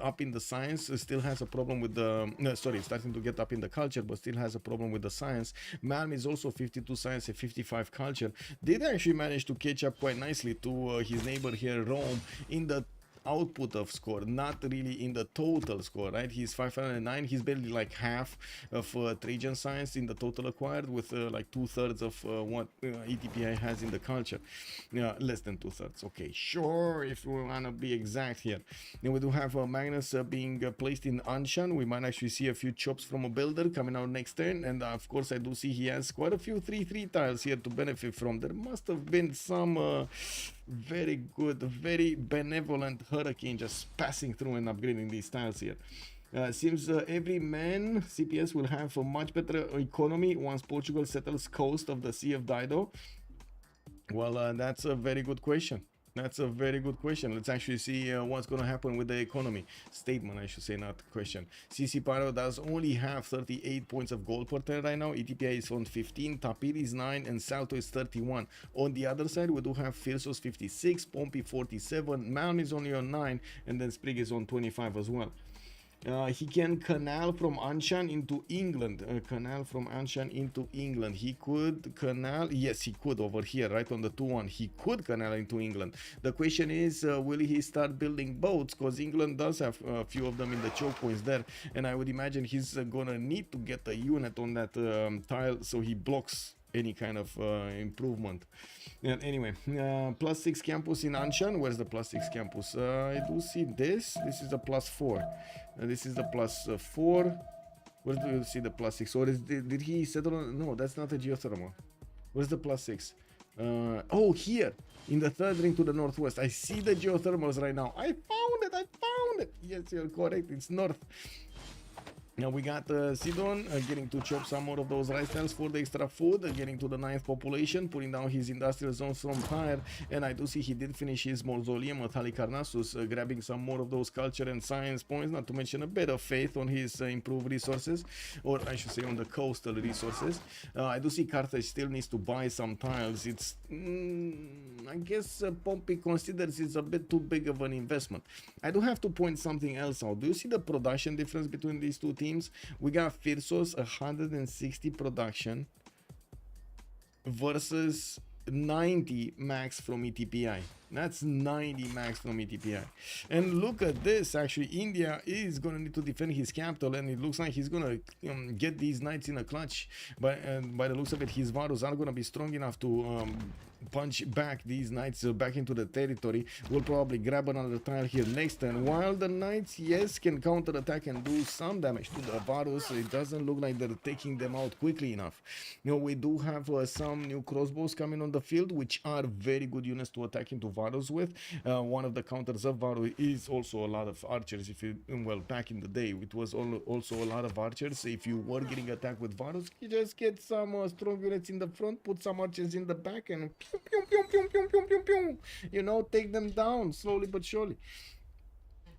up in the science, still has a problem with the starting to get up in the culture, but still has a problem with the science. Malm is also 52 science and 55 culture. Did actually manage to catch up quite nicely to his neighbor here, Rome, in the output of score, not really in the total score, right? He's 509. He's barely like half of Trajan science in the total acquired, with like 2/3 of what ETPI has in the culture. Yeah, less than 2/3. Okay, sure, if we wanna be exact here. Then we do have Magnus being placed in Anshan. We might actually see a few chops from a builder coming out next turn, and of course I do see he has quite a few 3/3 tiles here to benefit from. There must have been some very good, very benevolent hurricane just passing through and upgrading these tiles here. Seems every man CPS will have a much better economy once Portugal settles coast of the Sea of Dido. Well, that's a very good question. That's a very good question. Let's actually see what's going to happen with the economy. Statement, I should say, not question. CCPyro does only have 38 points of gold per turn right now. ETPI is on 15, Tapir is 9, and Salto is 31. On the other side, we do have Phyrsos 56, Pompi 47, Malm is only on 9, and then Sprig is on 25 as well. He can canal from Anshan into England. Canal from Anshan into England. He could canal. Yes, he could over here, right on the 2-1. He could canal into England. The question is, will he start building boats? Because England does have a few of them in the choke points there. And I would imagine he's gonna need to get a unit on that tile so he blocks any kind of improvement. And anyway, +6 campus in Anshan. Where's the +6 campus? I do see this. This is the +4. This is the +4. Where do you see the +6? Or did he settle on? No, that's not a geothermal. Where's the +6? Oh, here in the third ring to the northwest. I see the geothermals right now. I found it. I found it. Yes, you're correct. It's north. Now we got Sidon getting to chop some more of those rice tiles for the extra food, getting to the 9th population, putting down his industrial zones from higher, and I do see he did finish his mausoleum at Halicarnassus, grabbing some more of those culture and science points, not to mention a bit of faith on his improved resources, or I should say on the coastal resources. I do see Carthage still needs to buy some tiles. It's, I guess Pompi considers it's a bit too big of an investment. I do have to point something else out. Do you see the production difference between these two teams? We got Phyrsos 160 production versus 90 max from ETPI. That's 90 max from ETPI. And look at this, actually India is going to need to defend his capital, and it looks like he's going to get these knights in a clutch. But by the looks of it, his Varus are going to be strong enough to punch back these knights back into the territory. We'll probably grab another tile here next turn, while the knights, yes, can counter attack and do some damage to the Varus. It doesn't look like they're taking them out quickly enough. You know, we do have some new crossbows coming on the field, which are very good units to attack into Varus with. One of the counters of Varus is also a lot of archers. If you, well, back in the day it was also a lot of archers. If you were getting attacked with Varus, you just get some strong units in the front, put some archers in the back, and pew, pew, pew, pew, pew, pew, pew, pew. You know, take them down slowly but surely.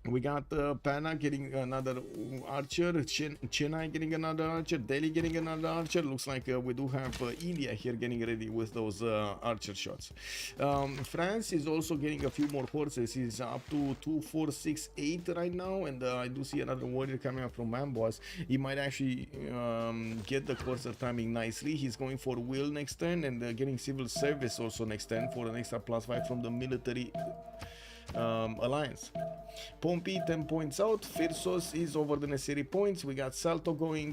We got Pana getting another archer, Chennai getting another archer, Delhi getting another archer. Looks like we do have India here getting ready with those archer shots. France is also getting a few more horses. He's up to 2, 4, 6, 8 right now, and I do see another warrior coming up from Amboise. He might actually get the courser timing nicely. He's going for will next turn, and getting civil service also next turn for an extra +5 from the military alliance. Pompi 10 points out. Phyrsos is over the necessary points. We got Salto going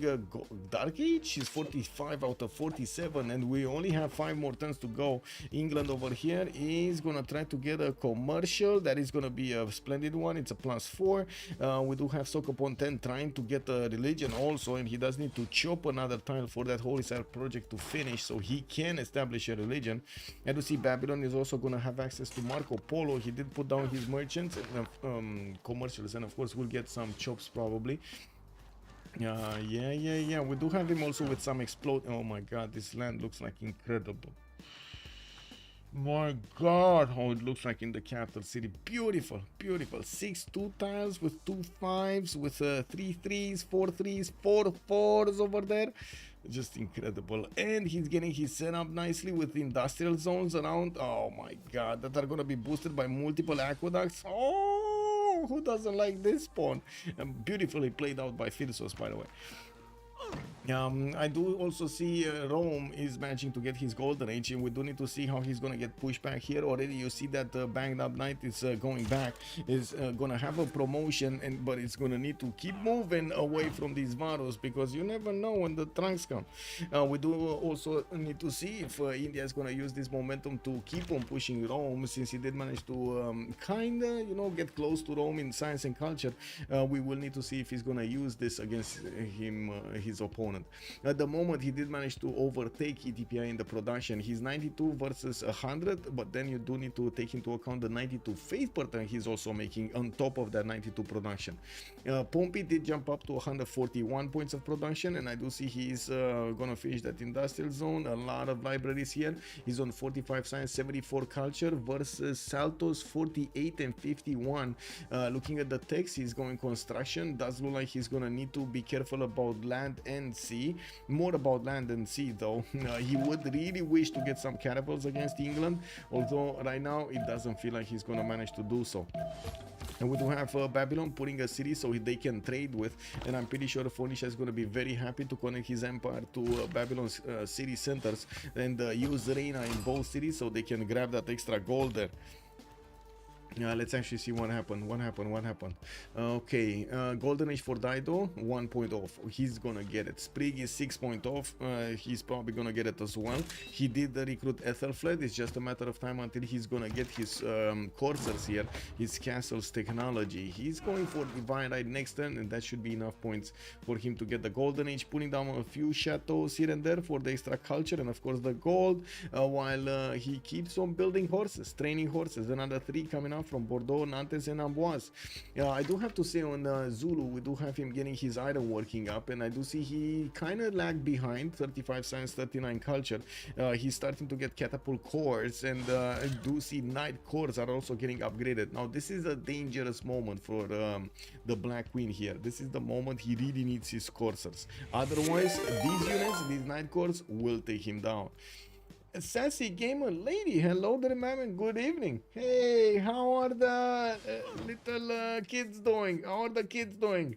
Dark Age. She's 45 out of 47, and we only have 5 more turns to go. England over here is gonna try to get a commercial. That is gonna be a splendid one. It's a +4. We do have Sokopon 10 trying to get a religion also, and he does need to chop another tile for that Holy Sire project to finish, so he can establish a religion. And to see Babylon is also gonna have access to Marco Polo. He did put down his merchants and commercials, and of course we'll get some chops probably. Yeah, we do have him also with some explode. Oh my god, this land looks like incredible. My god, how it looks like in the capital city. Beautiful, beautiful. 6 2 tiles with 2 5s with 3 3s, 4 3s, 4 4s over there. Just incredible. And he's getting his setup nicely with industrial zones around. Oh my god, that are gonna be boosted by multiple aqueducts. Oh, who doesn't like this spawn? Beautifully played out by Phyrsos, by the way. I do also see Rome is managing to get his golden age, and we do need to see how he's gonna get pushed back here. Already you see that banged up knight is going back, is gonna have a promotion, but it's gonna need to keep moving away from these Varos, because you never know when the trunks come. We do also need to see if India is gonna use this momentum to keep on pushing Rome, since he did manage to kinda, you know, get close to Rome in science and culture. We will need to see if he's gonna use this against him, his opponent. At the moment he did manage to overtake ETPI in the production. He's 92 versus 100, but then you do need to take into account the 92 faith pattern he's also making on top of that 92 production. Pompi did jump up to 141 points of production, and I do see he's gonna finish that industrial zone. A lot of libraries here. He's on 45 science, 74 culture versus Salto's 48 and 51. Looking at the text, he's going construction. Does look like he's gonna need to be careful about land and sea. More about land and sea though. He would really wish to get some catapults against England, although right now it doesn't feel like he's gonna manage to do so. And we do have Babylon putting a city so they can trade with, and I'm pretty sure Phoenicia is going to be very happy to connect his empire to Babylon's city centers and use Reina in both cities so they can grab that extra gold there. Let's actually see what happened. Okay, golden age for Dido, 1 point off. He's gonna get it. Sprig is 6 point off. He's probably gonna get it as well. He did recruit Ethelfled. It's just a matter of time until he's gonna get his coursers here, his castle's technology. He's going for divine right next turn, and that should be enough points for him to get the golden age, putting down a few chateaus here and there for the extra culture and of course the gold, while he keeps on building horses, training horses. Another 3 coming out from Bordeaux, Nantes and Amboise. I do have to say on Zulu, we do have him getting his iron working up, and I do see he kind of lagged behind. 35 science, 39 culture. He's starting to get catapult cores, and I do see knight cores are also getting upgraded. Now this is a dangerous moment for the Black Queen here. This is the moment he really needs his coursers. Otherwise these units, these knight cores, will take him down. A sassy gamer lady, hello there ma'am, and good evening. Hey, how are the little kids doing? How are the kids doing?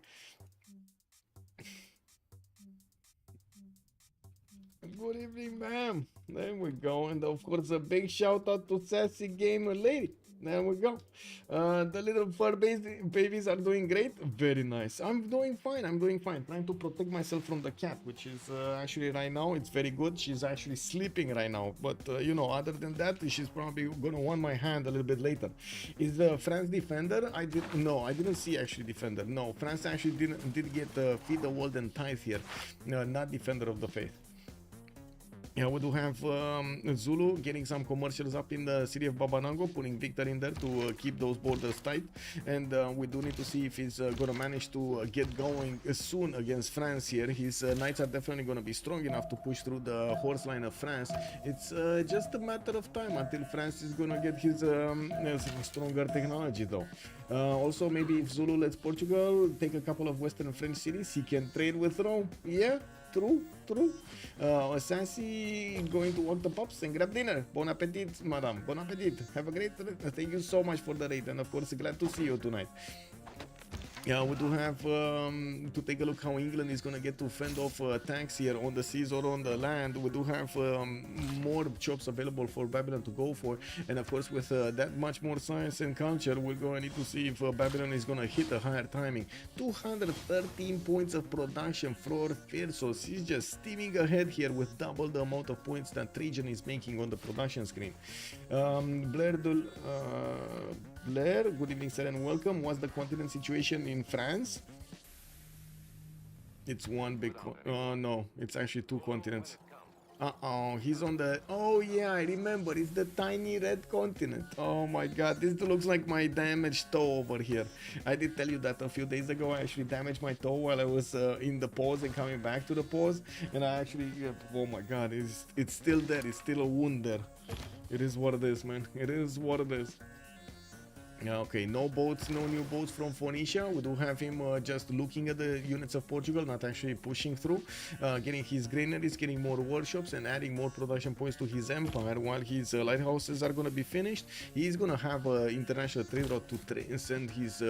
Good evening ma'am. There we go, and of course a big shout out to sassy gamer lady. There we go. The little fur babies are doing great. Very nice. I'm doing fine. Trying to protect myself from the cat, which is actually right now, it's very good. She's actually sleeping right now. But, you know, other than that, she's probably going to want my hand a little bit later. Is the France defender? I didn't see actually defender. No, France actually did get feed the world and tithe here. Not defender of the faith. Yeah, we do have Zulu getting some commercials up in the city of Babanango, putting Victor in there to keep those borders tight. And we do need to see if he's going to manage to get going soon against France here. His knights are definitely going to be strong enough to push through the horse line of France. It's just a matter of time until France is going to get his stronger technology though. Also, maybe if Zulu lets Portugal take a couple of Western French cities, he can trade with Rome. Yeah. True. Sassy going to walk the pups and grab dinner. Bon appetit, madame. Bon appetit. Have a great. Thank you so much for the raid, and of course, glad to see you tonight. Yeah, we do have to take a look how England is going to get to fend off tanks here on the seas or on the land. We do have more jobs available for Babylon to go for, and of course with that much more science and culture, we're going to need to see if Babylon is going to hit a higher timing. 213 points of production for Phyrsos. He's just steaming ahead here with double the amount of points that Trajan is making on the production screen. Blair, good evening, sir, and welcome. What's the continent situation in France? It's one big. No, it's actually two continents. He's on the. Oh yeah, I remember. It's the tiny red continent. Oh my god, this looks like my damaged toe over here. I did tell you that a few days ago. I actually damaged my toe while I was in the pause and coming back to the pause, and I actually. Oh my god, it's still there. It's still a wound there. It is what it is, man. It is what it is. Okay, no boats, no new boats from Phoenicia. We do have him just looking at the units of Portugal, not actually pushing through, getting his granaries, getting more workshops, and adding more production points to his empire. While his lighthouses are going to be finished, he's going to have an international trade route to send his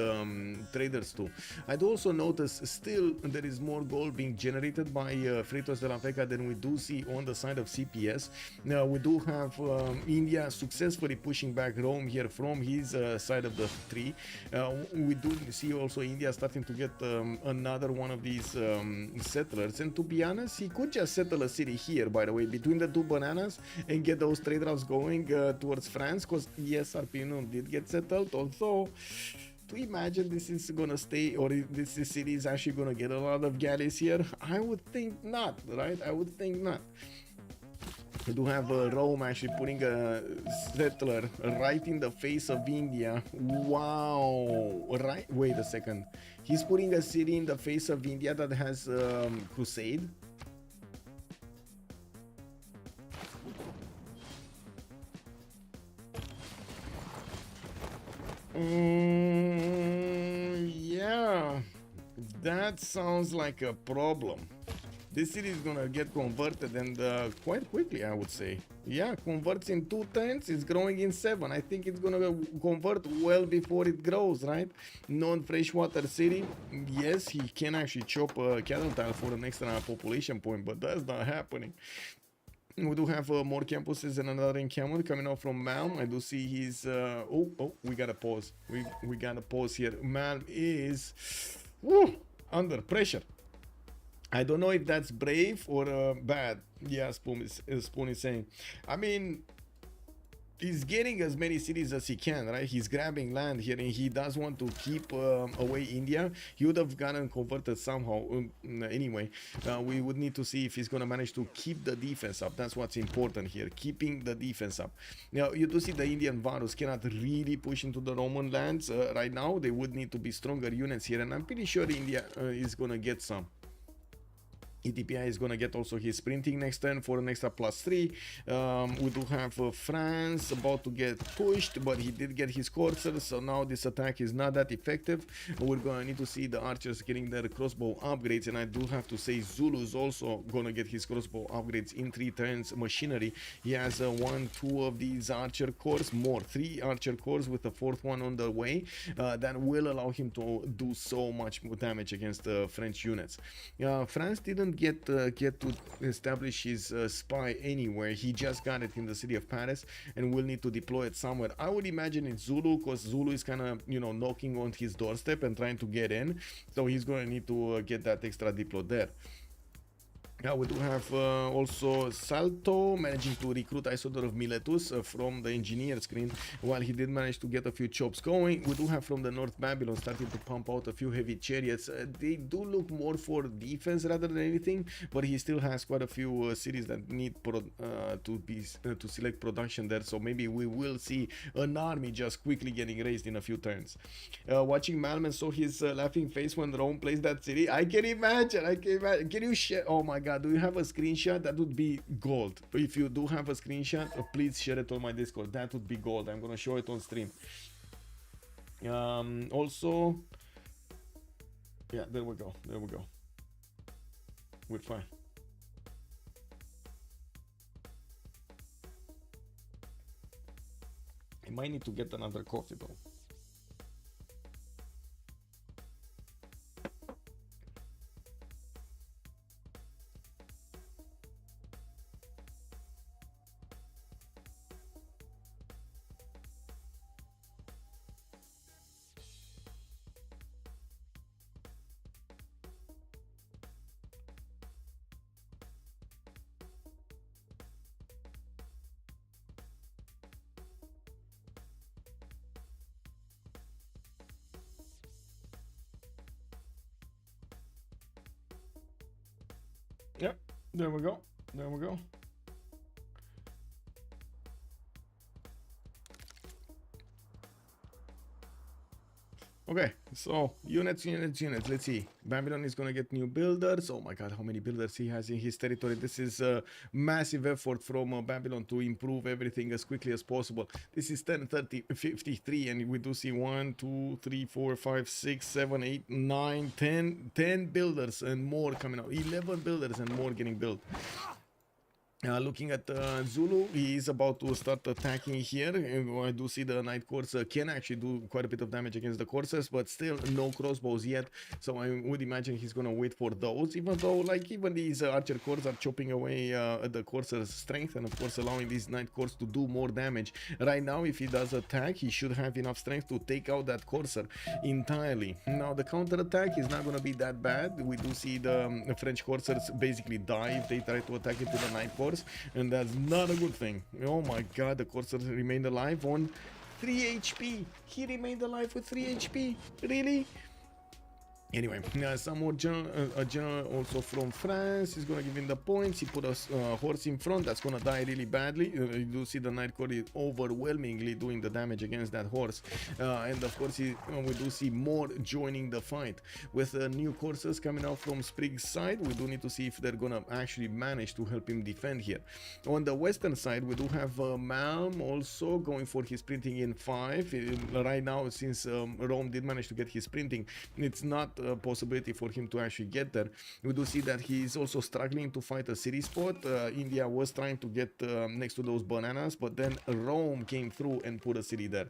traders to. I'd also notice still there is more gold being generated by Freritos de la Vega than we do see on the side of CPS. Now we do have India successfully pushing back Rome here from his side of the tree. We do see also India starting to get another one of these settlers, and to be honest, he could just settle a city here, by the way, between the two bananas, and get those trade routes going towards France, because yes, Arpino did get settled, although to imagine this is gonna stay, or this city is actually gonna get a lot of galleys here, I would think not, right? I would think not. We do have Rome actually putting a settler right in the face of India. Wow! Right? Wait a second. He's putting a city in the face of India that has crusade. Yeah, that sounds like a problem. This city is gonna get converted, and quite quickly, I would say. Yeah, converts in 2 turns, it's growing in 7. I think it's gonna convert well before it grows, right? Non-freshwater city, yes, he can actually chop a cattle tile for an extra population point, but that's not happening. We do have more campuses and another encampment coming out from Malm. I do see his... we gotta pause. We gotta pause here. Malm is under pressure. I don't know if that's brave or bad. Yeah, Spoon is saying. I mean, he's getting as many cities as he can, right? He's grabbing land here, and he does want to keep away India. He would have gotten converted somehow. Anyway, we would need to see if he's going to manage to keep the defense up. That's what's important here, keeping the defense up. Now, you do see the Indian Varus cannot really push into the Roman lands right now. They would need to be stronger units here, and I'm pretty sure India is going to get some. ETPI is going to get also his sprinting next turn for an extra +3. We do have France about to get pushed, but he did get his coursers, so now this attack is not that effective. We're going to need to see the archers getting their crossbow upgrades, and I do have to say Zulu is also going to get his crossbow upgrades in 3 turns. Machinery, he has 1, 2 of these archer cores, 3 archer cores with the 4th one on the way. That will allow him to do so much damage against French units. France didn't get to establish his spy anywhere. He just got it in the city of Paris and will need to deploy it somewhere. I would imagine it's Zulu, because Zulu is kind of, you know, knocking on his doorstep and trying to get in, so he's going to need to get that extra deploy there. Now we do have also Salto managing to recruit Isodor of Miletus from the engineer screen, while he did manage to get a few chops going. We do have from the North Babylon starting to pump out a few heavy chariots. They do look more for defense rather than anything, but he still has quite a few cities that need to select production there, so maybe we will see an army just quickly getting raised in a few turns. Watching Malm and saw his laughing face when Rome plays that city. I can imagine. Can you share? Oh my god, do you have a screenshot? That would be gold. If you do have a screenshot, please share it on my Discord. That would be gold. I'm gonna show it on stream. Also, yeah, there we go. We're fine. I might need to get another coffee though. Yep, there we go. There we go. Okay, so units. Let's see. Babylon is gonna get new builders. Oh my god, how many builders he has in his territory. This is a massive effort from Babylon to improve everything as quickly as possible. This is 10, 30, 53, and we do see 1, 2, 3, 4, 5, 6, 7, 8, 9, 10 builders and more coming out. 11 builders and more getting built. Looking at Zulu, he is about to start attacking here. I do see the Knight Course can actually do quite a bit of damage against the Coursers, but still no crossbows yet. So I would imagine he's gonna wait for those, even though like even these Archer Cores are chopping away at the Coursers' strength and of course allowing these Knight Cores to do more damage. Right now, if he does attack, he should have enough strength to take out that Courser entirely. Now the counter attack is not gonna be that bad. We do see the French Coursers basically die if they try to attack into the Knight Course. And that's not a good thing. Oh my god, the Corsair remained alive on 3 HP. He remained alive with 3 HP. Really? Anyway, some more general also from France is gonna give him the points. He put a horse in front that's gonna die really badly. You do see the Knight Core is overwhelmingly doing the damage against that horse, and of course we do see more joining the fight with new courses coming out from Sprig's side. We do need to see if they're gonna actually manage to help him defend here. On the western side, we do have Malm also going for his printing in 5 right now. Since Rome did manage to get his printing, it's not a possibility for him to actually get there. We do see that he's also struggling to fight a city spot. India was trying to get next to those bananas, but then Rome came through and put a city there.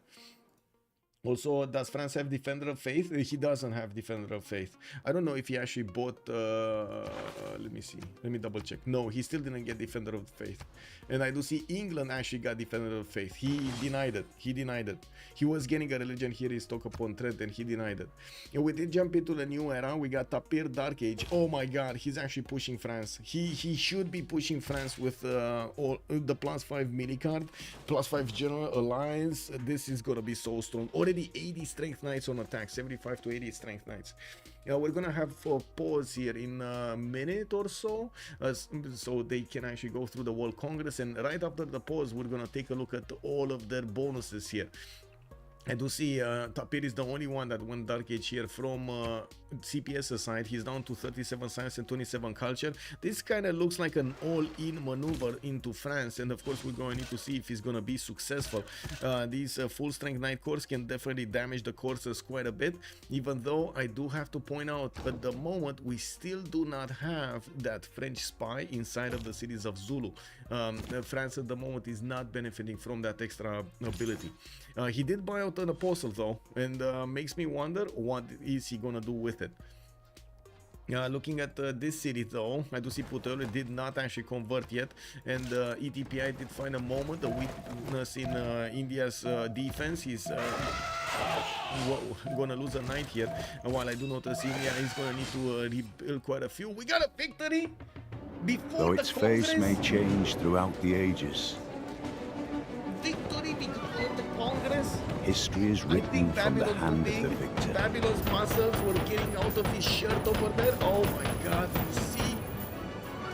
Also, does France have Defender of Faith? He doesn't have Defender of Faith. I don't know if he actually bought... let me see. Let me double check. No, he still didn't get Defender of Faith. And I do see England actually got Defender of Faith. He denied it. He denied it. He was getting a religion here in Stock upon Trent and he denied it. And we did jump into the new era. We got Tapir Dark Age. Oh my god, he's actually pushing France. He should be pushing France with all the +5 mini card, +5 general alliance. This is gonna be so strong. Already 80 strength knights on attack, 75 to 80 strength knights. Yeah, we're gonna have a pause here in a minute or so, so they can actually go through the World Congress, and right after the pause we're gonna take a look at all of their bonuses here. I do see Tapir is the only one that went Dark Age here from CPS's side. He's down to 37 science and 27 culture. This kind of looks like an all-in maneuver into France, and of course we're going to need to see if he's going to be successful. These full strength Knight Cores can definitely damage the Coursers quite a bit, even though I do have to point out at the moment we still do not have that French spy inside of the cities of Zulu. France at the moment is not benefiting from that extra ability. He did buy out an apostle though, and makes me wonder what is he gonna do with it. Looking at this city though, I do see Puteoli did not actually convert yet, and ETPI did find a moment, a weakness in India's defense. He's gonna lose a knight here, while I do notice India is gonna need to rebuild quite a few. We got a victory before Though its face may change throughout the ages, victory before the Congress. history is written from the hand of the victor. Babylon's muscles were getting out of his shirt over there. Oh my god,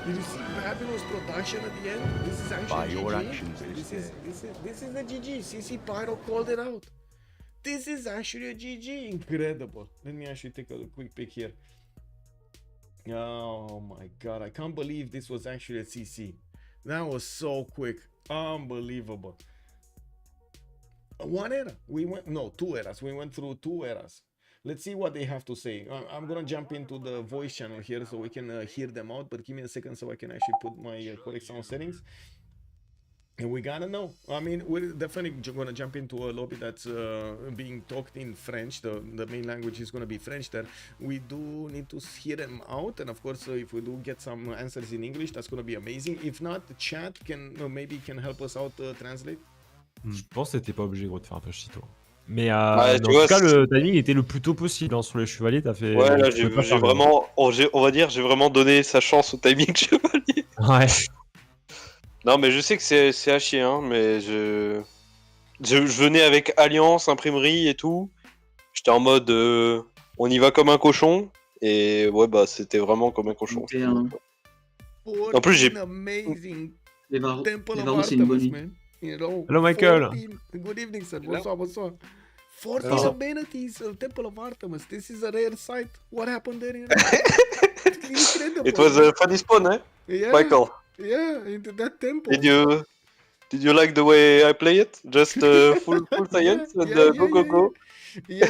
did you see Babylon's production at the end? This is actually By GG. your actions This is the GG. CCPyro called it out. This is actually a GG. Incredible. Let me actually take a quick pic here. Oh my god, I can't believe this was actually a CC. That was so quick. Unbelievable. One era. Two eras. We went through 2 eras. Let's see what they have to say. I'm gonna jump into the voice channel here so we can hear them out, but give me a second so I can actually put my correct sound settings. And we gotta know. I mean, we're definitely gonna jump into a lobby that's being talked in French. The main language is gonna be French there. We do need to hear them out, and of course, if we do get some answers in English, that's gonna be amazing. If not, the chat maybe can help us out translate. Je pense que t'étais pas obligé gros de faire un peu chito. Mais Ouais, en tu vois, tout cas, le timing était le plus tôt possible hein, sur les chevaliers. T'as fait. ouais, là, tu pouvais pas j'ai faire mieux. vraiment, on va dire, j'ai vraiment donné sa chance au timing chevalier. Ouais. Non, mais je sais que c'est à chier, hein, mais je venais avec Alliance, imprimerie et tout. J'étais en mode, on y va comme un cochon. Et ouais, bah, c'était vraiment comme un cochon. En plus, j'ai- 14 amazing Les Varros, Temple les of Varros, c'est une bonne Artemis, nuit. man. You know, Hello, Michael. 14 Good evening, sir. Hello. Bonsoir, bonsoir. 14 Hello. amenities, Temple of Artemis. This is a rare sight. What happened there? Incredible. It was a funny spawn, eh, yeah, Michael? Yeah, into that temple. Did you like the way I play it? Just full science and go. Yeah.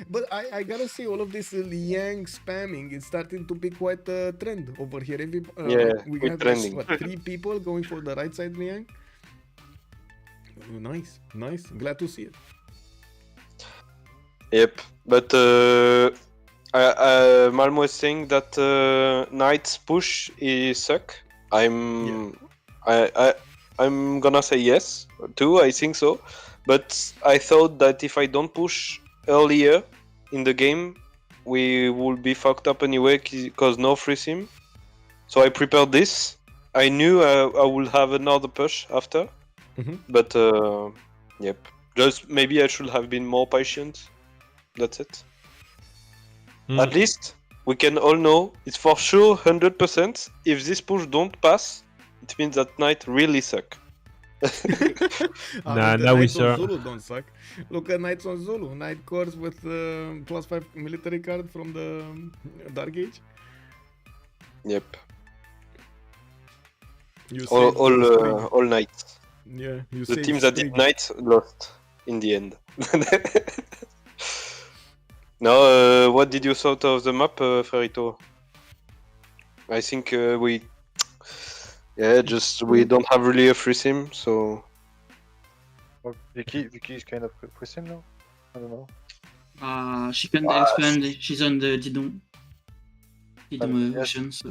But I gotta say, all of this Liang spamming is starting to be quite a trend over here. Yeah, we quite have trending. what, 3 people going for the right side Liang. Oh, nice. Glad to see it. Yep, but Malm was saying that Knight's push is suck. I'm gonna say yes too. I think so, but I thought that if I don't push earlier in the game, we will be fucked up anyway because no free sim. So I prepared this. I knew I would have another push after, but yep. Just maybe I should have been more patient. That's it. At least we can all know it's for sure 100%. If this push don't pass, it means that Knight really suck. Nah, The now we Knights on saw. Zulu don't suck. Look at Knights on Zulu. Knight cores with +5 military card from the Dark Age. Yep. You All saved the Sprig. all night. Yeah, you The saved team that did Sprig. Knight lost in the end. Now, what did you thought of the map, Frerito? I think we don't have really a free sim, so Well, Vicky is kind of pressing now. I don't know. She can expand. She's on the Dido Yes. version, so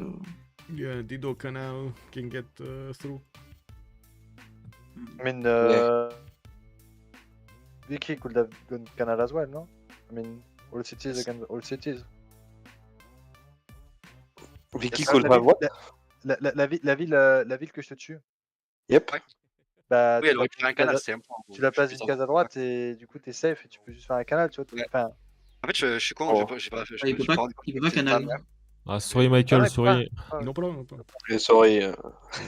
Yeah, Dido canal can get through. I mean, Vicky could have gone Canada as well, no? I mean, all cities against all cities. Vicky La- could la have ville- what? la ville que je te tue. Yep. Bah, Oui, elle aurait pu faire un canal, c'est un point. tu la places une case à droite et du coup t'es safe et tu peux juste faire un canal, tu vois. Ouais. Enfin, En fait, je suis con, Oh. j'ai pas fait. il peut pas canal. Ah, sorry, Michael, ouais, sorry. No problem. Sorry.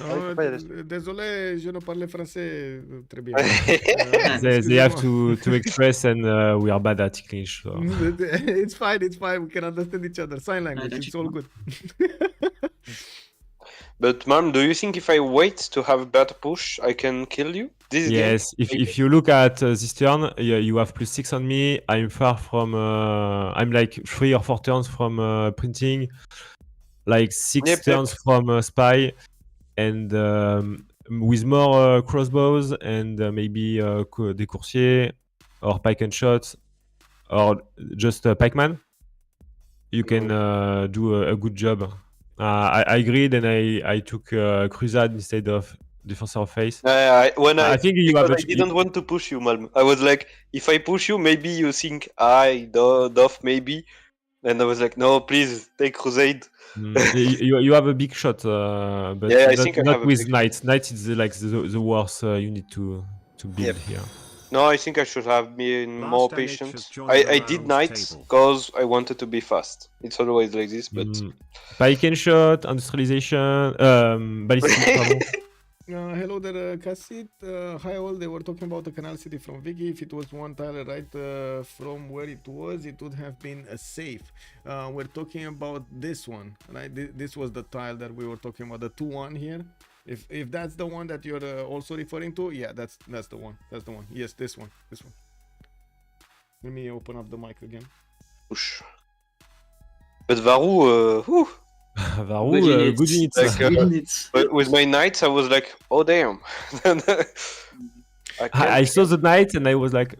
Non, pas y aller. désolé, je ne parlais français très bien. They have to express, and we are bad at English. So. It's fine. We can understand each other. Sign language, that's it's all good. But Malm, do you think if I wait to have better push, I can kill you? This Yes, if you look at this turn, you have +6 on me. I'm far from. I'm like 3 or 4 turns from printing, like 6 Yep. turns from spy, and with more crossbows and maybe des coursiers or pike and shot or just pikeman, you can do a good job. I agreed and I took Crusade instead of Defensor of Face. I think you have because I didn't want to push you, Malm. I was like, if I push you, maybe you think Doff, maybe. And I was like, no, please take Crusade. You have a big shot, but Yeah, I not, think I not have a with big Knights. Knights is like the worst you need to build Yep. here. No, I think I should have been more Last NH patient. has joined I the did round Knights table. because I wanted to be fast. It's always like this, but Pike and shot, industrialization, ballistic, pardon. Hello there, Cassit. Hi all. They were talking about the Canal City from Vicky. If it was one tile right from where it would have been safe. We're talking about this one, right? This was the tile that we were talking about, the 2-1 here. If that's the one that you're also referring to, yeah, that's the one. That's the one. Yes, this one. Let me open up the mic again. push. But Varou, whew. Varou, Good good units. units. But with my knights, I was like, oh damn. I saw the knight and I was like,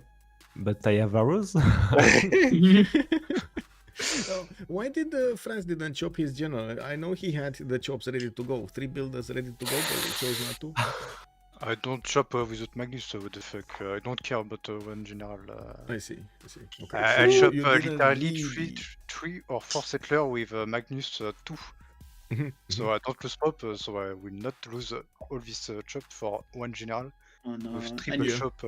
but I have arrows. Why did France didn't chop his general? I know he had the chops ready to go, 3 builders ready to go, but he chose not to. I don't chop without Magnus, what the fuck. I don't care about one general. I see. Okay. I So chop you didn't literally really- 3 or 4 settlers with Magnus 2. So I don't lose pop, so I will not lose all this chop for one general Oh no. with triple yeah. chop.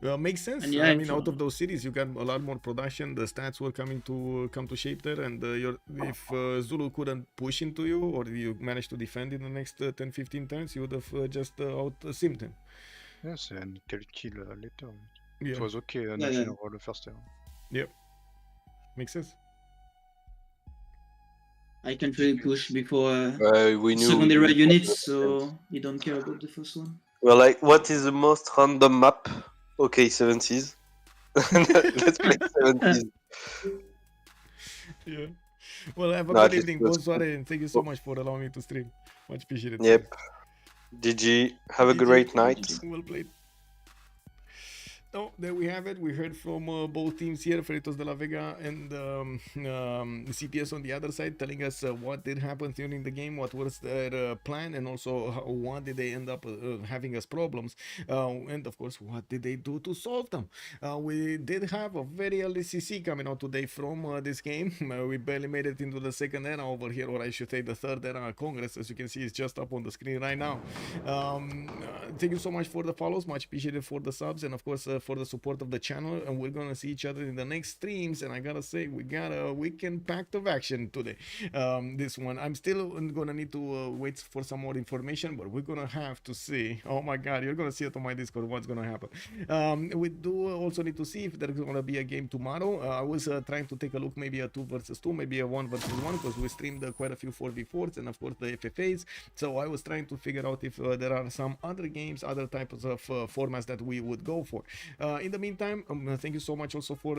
Makes sense. And yeah, I mean, if out of those cities, you got a lot more production. The stats were coming to come to shape there, and if Zulu couldn't push into you, or you managed to defend in the next 10-15 turns, you would have just out-simmed him. Yes, and kill later. Yeah. It was okay, no Yeah, yeah. general the first turn. Yep. Makes sense. I can't really push before We knew. secondary units, so you don't care about the first one. Well, like, what is the most random map? Okay, 70s. Let's play 70s. Yeah. Well, have a No, good at least evening, it was bonsoir, and thank you so much for allowing me to stream. Much appreciated. sir. Yep. GG. Have a GG. great night. Well played. So there we have it. We heard from both teams here, Freritos de la Vega and CPS on the other side, telling us what did happen during the game, what was their plan, and also what did they end up having as problems, and of course, what did they do to solve them. We did have a very early CC coming out today from this game. We barely made it into the second era over here, or I should say the third era Congress. As you can see, it's just up on the screen right now. Thank you so much for the follows, much appreciated for the subs, and of course for the support of the channel. And we're gonna see each other in the next streams, and I gotta say, we got a weekend packed of action today. This one, I'm still gonna need to wait for some more information, but we're gonna have to see. Oh my god, you're gonna see it on my Discord what's gonna happen. We do also need to see if there's gonna be a game tomorrow. I was trying to take a look, maybe a 2 versus 2, maybe a 1 versus 1, because we streamed quite a few 4v4s and of course the FFAs. So I was trying to figure out if there are some other games, other types of formats that we would go for. In the meantime, thank you so much also for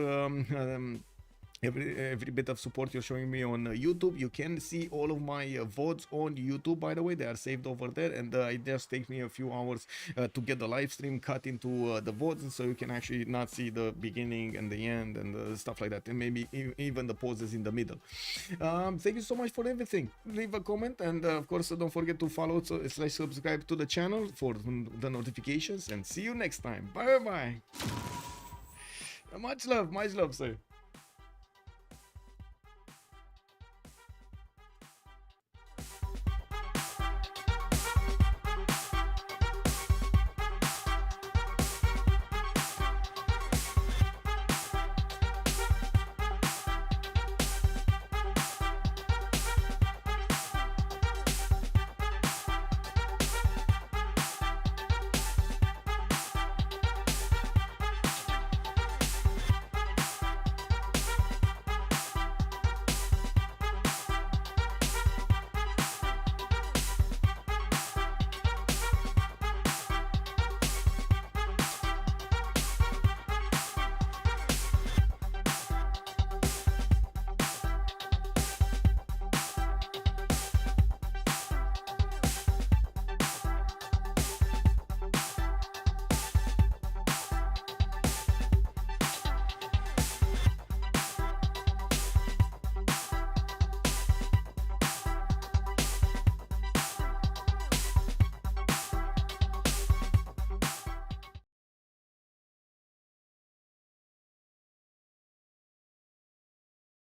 every bit of support you're showing me on YouTube. You can see all of my VODs on YouTube, by the way. They are saved over there, and it just takes me a few hours to get the live stream cut into the VODs, so you can actually not see the beginning and the end and stuff like that, and maybe even the pauses in the middle. Thank you so much for everything. Leave a comment, and of course don't forget to follow / subscribe to the channel for the notifications, and see you next time. Bye bye. Much love, sir.